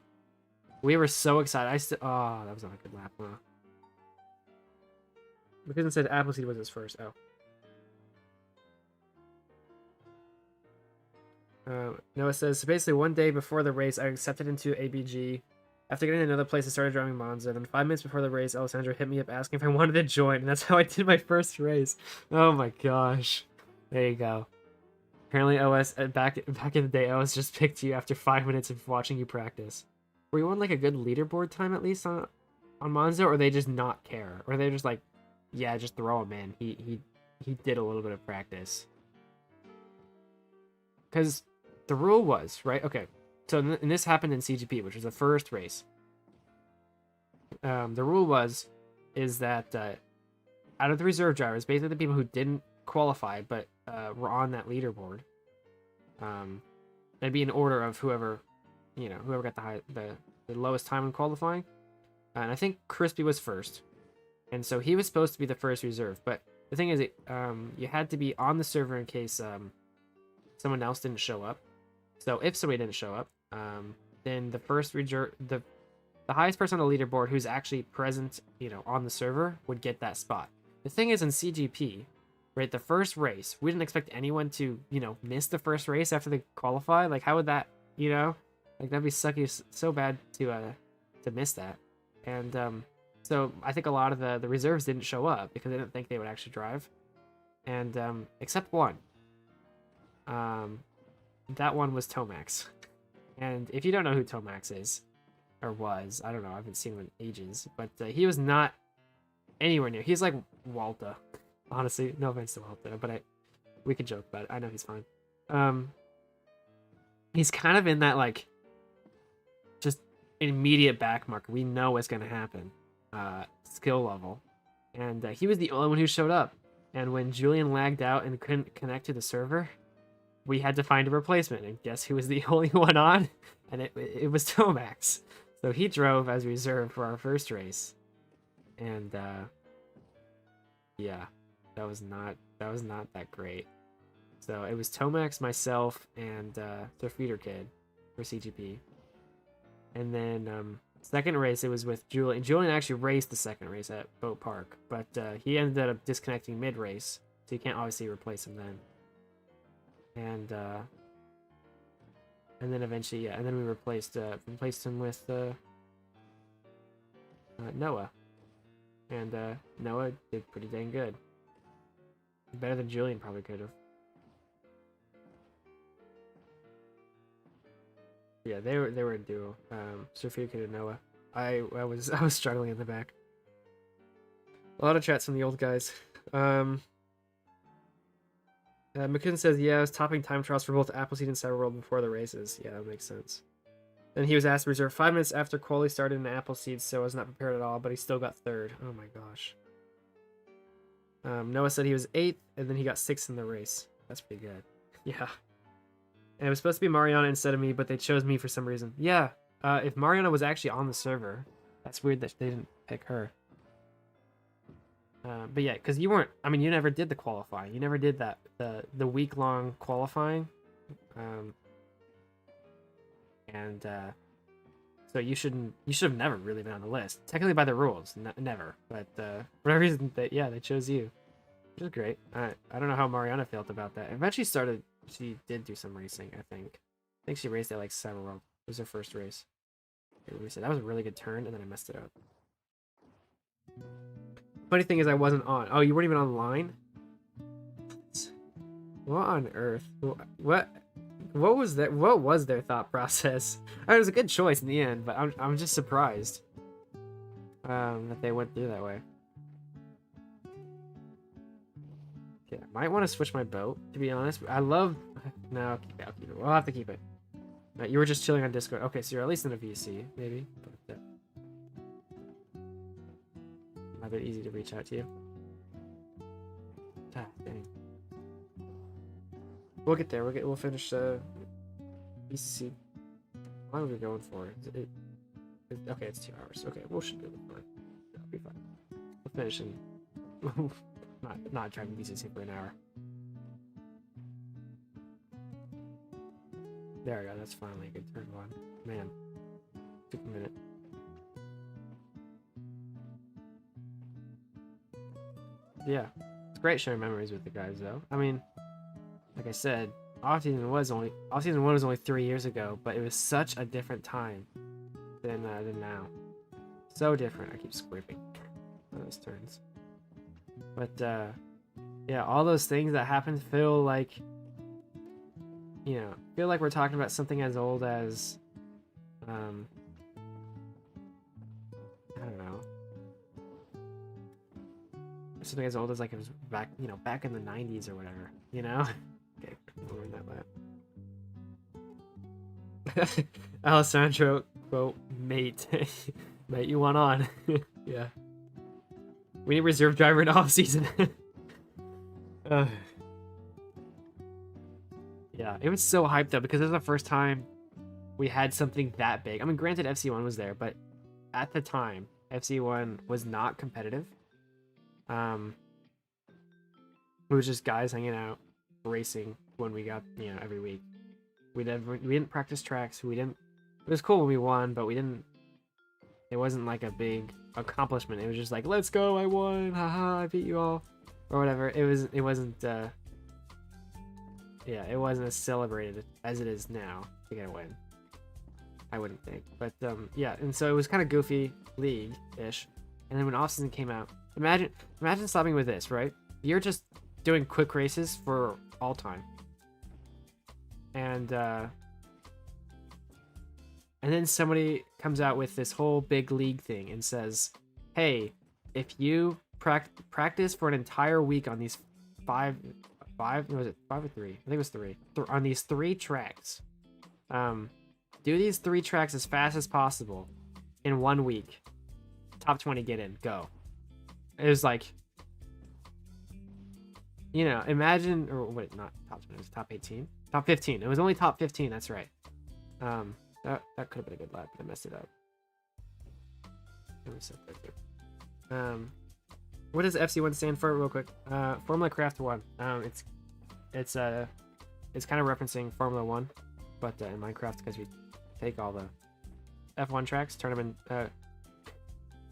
We were so excited. Oh, that was not a good lap, huh? Because it said Appleseed was his first. Oh. Noah says, so basically one day before the race, I accepted into ABG. After getting another place, I started driving Monza. Then 5 minutes before the race, Alessandro hit me up asking if I wanted to join, and that's how I did my first race. Oh my gosh. There you go. Apparently OS, back in the day, OS just picked you after 5 minutes of watching you practice. Were you on like a good leaderboard time at least on Monza, or they just not care? Or they're just like, yeah, just throw him in. He did a little bit of practice. Because the rule was, right? Okay, so and this happened in CGP, which was the first race. The rule is that out of the reserve drivers, basically the people who didn't qualify but were on that leaderboard, it'd be in order of whoever got the lowest time in qualifying. And I think Crispy was first, and so he was supposed to be the first reserve. But the thing is, you had to be on the server in case someone else didn't show up. So if somebody didn't show up, then the first the highest person on the leaderboard who's actually present, on the server would get that spot. The thing is, in CGP, right, the first race, we didn't expect anyone to, miss the first race after they qualify. Like, how would that, like, that'd be sucky so bad to miss that. And so I think a lot of the reserves didn't show up because they didn't think they would actually drive. And except one. That one was Tomax. And if you don't know who Tomax is, or was, I don't know, I haven't seen him in ages, but he was not anywhere near. He's like Walta. Honestly, no offense to Walta, but we could joke about it. I know he's fine. He's kind of in that, like, just immediate back marker. We know what's going to happen. Skill level. And he was the only one who showed up. And when Julian lagged out and couldn't connect to the server, we had to find a replacement, and guess who was the only one on? And it was Tomax. So he drove as reserve for our first race, and yeah, that was not that great. So it was Tomax, myself, and the feeder kid for CGP, and then second race it was with Julian. Julian actually raced the second race at Boat Park, but he ended up disconnecting mid race, so you can't obviously replace him then. And And then eventually, yeah, and then we replaced him with Noah. And Noah did pretty dang good. Better than Julian probably could have. Yeah, they were a duo. Sophia and Noah. I was struggling in the back. A lot of chats from the old guys. McKinnon says, yeah, I was topping time trials for both Appleseed and Cyberworld before the races. Yeah, that makes sense. Then he was asked to reserve 5 minutes after quali started in Appleseed, so I was not prepared at all, but he still got 3rd. Oh my gosh. Noah said he was 8th, and then he got 6th in the race. That's pretty good. Yeah. And it was supposed to be Mariana instead of me, but they chose me for some reason. Yeah, if Mariana was actually on the server, that's weird that they didn't pick her. But yeah, because you weren't, I mean, you never did the qualifying. You never did that, the week-long qualifying. So you should have never really been on the list. Technically by the rules, never. But for whatever reason, they chose you. Which is great. I don't know how Mariana felt about that. Eventually she did do some racing, I think. I think she raced at like Cyberworld. It was her first race. That was a really good turn, and then I messed it up. Funny thing is I wasn't on. Oh, you weren't even online? What on earth? What was that? What was their thought process? I mean, it was a good choice in the end, but I'm just surprised that they went through that way. Okay, I might want to switch my boat, to be honest. I love... No, I'll keep it. We'll have to keep it. You were just chilling on Discord. Okay, so you're at least in a VC, maybe. But, a bit easy to reach out to you. Ah, dang. We'll get there. We'll finish BCC. How long are we going for? Okay, it's 2 hours. Okay, we should be able to do it. That'll be fine. We'll finish in not driving BCC for an hour. There we go. That's finally a good turn one. Man, took a minute. Yeah, it's great sharing memories with the guys, though. I mean, like I said, off-season 1 was only 3 years ago, but it was such a different time than now. So different. I keep scraping on those turns. But yeah, all those things that happened feel like, we're talking about something as old as, I don't know. Something as old as like it was back in the 90s or whatever, Okay, we'll learn that. Alessandro, quote, mate. Mate, you want on. Yeah. We need reserve driver in off season. Yeah, it was so hyped up because it was the first time we had something that big. I mean, granted, FC1 was there, but at the time, FC1 was not competitive. It was just guys hanging out, racing when we got, every week. We didn't practice tracks. It was cool when we won, but it wasn't like a big accomplishment. It was just like, let's go, I won, haha, I beat you all, or whatever. It wasn't as celebrated as it is now to get a win. I wouldn't think, but yeah, and so it was kind of goofy league-ish. And then when off-season came out, imagine stopping with this, right? You're just doing quick races for all time, and then somebody comes out with this whole big league thing and says, hey, if you practice for an entire week on these five, was it 5 or 3? I think it was 3. On these 3 tracks. Do these 3 tracks as fast as possible in 1 week. Top 20 get in, go. It was like, imagine, or wait, not top 20, it was top 18? Top 15. It was only top 15, that's right. That could have been a good lap, but I messed it up. Let me set that there. What does FC1 stand for, real quick? Formula Craft 1. It's kind of referencing Formula 1, but in Minecraft, because we take all the F1 tracks, turn them in.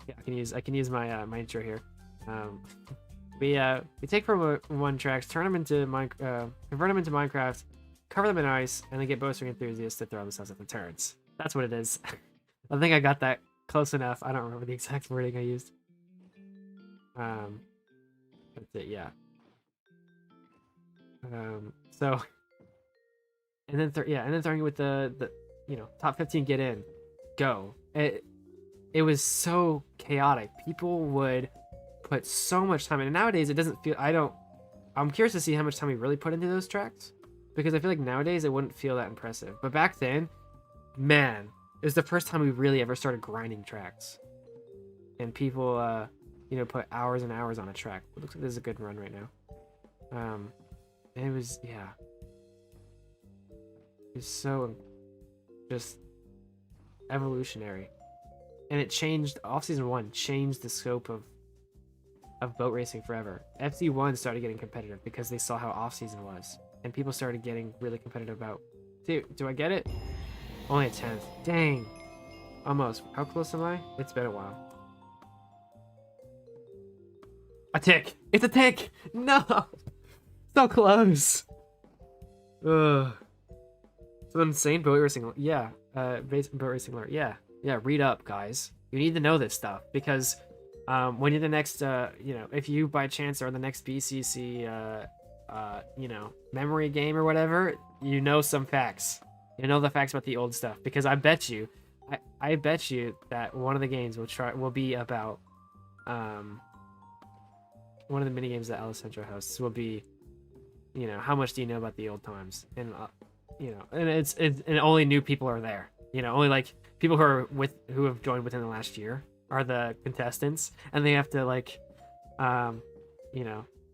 Yeah, I can use my my intro here. We take Formula 1 tracks, turn them into convert them into Minecraft, cover them in ice, and then get bow string enthusiasts to throw themselves at the turrets. That's what it is. I think I got that close enough. I don't remember the exact wording I used. That's it, yeah. So, and then and then throwing it with the top 15 get in, go. It was so chaotic. People would put so much time in, and nowadays it doesn't feel. I'm curious to see how much time we really put into those tracks, because I feel like nowadays it wouldn't feel that impressive. But back then, man, it was the first time we really ever started grinding tracks, and people put hours and hours on a track. It looks like this is a good run right now. And it was, yeah, it was so just evolutionary, and it changed. Off-season 1 changed the scope of boat racing forever. FC1 started getting competitive because they saw how off-season was, and people started getting really competitive about. Dude, do I get it? Only a 10th. Dang, almost. How close am I? It's been a while. A tick. It's a tick. No. So close. Ugh. So insane boat racing. Yeah. Boat racing alert. Yeah. Yeah. Read up, guys. You need to know this stuff, because when you're the next, if you by chance are the next BCC, memory game or whatever, you know some facts. You know the facts about the old stuff, because I bet you that one of the games will be about, one of the mini games that Alessandro hosts will be, how much do you know about the old times? And and it's and only new people are there. Only like people who have joined within the last year are the contestants, and they have to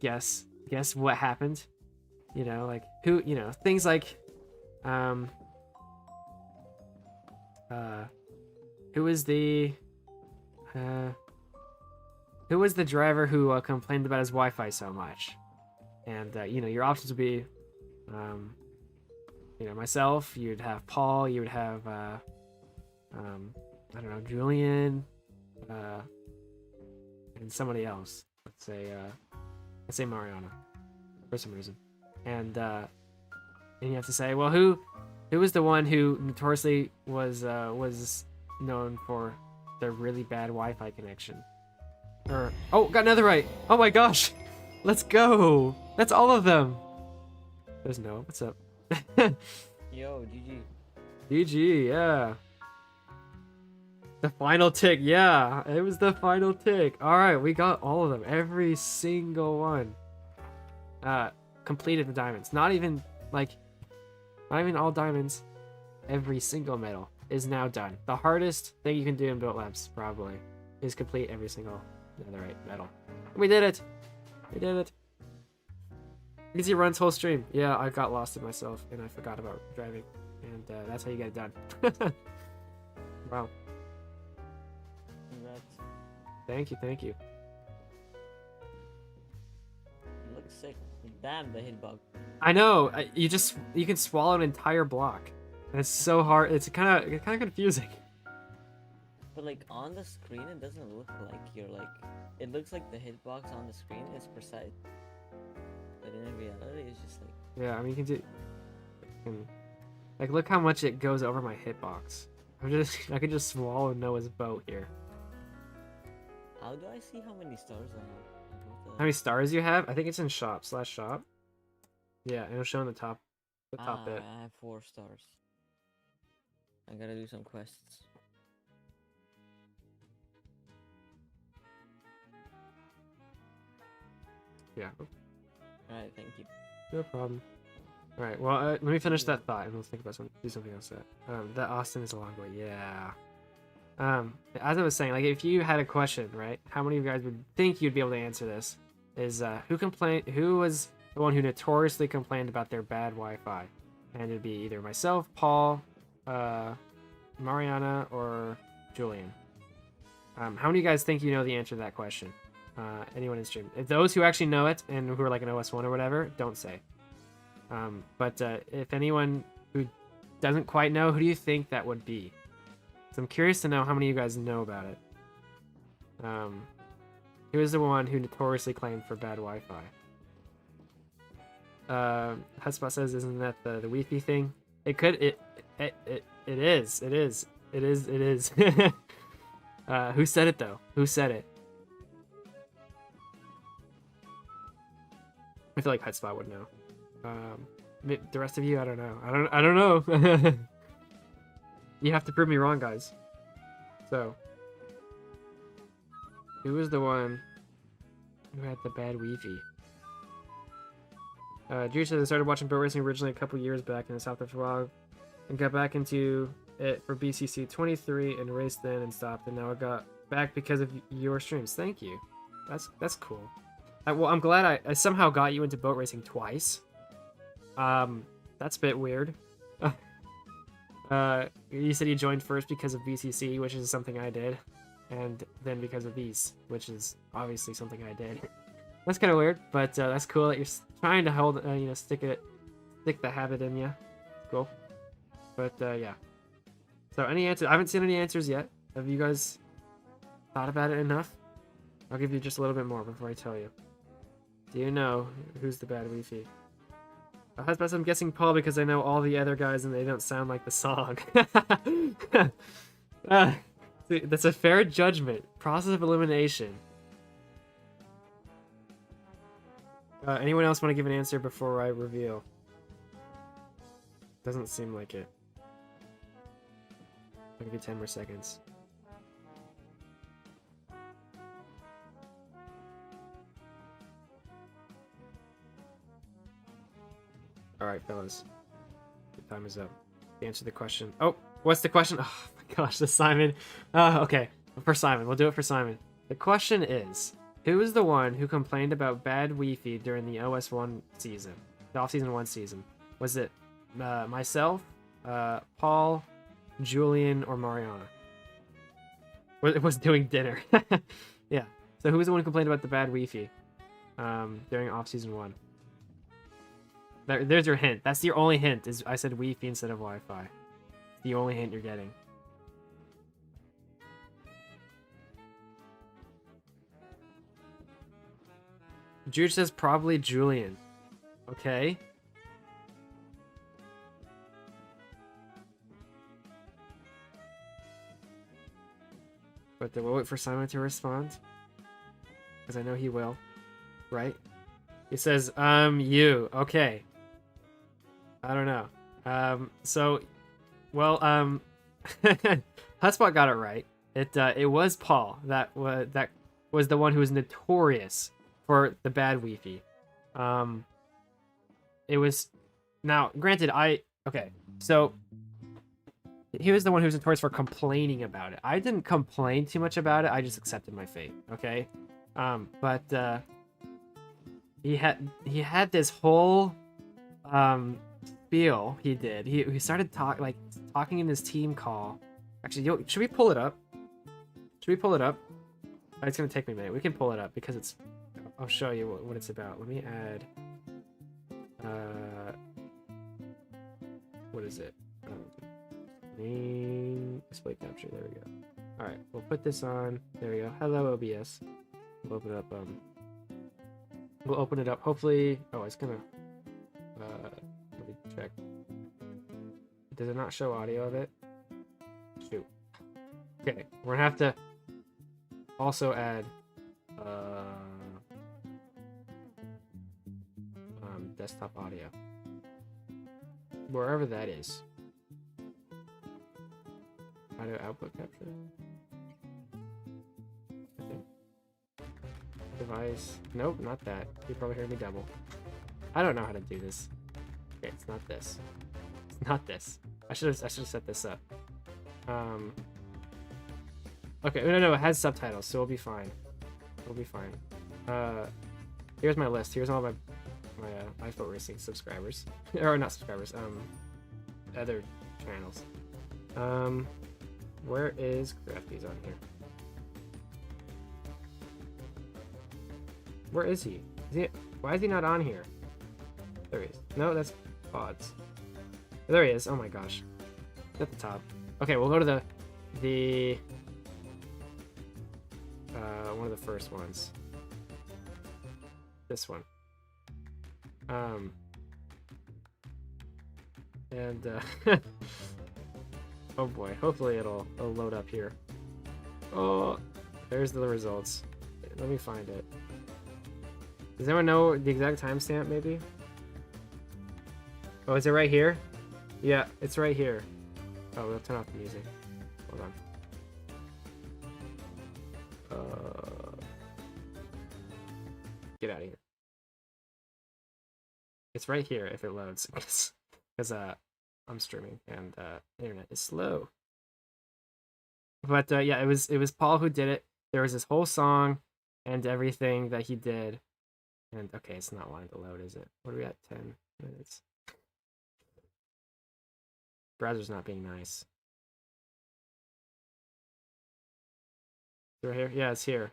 guess what happened. Like who, things like who was the driver who complained about his Wi-Fi so much? And your options would be myself, you'd have Paul, you would have I don't know, Julian, and somebody else. Let's say Mariana for some reason. And you have to say, well, who was the one who notoriously was known for their really bad Wi-Fi connection? Or got Netherite. Oh my gosh. Let's go. That's all of them. There's no. What's up? Yo, GG. GG, yeah. The final tick, yeah. It was the final tick. Alright, we got all of them. Every single one. Completed the diamonds. Not even all diamonds. Every single medal is now done. The hardest thing you can do in Boatlabs, probably, is complete every single Netherite medal. We did it! We did it! Easy runs whole stream. Yeah, I got lost in myself and I forgot about driving. And that's how you get it done. Wow. Congrats. Thank you. You look sick. Damn, the hitbox. I know. You can swallow an entire block. And it's so hard. It's kind of confusing. But like on the screen, it doesn't look like you're like. It looks like the hitbox on the screen is precise. But in reality, it's just like. Yeah, I mean, you can do. Like, look how much it goes over my hitbox. I could just swallow Noah's boat here. How do I see how many stars I have? How many stars you have? I think it's in shop/shop. Yeah, it'll show in the top bit. I have 4 stars. I gotta do some quests. Yeah. Alright, thank you. No problem. Alright, well, let me finish that thought and we'll think about do something else. That Austin is a long way. Yeah. As I was saying, like, if you had a question, right, how many of you guys would think you'd be able to answer this? Is who was the one who notoriously complained about their bad Wi-Fi? And it'd be either myself, Paul, Mariana, or Julian. How many of you guys think you know the answer to that question? Anyone in stream? If those who actually know it and who are like an OS1 or whatever, don't say. But if anyone who doesn't quite know, who do you think that would be? So I'm curious to know how many of you guys know about it. Who is the one who notoriously claimed for bad Wi-Fi? Hotspot says, isn't that the Wi-Fi thing? It could. It is. It is. It is. It is. Who said it though? Who said it? I feel like Hotspot would know. The rest of you, I don't know. I don't know. You have to prove me wrong, guys. So, who was the one who had the bad Wi-Fi? Drew says I started watching boat racing originally a couple years back in the South after a while, and got back into it for BCC 23 and raced then and stopped, and now I got back because of your streams. Thank you. That's cool. Well, I'm glad I somehow got you into boat racing twice. That's a bit weird. You said you joined first because of BCC, which is something I did, and then because of these, which is obviously something I did. That's kind of weird, but that's cool that you're trying to hold, stick the habit in you. Cool. But yeah. So any answer? I haven't seen any answers yet. Have you guys thought about it enough? I'll give you just a little bit more before I tell you. Do you know who's the bad Wi-Fi? I'm guessing Paul because I know all the other guys and they don't sound like the song. See, that's a fair judgment. Process of elimination. Anyone else want to give an answer before I reveal? Doesn't seem like it. I'll give you 10 more seconds. Alright, fellas. The time is up. Answer the question. Oh, what's the question? Oh my gosh, this Simon. Okay, for Simon. We'll do it for Simon. The question is, who is the one who complained about bad Wi-Fi during the OS1 season? The off-season 1 season. Was it myself, Paul, Julian, or Mariana? It was doing dinner. Yeah. So who was the one who complained about the bad Wi-Fi during off-season 1? There's your hint. That's your only hint. Is I said Wi-Fi instead of Wi-Fi. The only hint you're getting. Jude says probably Julian. Okay. But then we'll wait for Simon to respond. Because I know he will. Right? He says, you. Okay. I don't know. Hotspot got it right. It was Paul that was the one who was notorious for the bad Wi-Fi. It was, now granted, so he was the one who was notorious for complaining about it. I didn't complain too much about it. I just accepted my fate. Okay, but he had this whole spiel. He did. He started talking in his team call. Actually, should we pull it up? Should we pull it up? Oh, it's gonna take me a minute. We can pull it up because it's. I'll show you what it's about. Let me add. What is it? Main display capture. There we go. All right, we'll put this on. There we go. Hello, OBS. We'll open it up. We'll open it up. Hopefully. Oh, it's gonna. Let me check. Does it not show audio of it? Shoot. Okay, we're gonna have to also add desktop audio. Wherever that is. Audio output capture. I think. Device. Nope, not that. You probably heard me double. I don't know how to do this. Okay, it's not this. It's not this. I should have set this up. Okay, no, it has subtitles, so we'll be fine. We'll be fine. Here's my list. Here's all my iPhone Racing subscribers. Or not subscribers, other channels. Where is Crafty's on here? Where is he? Why is he not on here? There he is. No, that's Pods. There he is. Oh my gosh. At the top. Okay, we'll go to the one of the first ones. This one. And oh boy, hopefully it'll load up here. Oh, there's the results. Let me find it. Does anyone know the exact timestamp, maybe? Oh, is it right here? Yeah, it's right here. Oh, we'll turn off the music. Hold on. Get out of here. It's right here if it loads, because I'm streaming and internet is slow. But yeah, it was Paul who did it. There was this whole song and everything that he did. And okay, it's not wanting to load, is it? What are we at? 10 minutes. Browser's not being nice. Is it right here? Yeah, it's here.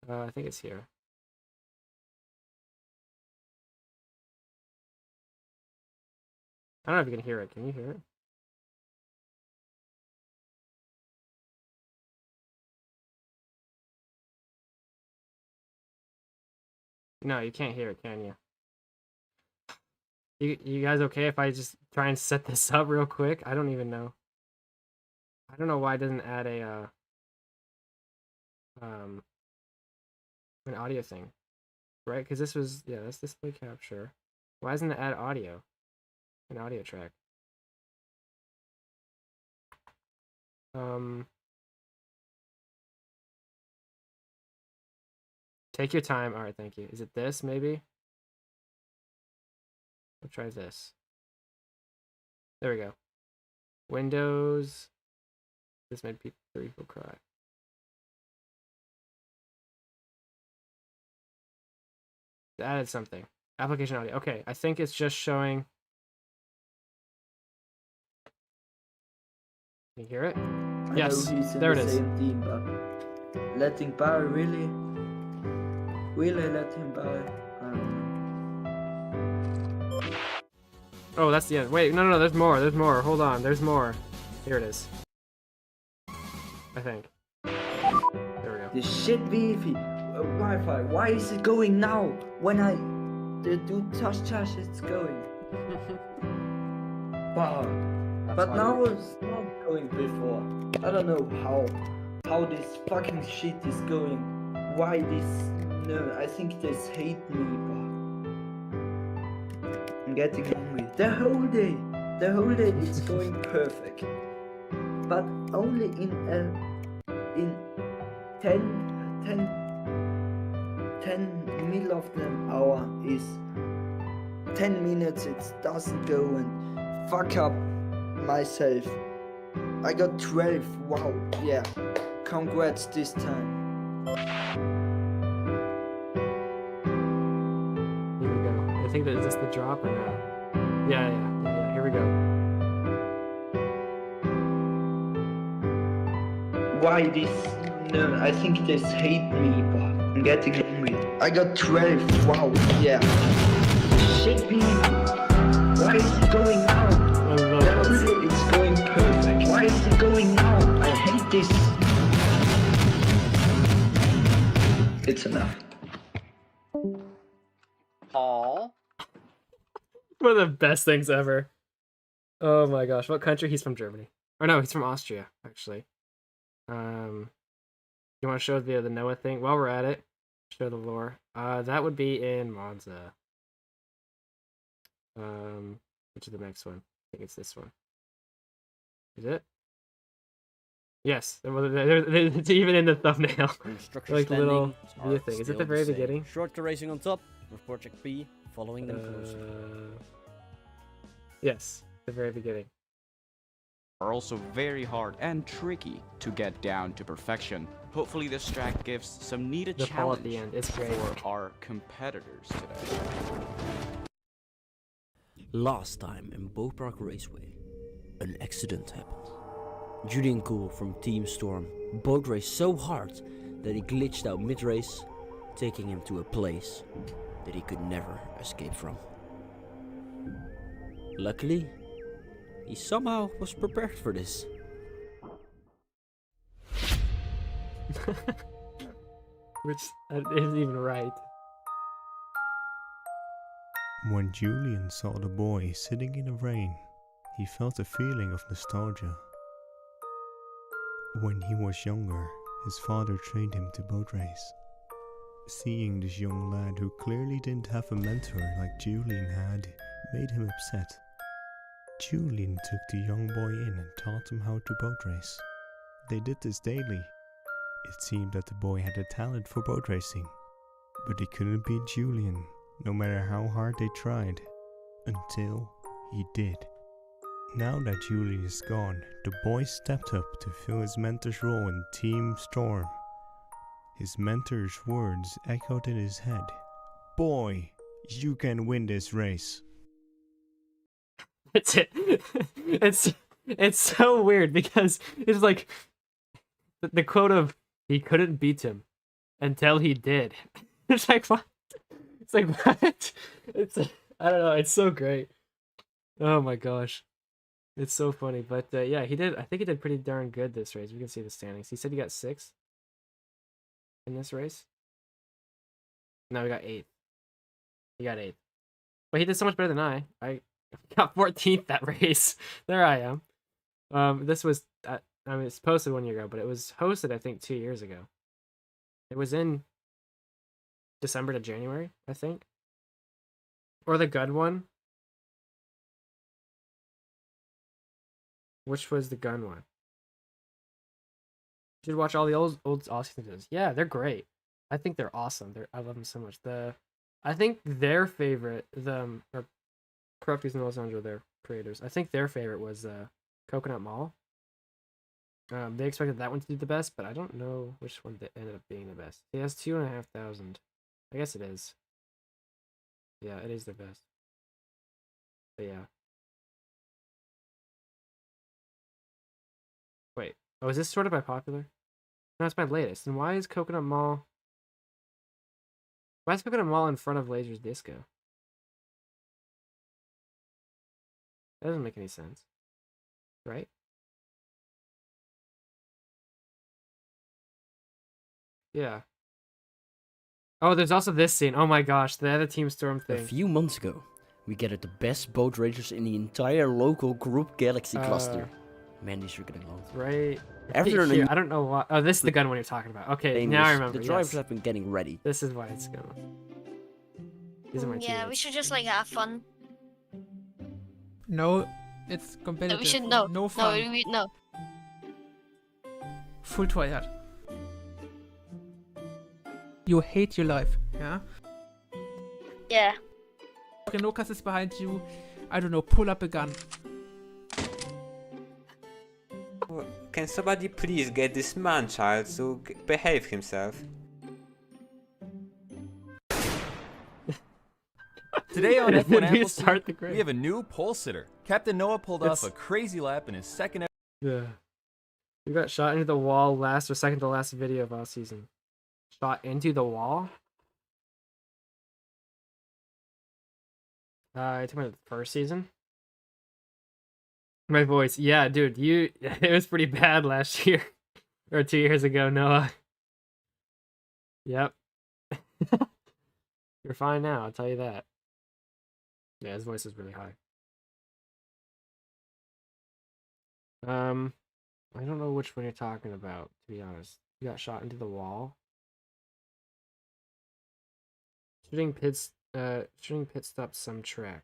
I think it's here. I don't know if you can hear it. Can you hear it? No, you can't hear it, can you? You guys okay if I just try and set this up real quick? I don't even know. I don't know why it doesn't add a an audio thing, right? Because this was, yeah, that's display capture. Why doesn't it add audio? An audio track. Take your time. All right, thank you. Is it this maybe? We'll try this. There we go. Windows. This made people cry. It added something. Application audio. Okay, I think it's just showing. Can you hear it? Yes, I know he's in there the it is. same team, but letting by really let him by. I don't know. Oh, that's the end. Wait, no, there's more. There's more. Hold on. There's more. Here it is. I think. There we go. The shit beefy Wi-Fi. Why is it going now? When I do touch, it's going. Wow. But now it's not going before. I don't know how this fucking shit is going. Why this? No, I think they hate me. But I'm getting angry. The whole day it's going perfect. But only in 10 middle of the hour is 10 minutes. It doesn't go and fuck up myself. I got 12. Wow, yeah. Congrats this time. Here we go. I think that is this the drop or no? Yeah. Here we go. Why this? No, I think they hate me, but I'm getting angry. I got 12. Wow, yeah. Shit me. Why is it going now? I love this. It's going perfect. Why is it going now? I hate this. It's enough. Paul? One of the best things ever. Oh my gosh. What country? He's from Germany. Or no, he's from Austria, actually. You want to show the Noah thing? While we're at it, show the lore. That would be in Monza. Which is the next one? I think it's this one. Is it? Yes. It's even in the thumbnail. Structure Like standing little are view thing. Is it still the very same. beginning? Short racing on top, with Project B following them closely. Yes, the very beginning. Are also very hard and tricky to get down to perfection. Hopefully this track gives some needed The Paul challenge at the end. It's great. for our competitors today. Last time in Boatlabs Raceway, an accident happened. Julian Cool from Team Storm boat raced so hard that he glitched out mid-race, taking him to a place that he could never escape from. Luckily, he somehow was prepared for this. Which isn't even right. When Julian saw the boy sitting in the rain, he felt a feeling of nostalgia. When he was younger, his father trained him to boat race. Seeing this young lad who clearly didn't have a mentor like Julian had made him upset. Julian took the young boy in and taught him how to boat race. They did this daily. It seemed that the boy had a talent for boat racing, but he couldn't beat Julian, no matter how hard they tried, until he did. Now that Julian is gone, the boy stepped up to fill his mentor's role in Team Storm. His mentor's words echoed in his head. "Boy, you can win this race." That's it. It's so weird because it's like the quote of "he couldn't beat him until he did." It's like what? It's like what? I don't know. It's so great. Oh my gosh, it's so funny. But yeah, he did. I think he did pretty darn good this race. We can see the standings. He said he got 6th in this race. No, he got 8th. He got 8th. But he did so much better than I got 14th that race. There I am. This was, I mean, it's posted 1 year ago, but it was hosted, I think, 2 years ago. It was in December to January, I think. Or the gun one. Which was the gun one? You should watch all the old off-season videos. Yeah, they're great. I think they're awesome. I love them so much. I think their favorite, or Crufties and Alessandro, their creators, I think their favorite was Coconut Mall. They expected that one to do the best, but I don't know which one that ended up being the best. It has 2,500. I guess it is. Yeah, it is the best. But yeah. Wait. Oh, is this sorted by popular? No, it's my latest. And why is Coconut Mall... Why is Coconut Mall in front of Laser's Disco? That doesn't make any sense. Right? Yeah. Oh, there's also this scene. Oh my gosh, the other Team Storm A thing. few months ago, we gathered the best boat racers in the entire local group Galaxy cluster. Man, these are getting old. Right. After Here, I don't know why. Oh, this is the gun one you're talking about. Okay, now I remember. The drivers Yes. have been getting ready. This is why it's going. These are my Yeah, we teammates. should just like have fun. No, it's No, competitive. we should no. No fun. No. Full tryhard. You hate your life, yeah? Yeah. Renokas is behind you. I don't know, pull up a gun. Can somebody please get this man-child to behave himself? Today on F1 Ambleside, Restart the grid. we have a new pole sitter. Captain Noah pulled off a crazy lap in his second ever. Yeah. You got shot into the wall last or second to last video of all season. Shot into the wall? I talking about the first season? My voice. Yeah, dude, it was pretty bad last year. Or 2 years ago, Noah. Yep. You're fine now, I'll tell you that. Yeah, his voice is really high. I don't know which one you're talking about, to be honest. You got shot into the wall. Shooting pit stop some track.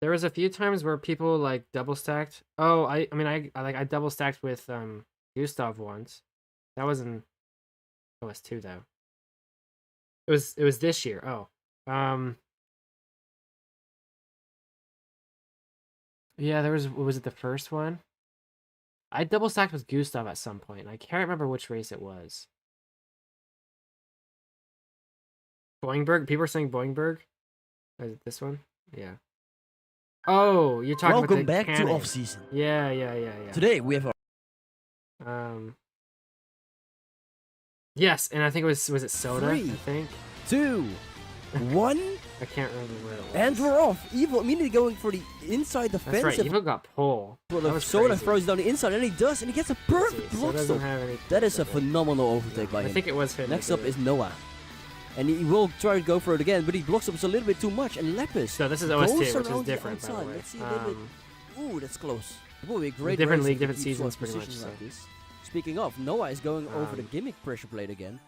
There was a few times where people like double stacked. Oh, I mean I double stacked with Gustav once. That was in OS2 though. It was this year. Oh. Yeah, was it the first one? I double stacked with Gustav at some point. I can't remember which race it was. Boingberg? People are saying Boingberg? Is it this one? Yeah. Oh, you're talking Welcome about the back cannon. to off-season. Yeah. Today we have Yes, and I think it was it Soda, 3, I think. 2, One, I can't remember where it was. and we're off. Evil immediately going for the inside That's defensive. right, Evil got pull. Well, That the was Soda crazy. throws down the inside, and he does, and he gets a perfect See, so block doesn't stop. have any That is a points, I think. phenomenal overtake by I him. think it was him. Next that up did is it. Noah. And he will try to go for it again, but he blocks up just a little bit too much. And Lepis So this is goes OS2, which is around the different, by the outside. way. Let's see a little bit. Ooh, that's close. It will be a great Different race league, if he different keeps seasons, on pretty much, positions so. like this. Speaking of, Noah is going over the gimmick pressure plate again.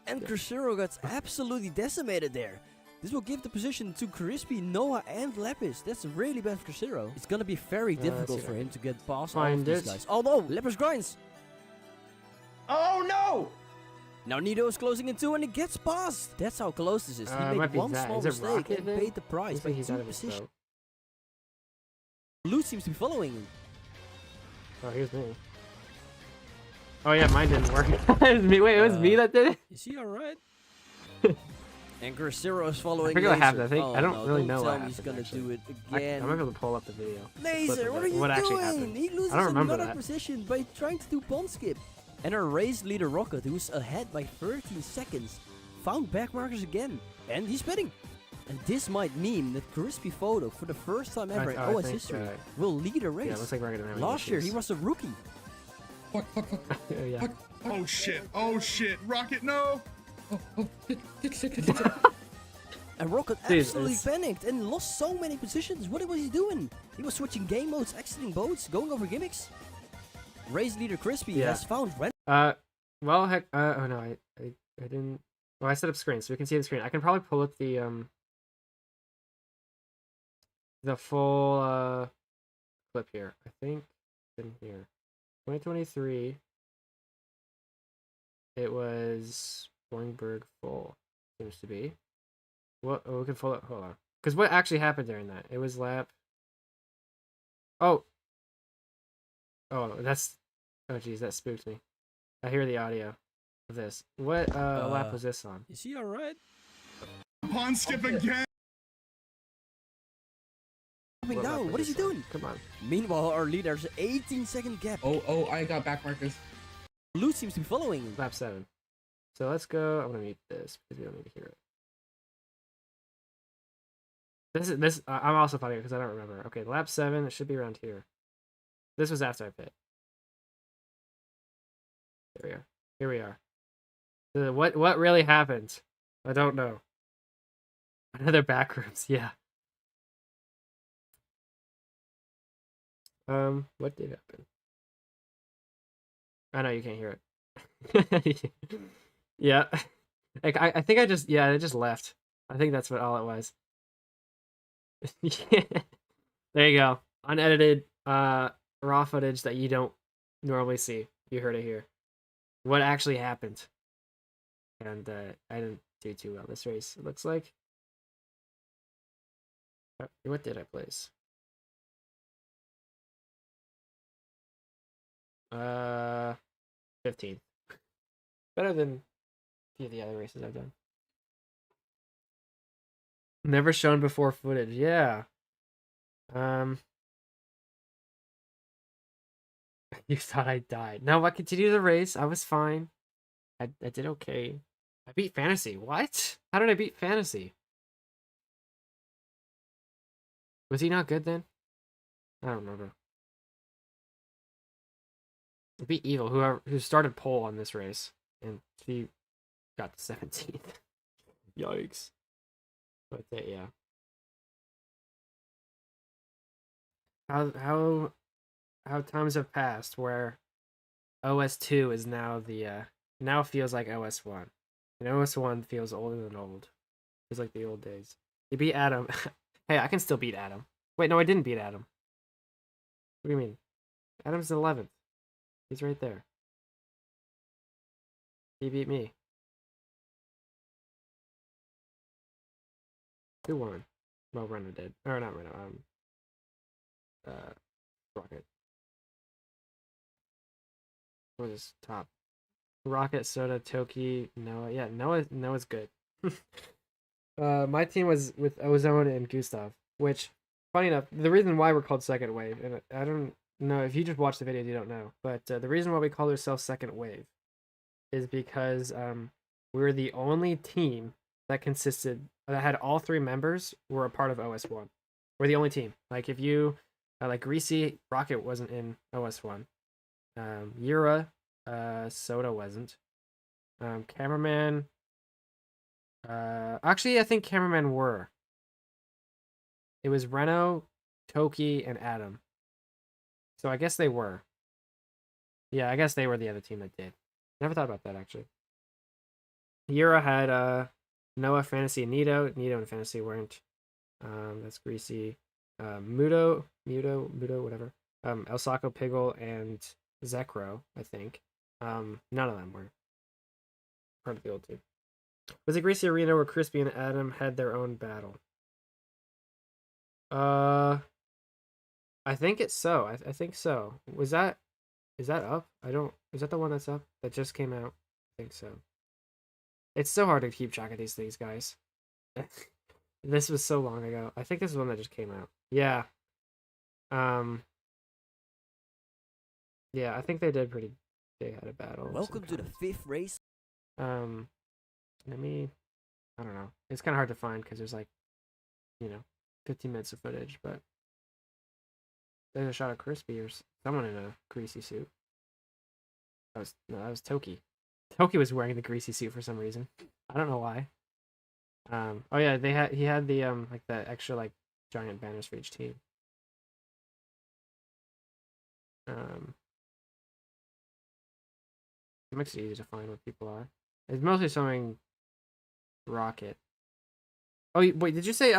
And Crucero gets absolutely decimated there. This will give the position to Crispy, Noah, and Lepis. That's really bad for Crucero. It's gonna be very difficult for him to get past all of Find these it. guys. Oh no, Lepis grinds. Oh no! Now Nido is closing in two and he gets past. That's how close this is. He Might made be one that. small Is it mistake Rocket and then? paid the price Looks by like he's 2 out of his positions. boat. Blue seems to be following him. Oh, here's me. Oh yeah, mine didn't work. It was me. Wait, it was me that did it? Is he alright? And Crucero is following I forget what Laser. happened. I think Oh, I don't no, really don't know tell what me he's happened. gonna actually. do it I again. might be able to pull up the video. Laser, what are you actually doing? happened. He loses I don't remember another that. position by trying to do pond skip. And our race leader Rocket, who's ahead by 13 seconds, found back markers again. And he's spinning. And this might mean that Crispy Photo, for the first time ever in I OS think, history, will lead a race. Yeah, it looks like we're gonna have Last year, he issues. was a rookie. Yeah. Oh shit! Oh shit! Rocket, no! And Rocket Dude, absolutely it's- panicked and lost so many positions. What was he doing? He was switching game modes, exiting boats, going over gimmicks. Race leader Crispy Yeah. has found Ren. Well, heck. Oh no, I didn't. Well, I set up screen, so we can see the screen. I can probably pull up the full clip here. I think it's in here. 2023. It was Boingburg full. Seems to be. What? Oh, we can pull it. Hold on. Because what actually happened during that? It was lap. Oh. Oh, that's. Oh, geez, that spooked me. I hear the audio of this. What lap was this on? Is he alright? Pond skip again! Coming down. What is he doing? Come on. Meanwhile, our leader's 18-second gap. Oh, I got back markers. Blue seems to be following him. Lap 7. So let's go. I'm gonna mute this because we don't need to hear it. This. I'm also funny because I don't remember. Okay, lap 7. It should be around here. This was after I pit. There we are. Here we are. What really happened? I don't know. Another backrooms. Yeah. What did happen? I know you can't hear it. Yeah. Like I think I just just left. I think that's what all it was. Yeah. There you go. Unedited raw footage that you don't normally see. You heard it here. What actually happened. And I didn't do too well this race, it looks like. What did I place? 15th. Better than a few of the other races I've done. Never shown before footage. Yeah. You thought I died. No, I continued the race. I was fine. I did okay. I beat Fantasy. What? How did I beat Fantasy? Was he not good then? I don't remember. I beat Evil, who started pole on this race, and he got to 17th. Yikes. But yeah. How times have passed where OS2 is now now feels like OS1. And OS1 feels older than old. Feels like the old days. You beat Adam. Hey, I can still beat Adam. Wait, no, I didn't beat Adam. What do you mean? Adam's 11th. He's right there. He beat me. Who won? Well, Renner did. Or not Renner, Rocket. What was top? Rocket, Soda, Toki, Noah. Yeah, Noah's good. My team was with Ozone and Gustav, which, funny enough, the reason why we're called Second Wave, and I don't know, if you just watch the video, you don't know, but the reason why we call ourselves Second Wave is because we were the only team that consisted that had all 3 members were a part of OS1. We're the only team. Like if you like Greasy, Rocket wasn't in OS1. Yura, Soda wasn't. Cameraman. Actually, I think cameraman were. It was Reno, Toki, and Adam. So I guess they were. Yeah, I guess they were the other team that did. Never thought about that actually. Yura had Noah, Fantasy, and Nito. Nito and Fantasy weren't. That's Greasy. Mudo, whatever. El Saco, Piggle, and Zekro, I think. None of them were part of the old team. Was it Greasy Arena where Crispy and Adam had their own battle? I think it's so. I think so. Is that up? Is that the one that's up? That just came out? I think so. It's so hard to keep track of these things, guys. This was so long ago. I think this is one that just came out. Yeah. Yeah, I think they did pretty. They had a battle. Welcome to the 5th race. Let me. I don't know. It's kind of hard to find because there's like, 15 minutes of footage, but there's a shot of Crispy or someone in a greasy suit. That was Toki. Toki was wearing the greasy suit for some reason. I don't know why. Oh yeah, he had the like the extra like giant banners for each team. It makes it easy to find what people are. It's mostly showing Rocket. Oh wait, did you say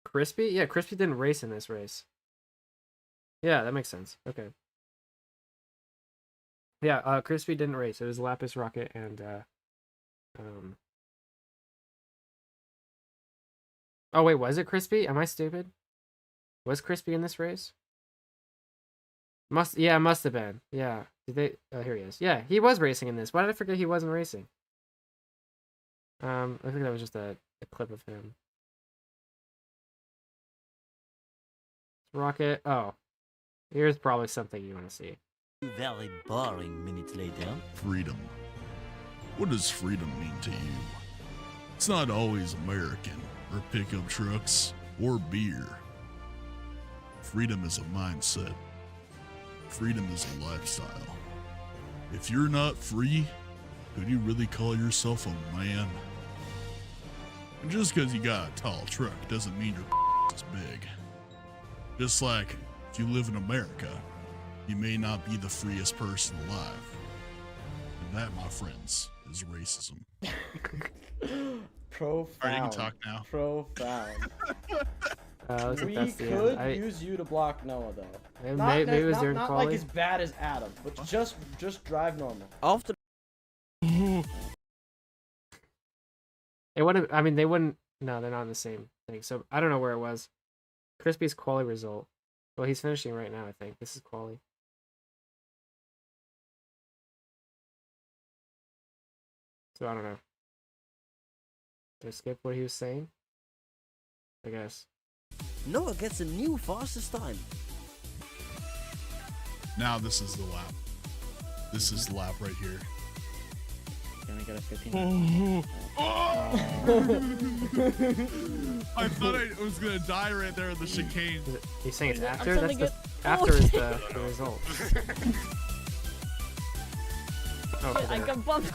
Crispy? Yeah, Crispy didn't race in this race. Yeah, that makes sense. Okay. Yeah, Crispy didn't race. It was Lapis, Rocket, and Oh wait, was it Crispy? Am I stupid? Was Crispy in this race? Must have been. Yeah. Did they? Oh, here he is. Yeah, he was racing in this. Why did I forget he wasn't racing? I think that was just a clip of him. Rocket. Oh, here's probably something you want to see. Very boring minutes later. Freedom. What does freedom mean to you? It's not always American, or pickup trucks, or beer. Freedom is a mindset. Freedom is a lifestyle. If you're not free, could you really call yourself a man? And just because you got a tall truck doesn't mean your is big. Just like, if you live in America, you may not be the freest person alive. And that, my friends, is racism. Profound. Alright, you can talk now. Profound. We could use you to block Noah though. Maybe it was during not quali. like as bad as Adam, but just drive normal. After It wouldn't. I mean, they wouldn't. No, they're not in the same thing. So I don't know where it was. Crispy's quali result. Well, he's finishing right now. I think this is quali. So I don't know. Did I skip what he was saying? I guess. Noah gets a new fastest time. Now this is the lap. This is the lap right here. Can we get a 15? I thought I was gonna die right there in the chicane. He's saying it's I'm after? trying to That's get- after is the result. Oh, Shit, I got bumped.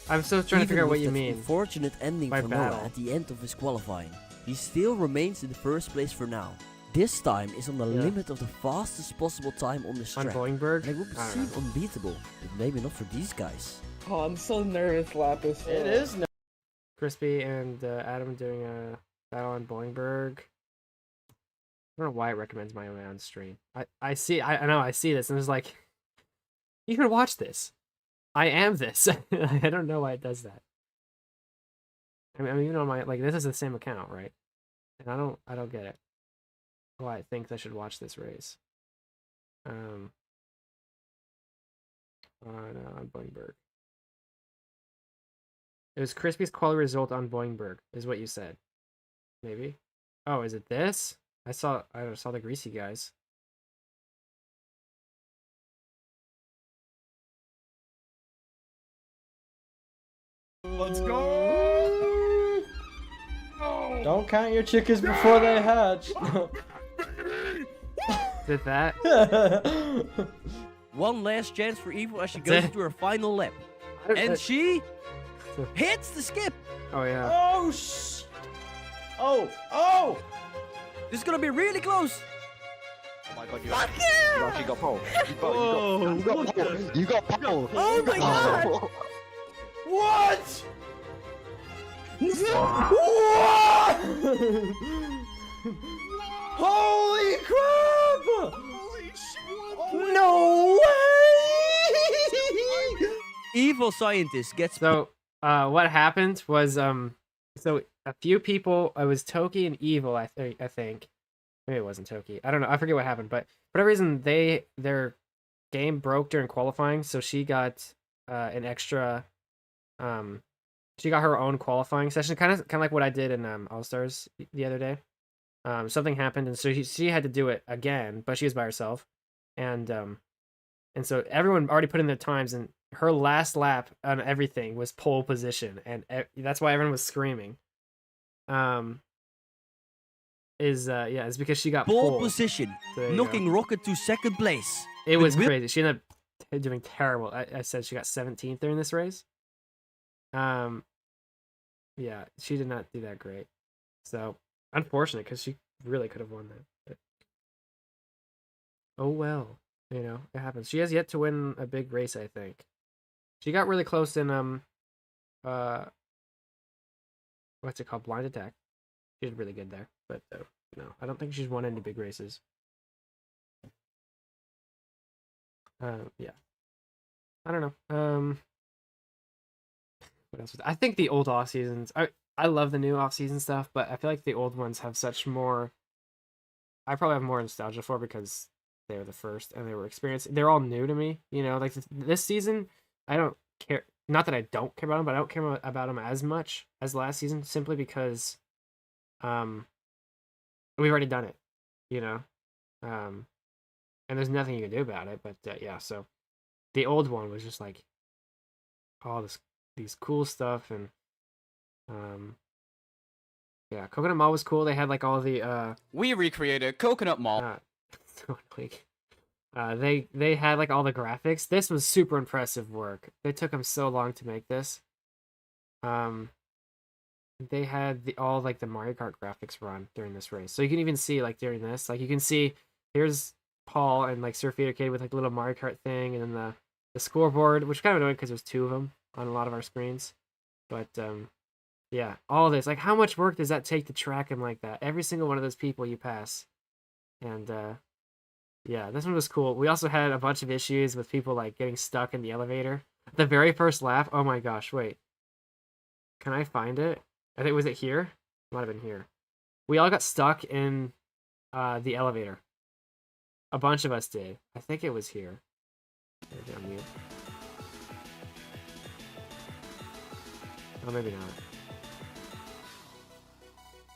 I'm still trying to figure out what you Even with that mean. Unfortunate ending by for battle. Noah at the end of his qualifying. He still remains in the first place for now. This time is on the Yeah. limit of the fastest possible time on this On track. Boingburg? And it would I don't seem know. unbeatable, but maybe not for these guys. Oh, I'm so nervous, Lapis. It is. Crispy and Adam doing a battle on Boingburg. I don't know why it recommends my own stream. I see. I know. I see this, and it's like, you can watch this. I am this. I don't know why it does that. I mean, even on my this is the same account, right? And I don't get it. Why it thinks I should watch this race. On Boingburg. It was Crispy's quality result on Boingburg, is what you said. Maybe. Oh, is it this? I saw the greasy guys. Let's go! Don't count your chickens before they hatch. Did that? One last chance for Evil as she That's goes it. into her final lap. And she hits the skip. Oh, yeah. Oh, oh! This is gonna be really close. Oh my god, you Fuck actually got pole. You got pole. Oh my god! What? Holy crap! No way! Evil scientist gets. So, what happened was, so a few people, it was Toki and Evil, I think. Maybe it wasn't Toki. I don't know. I forget what happened, but for whatever reason, their game broke during qualifying, so she got an extra. She got her own qualifying session, kind of like what I did in All Stars the other day. Something happened, and so she had to do it again, but she was by herself, and so everyone already put in their times, and her last lap on everything was pole position, and that's why everyone was screaming. It's because she got Pole pole position, So there you knocking go. Rocket to second place. It was With- crazy. She ended up doing terrible. I said she got 17th during this race. Yeah, she did not do that great. So unfortunate because she really could have won that. But... Oh well, it happens. She has yet to win a big race. I think she got really close in what's it called, Blind Attack. She did really good there, but no, I don't think she's won any big races. Yeah, I don't know. What else? I think the old off seasons. I love the new off season stuff, but I feel like the old ones have such more. I probably have more nostalgia for because they were the first and they were experienced. They're all new to me, Like this season, I don't care. Not that I don't care about them, but I don't care about them as much as last season, simply because, we've already done it, and there's nothing you can do about it. But yeah, so the old one was just like all these cool stuff, and yeah, Coconut Mall was cool. They had like all the We recreated Coconut Mall. so like they had like all the graphics. This was super impressive work. It took them so long to make this. They had all like the Mario Kart graphics run during this race, so you can even see like during this, like you can see here's Paul and like Surf Eater Kid with like a little Mario Kart thing, and then the scoreboard, which kind of annoying because there's two of them on a lot of our screens. But yeah, all this, like how much work does that take to track him like that? Every single one of those people you pass. And yeah, this one was cool. We also had a bunch of issues with people like getting stuck in the elevator. The very first lap, oh my gosh, wait. Can I find it? I think, was it here? Might have been here. We all got stuck in the elevator. A bunch of us did. I think it was here. Maybe on mute. Oh, maybe not.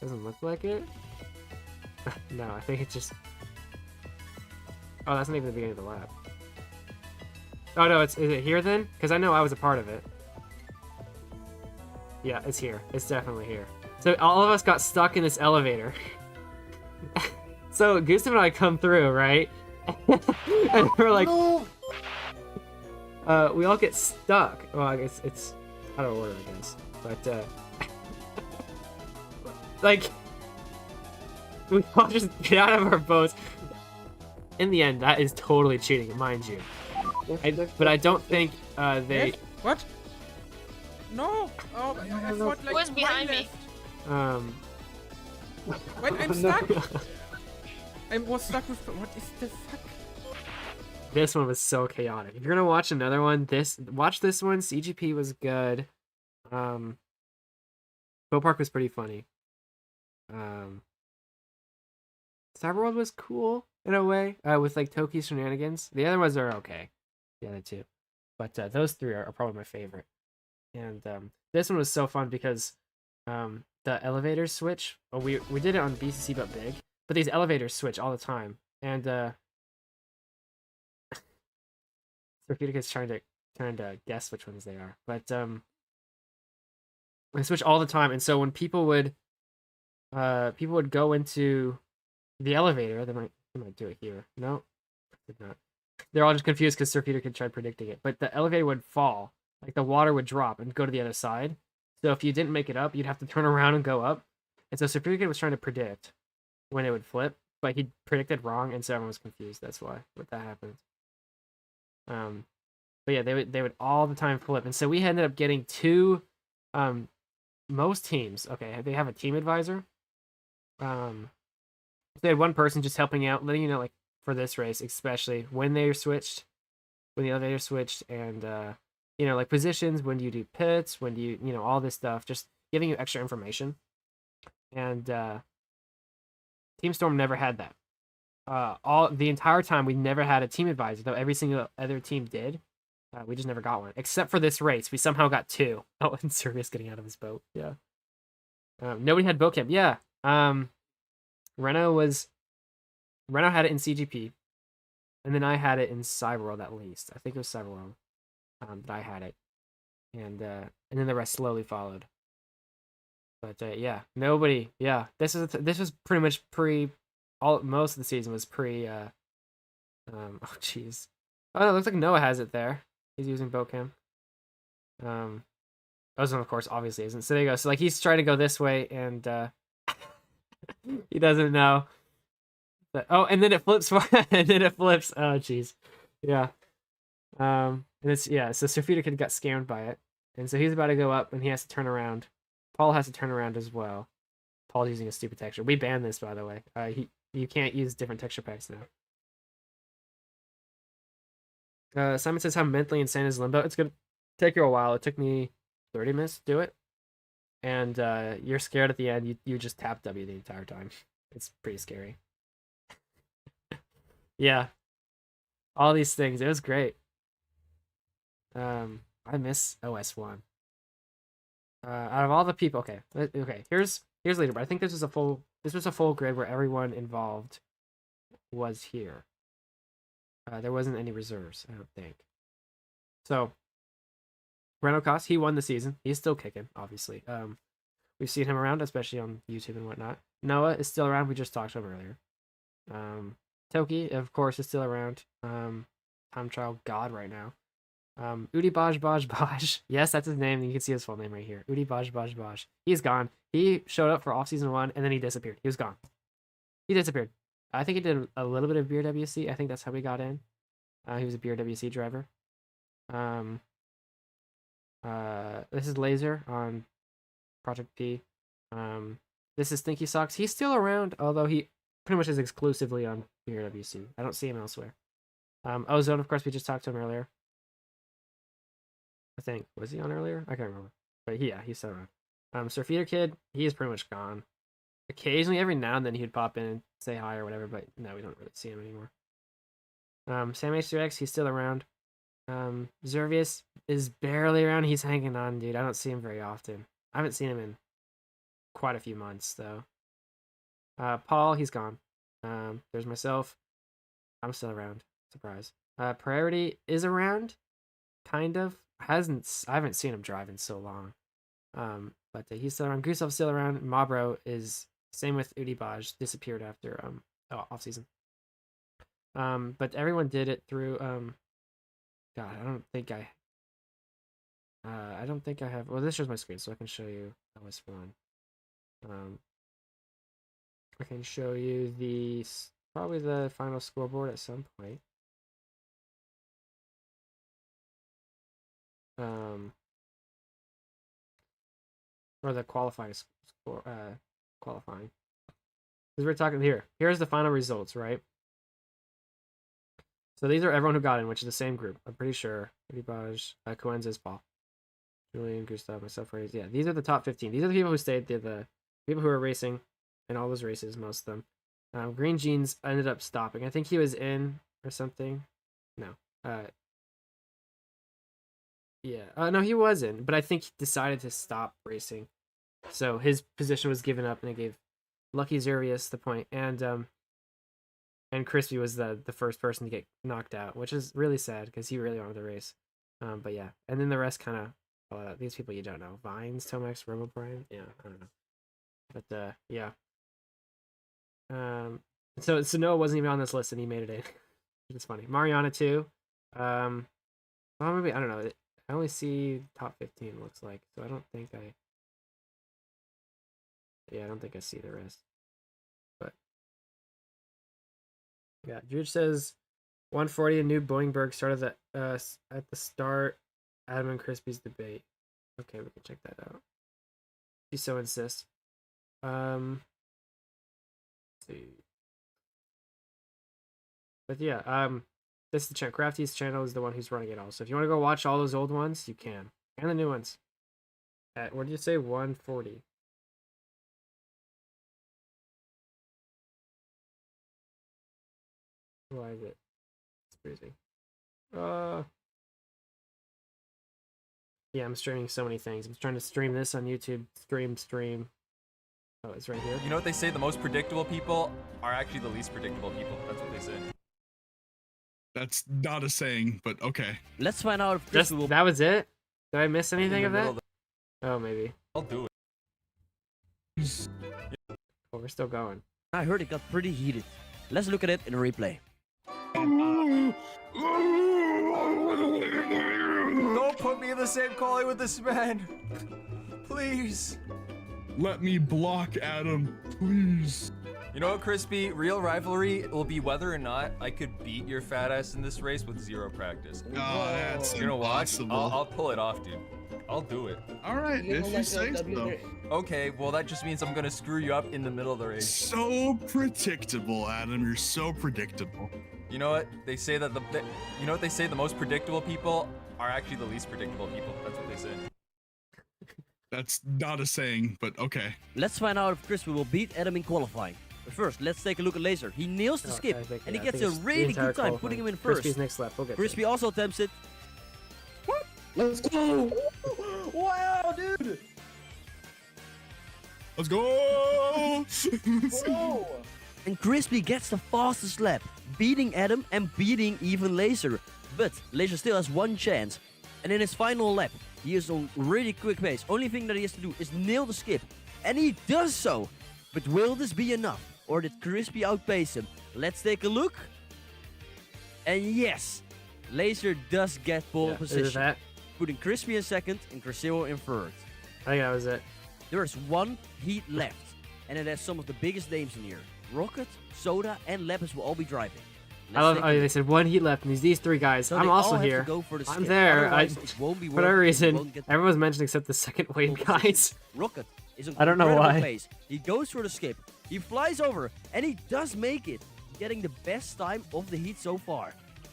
Doesn't look like it. No, I think it's just... Oh, that's not even the beginning of the lap. Oh no, is it here then? Because I know I was a part of it. Yeah, it's here. It's definitely here. So all of us got stuck in this elevator. So Gustav and I come through, right? And we're like... we all get stuck. Well, I guess it's out of order, I guess. But, like... We all just get out of our boats. In the end, that is totally cheating, mind you. But I don't think they... What? No! Oh, I thought like... Who's behind me? Wait, I'm stuck! I was stuck with... What is the fuck? This one was so chaotic. If you're gonna watch another one, watch this one. CGP was good. Boat Park was pretty funny. Cyberworld was cool in a way, with like Toki's shenanigans. The other ones are okay, the other two, but those three are probably my favorite. And this one was so fun because the elevators switch. Oh, we did it on BCC but big, but these elevators switch all the time, and Therapeutic trying to guess which ones they are, but they switch all the time. And so when people would people would go into the elevator. They might do it here. No, did not. They're all just confused because Sir Peter could try predicting it. But the elevator would fall, like the water would drop and go to the other side. So if you didn't make it up, you'd have to turn around and go up. And so Sir Peter was trying to predict when it would flip, but he predicted wrong, and so everyone was confused. That's why what that happened. But yeah, they would all the time flip, and so we ended up getting two. Most teams, okay, they have a team advisor. They had one person just helping out, letting you know, like for this race, especially when they switched, when the elevator switched, and like positions. When do you do pits? When do you all this stuff? Just giving you extra information. And Team Storm never had that. All the entire time we never had a team advisor, though every single other team did. We just never got one, except for this race. We somehow got two. Oh, and Servius getting out of his boat. Yeah. Nobody had boat camp. Yeah. Reno had it in CGP, and then I had it in Cyberworld at least. I think it was Cyberworld. But I had it, and then the rest slowly followed. But yeah, nobody. Yeah, this was pretty much most of the season was pre. Oh jeez. Oh no, it looks like Noah has it there. He's using Bocam. Ozone, of course, obviously isn't. So there you go. So like he's trying to go this way, and he doesn't know. But, and then it flips. And then it flips. Oh jeez. Yeah. And it's So Sofita kid got scammed by it, and so he's about to go up, and he has to turn around. Paul has to turn around as well. Paul's using a stupid texture. We banned this, by the way. You can't use different texture packs now. Simon says how mentally insane is Limbo. It's gonna take you a while. It took me 30 minutes to do it, and you're scared at the end. You just tap W the entire time. It's pretty scary. Yeah, all these things. It was great. I miss OS1. Out of all the people, okay. Here's leaderboard. I think this was a full grid where everyone involved was here. There wasn't any reserves, I don't think. So, Reno Cost, he won the season. He's still kicking, obviously. We've seen him around, especially on YouTube and whatnot. Noah is still around. We just talked to him earlier. Toki, of course, is still around. Time Trial God right now. Udi Baj. Yes, that's his name. You can see his full name right here. Udi Baj. He's gone. He showed up for off-season 1, and then he disappeared. He was gone. He disappeared. I think he did a little bit of Beer WC. I think that's how we got in. He was a Beer WC driver. This is Laser on Project P. This is Stinky Socks. He's still around, although he pretty much is exclusively on Beer WC. I don't see him elsewhere. Ozone, of course, we just talked to him earlier. I think. Was he on earlier? I can't remember. But yeah, he's still around. Sir Feeder Kid, he is pretty much gone. Occasionally, every now and then, he'd pop in and say hi or whatever, but no, we don't really see him anymore. Sam H3X, he's still around. Zervius is barely around. He's hanging on, dude. I don't see him very often. I haven't seen him in quite a few months, though. Paul, he's gone. There's myself. I'm still around. Surprise. Priority is around, kind of. I haven't seen him drive in so long. But he's still around. Gusov's still around. Mabro is same with Udibaj, disappeared after off season. But everyone did it through God, I don't think I have. Well, this shows my screen, so I can show you OS1. I can show you probably the final scoreboard at some point. Or the qualifying score, qualifying. Because we're talking here. Here's the final results, right? So these are everyone who got in, which is the same group. I'm pretty sure. Udibaj, Coenza's Paul, Julian, Gustav, myself, Reyes. Yeah, these are the top 15. These are the people who stayed. They're the people who were racing in all those races, most of them. Green Jeans ended up stopping. I think he was in or something. No. Yeah. No, he wasn't. But I think he decided to stop racing. So his position was given up, and it gave Lucky Zerius the point. And Crispy was the first person to get knocked out, which is really sad because he really wanted the race. But yeah. And then the rest kind of, these people you don't know. Vines, Tomex, Robo Brian. Yeah, I don't know. But yeah. So Noah wasn't even on this list and he made it in. It's funny. Mariana too. Well, maybe I don't know. I only see top 15 looks like, so I don't think I. Yeah, I don't think I see the rest. But yeah, Jude says 140 and New Boingberg started at the start. Adam and Crispy's debate. Okay, we can check that out. If you so insist. Let's see. But yeah, this is the channel. Crafty's channel is the one who's running it all. So if you want to go watch all those old ones, you can. And the new ones. At, what did you say? 140. Why is it? It's freezing. Yeah, I'm streaming so many things. I'm trying to stream this on YouTube. Stream. Oh, it's right here. You know what they say? The most predictable people are actually the least predictable people. That's what they say. That's not a saying, but okay. Let's find out if Chris will... That was it? Did I miss anything of that? Oh, maybe. I'll do it. Oh, we're still going. I heard it got pretty heated. Let's look at it in a replay. Don't put me in the same quality with this man. Please. Let me block Adam, please. You know what, Crispy? Real rivalry will be whether or not I could beat your fat ass in this race with zero practice. Oh, that's You're gonna watch? impossible. I'll pull it off, dude. I'll do it. All right, if you say so. Okay, well that just means I'm gonna screw you up in the middle of the race. So predictable, Adam. You're so predictable. You know what? They say that you know what they say? The most predictable people are actually the least predictable people. That's what they say. That's not a saying, but okay. Let's find out if Crispy will beat Adam in qualifying. But first, let's take a look at Laser. He nails the skip, and he gets a really good time putting him in first. Crispy's next lap. We'll get Crispy also attempts it. Let's go! Wow, dude! Let's go! Bro! And Crispy gets the fastest lap, beating Adam and beating even Laser. But Laser still has one chance. And in his final lap, he is on really quick pace. Only thing that he has to do is nail the skip. And he does so. But will this be enough? Or did Crispy outpace him? Let's take a look. And yes, Laser does get pole position. Putting Crispy in second and Criseo in third. I think that was it. There's one heat left. And it has some of the biggest names in here. Rocket, Soda, and Lepus will all be driving. I love how they said one heat left, and these three guys. So I'm they also all have to here. go for the I'm skip. there. Otherwise, it won't be For whatever worth it. You reason, won't get the everyone's mentioned except the second wave guys. Rocket is on I don't know incredible why. pace. He goes for the skip. He flies over, and he does make it, getting the best time of the heat so far.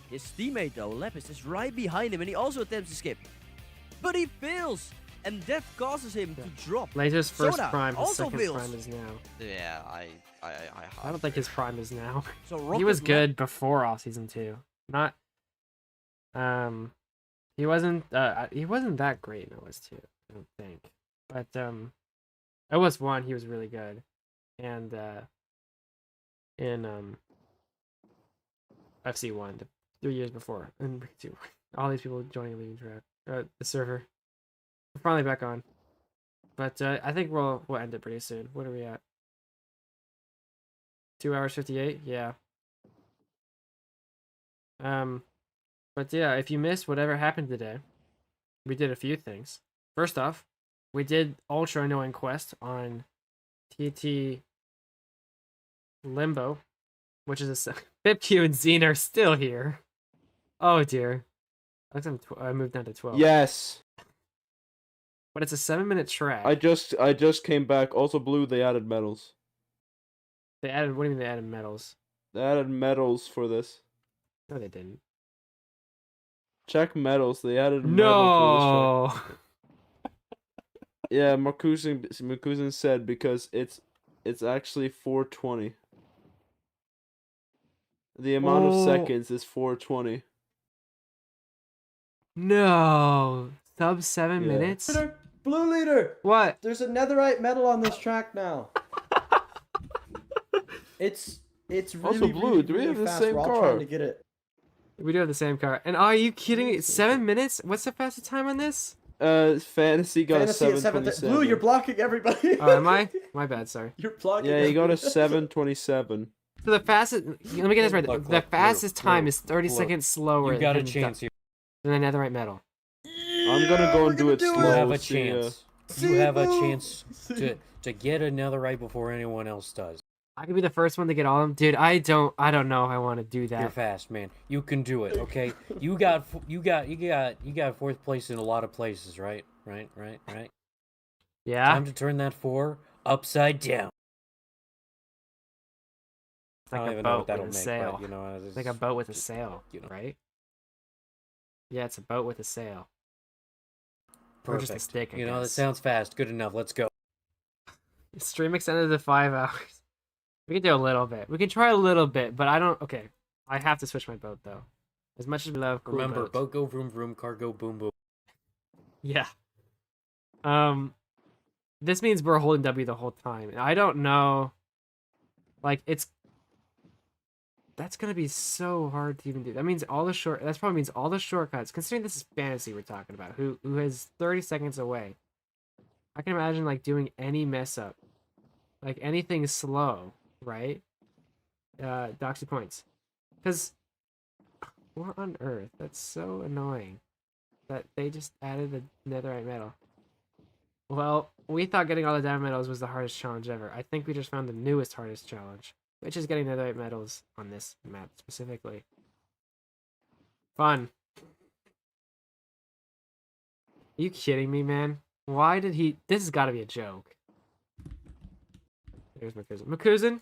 His teammate, though, Lepus, is right behind him, and he also attempts to skip. But he fails, and that causes him to drop. Laser's first Soda prime, his also second fails. prime is now. Yeah, I don't think his prime is now. So He was Rocket good before all season 2. Not he wasn't that great in OS2, I don't think. But OS1 he was really good. And in FC1 the 3 years before. And all these people joining and leaving track. The server. We're finally back on. But I think we'll end it pretty soon. What are we at? 2 hours 58? Yeah. But yeah, if you missed whatever happened today, we did a few things. First off, we did Ultra Annoying Quest on TT Limbo, which is a BipQ and Zine are still here. Oh dear. I moved down to 12. Yes. But it's a 7-minute track. I just came back. Also, Blue, they added medals. They added, what do you mean they added medals? They added medals for this. No, they didn't. Check medals. They added No. medals for this track. Yeah, Marcusin said because it's actually 420. The amount of seconds is 420. No. Sub 7 minutes? Blue leader! What? There's a netherite medal on this track now. It's really, Also, Blue, really, do we really have the fast. same We're all car? trying to get it. We do have the same car. And are you kidding me? 7 minutes? What's the fastest time on this? Fantasy got Fantasy a at 727. Blue, you're blocking everybody. Oh, am I? My bad, sorry. You're plugging. Yeah, you go to 7:27. So the fastest. Let me get this right. Look, The look, fastest Blue, time Blue, is 30 Blue. seconds slower. You got a than chance here. Than the Netherite Medal. I'm gonna go and do it You slow. have a see ya. chance. You have a chance to get another right before anyone else does. I could be the first one to get all of them, dude. I don't know if I want to do You're that. fast, man. You can do it. Okay. You got fourth place in a lot of places, right? Right. Yeah. Time to turn that 4 upside down. It's I like don't a even know what boat that'll with a make, sail. but you know, It's like a boat with a sail, you know. right? Yeah, it's a boat with a sail. Or just a Perfect. stick, I You know, that guess. sounds fast. Good enough. Let's go. Stream extended to 5 hours. We can do a little bit. We can try a little bit, but I don't. Okay, I have to switch my boat though. As much as we love cool Remember, boats. boat go vroom vroom, car go boom boom. Yeah. This means we're holding W the whole time. I don't know. Like that's gonna be so hard to even do. That means that probably means all the shortcuts. Considering this is fantasy we're talking about, who has 30 seconds away. I can imagine like doing any mess up, like anything slow, right? Doxy points, because what on earth? That's so annoying that they just added the Netherite Medal. Well, we thought getting all the diamond medals was the hardest challenge ever. I think we just found the newest hardest challenge, which is getting Netherite medals on this map specifically. Fun. Are you kidding me, man? Why did he... This has got to be a joke. There's Makuzin. Makuzin?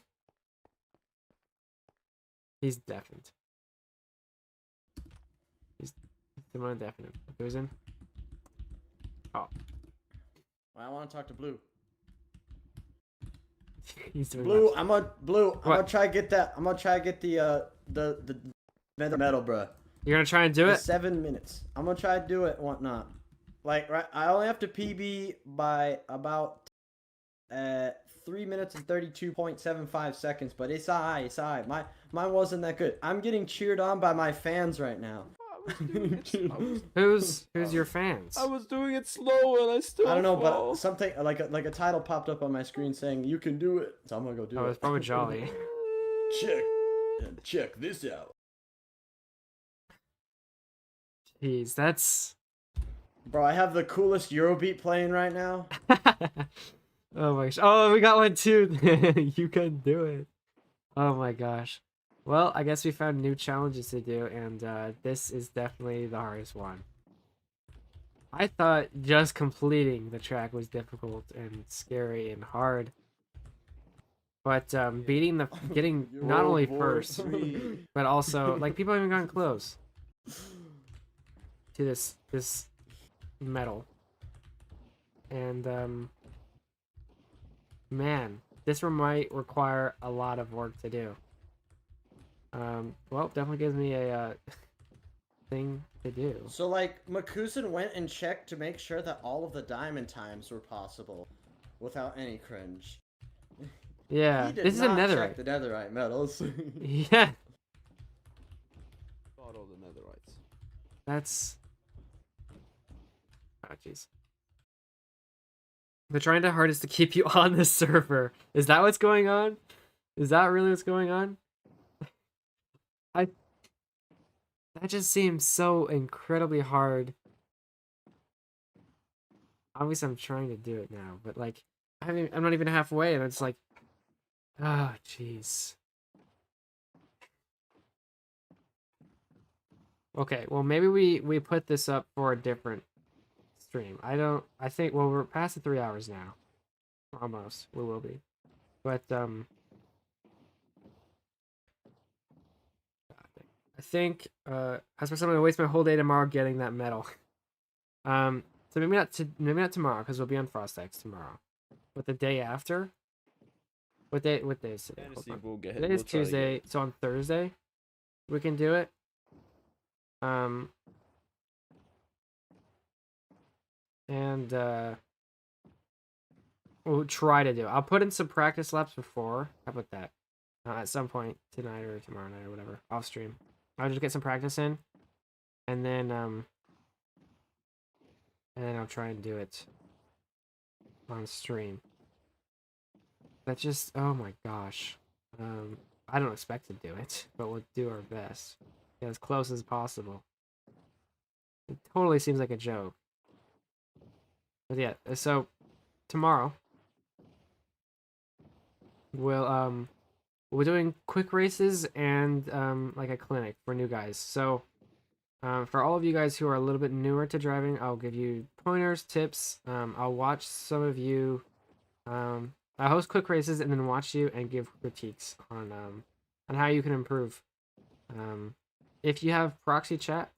He's deafened. He's the deafened. Makuzin? Oh. I want to talk to Blue. He's doing Blue, much. I'm gonna try to get that. I'm gonna try to get the Nether Medal, bruh. You're gonna try and do it? 7 minutes. I'm gonna try to do it and whatnot. Like, right, I only have to PB by about 3 minutes and 32.75 seconds, but it's alright, it's alright. Mine wasn't that good. I'm getting cheered on by my fans right now. Who's your fans? I was doing it slow and I still I don't know, fall. but something like a title popped up on my screen saying you can do it. So I'm gonna go do it. Oh, it's probably Jolly. Check this out. Jeez, that's... Bro, I have the coolest Eurobeat playing right now. Oh my gosh. Oh, we got one too. You can do it. Oh my gosh. Well, I guess we found new challenges to do, and this is definitely the hardest one. I thought just completing the track was difficult and scary and hard. But getting not only first, but also, like, people haven't gotten close to this medal. And, man, this one might require a lot of work to do. Well, definitely gives me a thing to do. So, like, Makusan went and checked to make sure that all of the diamond times were possible without any cringe. Yeah, He did this is a not netherite. check the netherite medals. Yeah. Got all the netherites. That's... Oh, jeez. They're trying their hardest to keep you on the server. Is that what's going on? Is that really what's going on? That just seems so incredibly hard. Obviously, I'm trying to do it now, but like, I'm not even halfway, and it's like, oh, jeez. Okay, well, maybe we put this up for a different stream. I think, well, we're past the 3 hours now. Almost. We will be. But, I think I was going to waste my whole day tomorrow getting that medal. So maybe not tomorrow, because we'll be on Frost X tomorrow. But the day after, what day is today? Fantasy, we'll get it. Today is We'll try to get Tuesday, it. so on Thursday we can do it. And we'll try to do it. I'll put in some practice laps before. How about that? At some point tonight or tomorrow night or whatever, off stream. I'll just get some practice in, and then I'll try and do it on stream. That just, oh my gosh. I don't expect to do it, but we'll do our best. Get as close as possible. It totally seems like a joke. But yeah, so tomorrow we're doing quick races and like a clinic for new guys. So for all of you guys who are a little bit newer to driving, I'll give you pointers, tips. I'll watch some of you. I host quick races and then watch you and give critiques on how you can improve. If you have proxy chat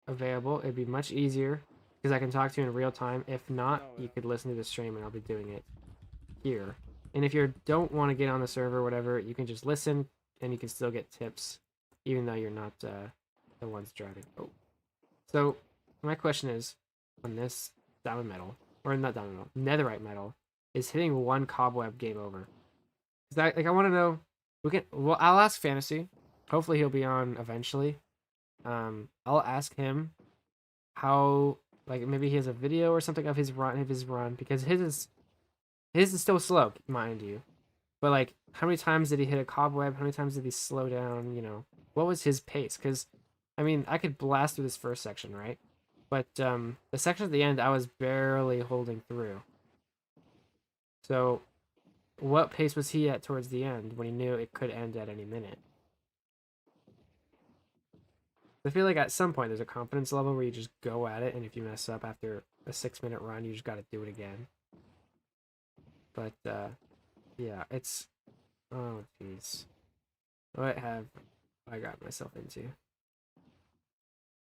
available, it'd be much easier because I can talk to you in real time. If not, you could listen to the stream and I'll be doing it here. And if you don't want to get on the server or whatever, you can just listen and you can still get tips, even though you're not the ones driving. Oh. So my question is, on this diamond medal, or not diamond medal, netherite medal, is hitting one cobweb game over? Is that, like, I want to know. Well, I'll ask Fantasy. Hopefully he'll be on eventually. I'll ask him how, like, maybe he has a video or something of his run, because his is still slow, mind you. But like, how many times did he hit a cobweb? How many times did he slow down? You know, what was his pace? Because, I mean, I could blast through this first section, right? But the section at the end, I was barely holding through. So, what pace was he at towards the end when he knew it could end at any minute? I feel like at some point there's a confidence level where you just go at it, and if you mess up after a 6-minute run, you just got to do it again. But yeah, it's, oh jeez, what have I got myself into?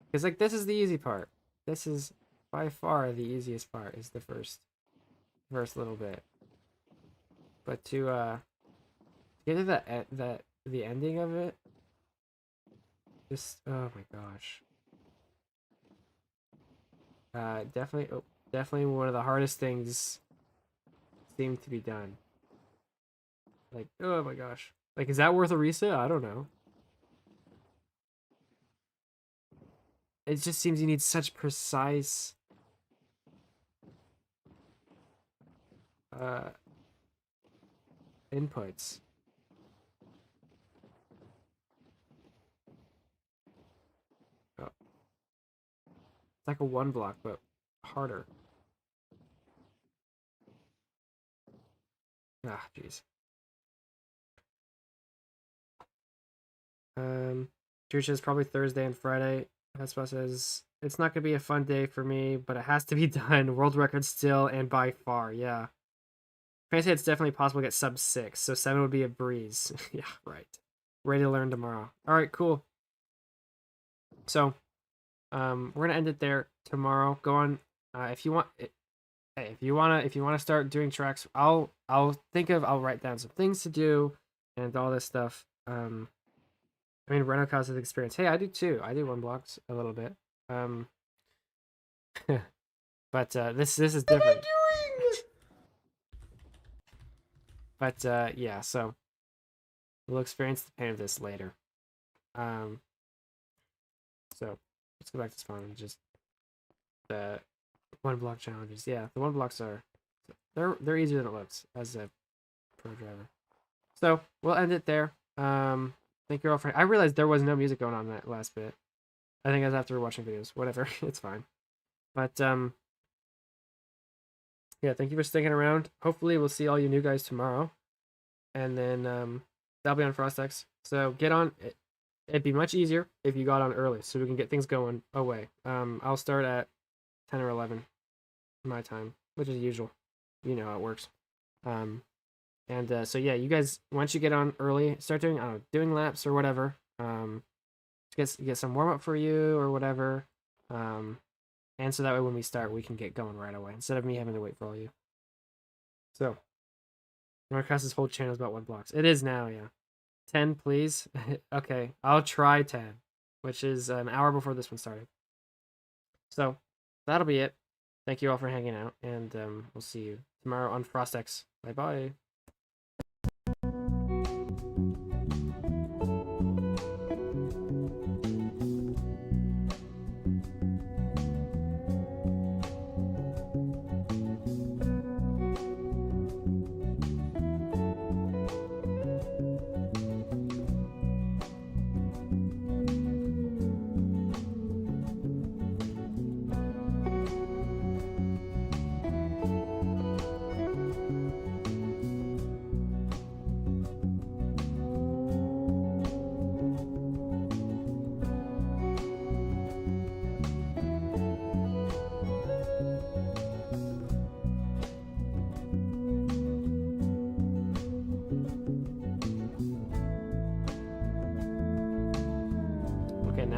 Because like, this is the easy part. This is by far the easiest part, is the first little bit. But to get to the ending of it, just, oh my gosh. Definitely one of the hardest things seemed to be done. Like, oh my gosh. Like, is that worth a reset? I don't know. It just seems you need such precise inputs. Oh. It's like a 1 block, but harder. Ah, jeez. Drew says probably Thursday and Friday. Hotspot says it's not gonna be a fun day for me, but it has to be done. World record still, and by far, yeah. Fantasy, it's definitely possible to get sub 6, so 7 would be a breeze. Yeah, right. Ready to learn tomorrow. All right, cool. So, we're gonna end it there tomorrow. Go on, if you want. Hey, if you wanna start doing tracks, I'll write down some things to do, and all this stuff. I mean, Reno causes experience. Hey, I do too. I do 1 blocks a little bit. But this is different. What am I doing? But yeah, so we'll experience the pain of this later. So let's go back to spawn and just the 1 block challenges. Yeah, the 1 blocks are they're easier than it looks as a pro driver. So we'll end it there. Thank you all for. I realized there was no music going on that last bit. I think I was after watching videos. Whatever, it's fine. But yeah, thank you for sticking around. Hopefully, we'll see all you new guys tomorrow, and then that'll be on FrostX. So get on. It'd be much easier if you got on early, so we can get things going away. I'll start at 10 or 11 my time, which is usual. You know how it works. And so yeah, you guys, once you get on early, start doing, I don't know, doing laps or whatever. Get some warm up for you or whatever. And so that way when we start, we can get going right away instead of me having to wait for all you. So, Marcus's whole channel is about 1 blocks. It is now, yeah. 10, please. Okay, I'll try 10, which is an hour before this one started. So that'll be it. Thank you all for hanging out, and we'll see you tomorrow on FrostX. Bye bye.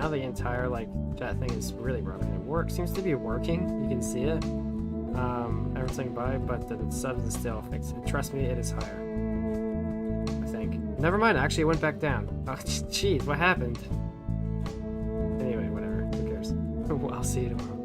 now the entire like chat thing is really broken. It seems to be working. You can see it. Everyone's saying bye, but the subs is still fixed. Trust me, it is higher. I think. Never mind. Actually, it went back down. Oh, jeez, what happened? Anyway, whatever. Who cares? I'll see you tomorrow.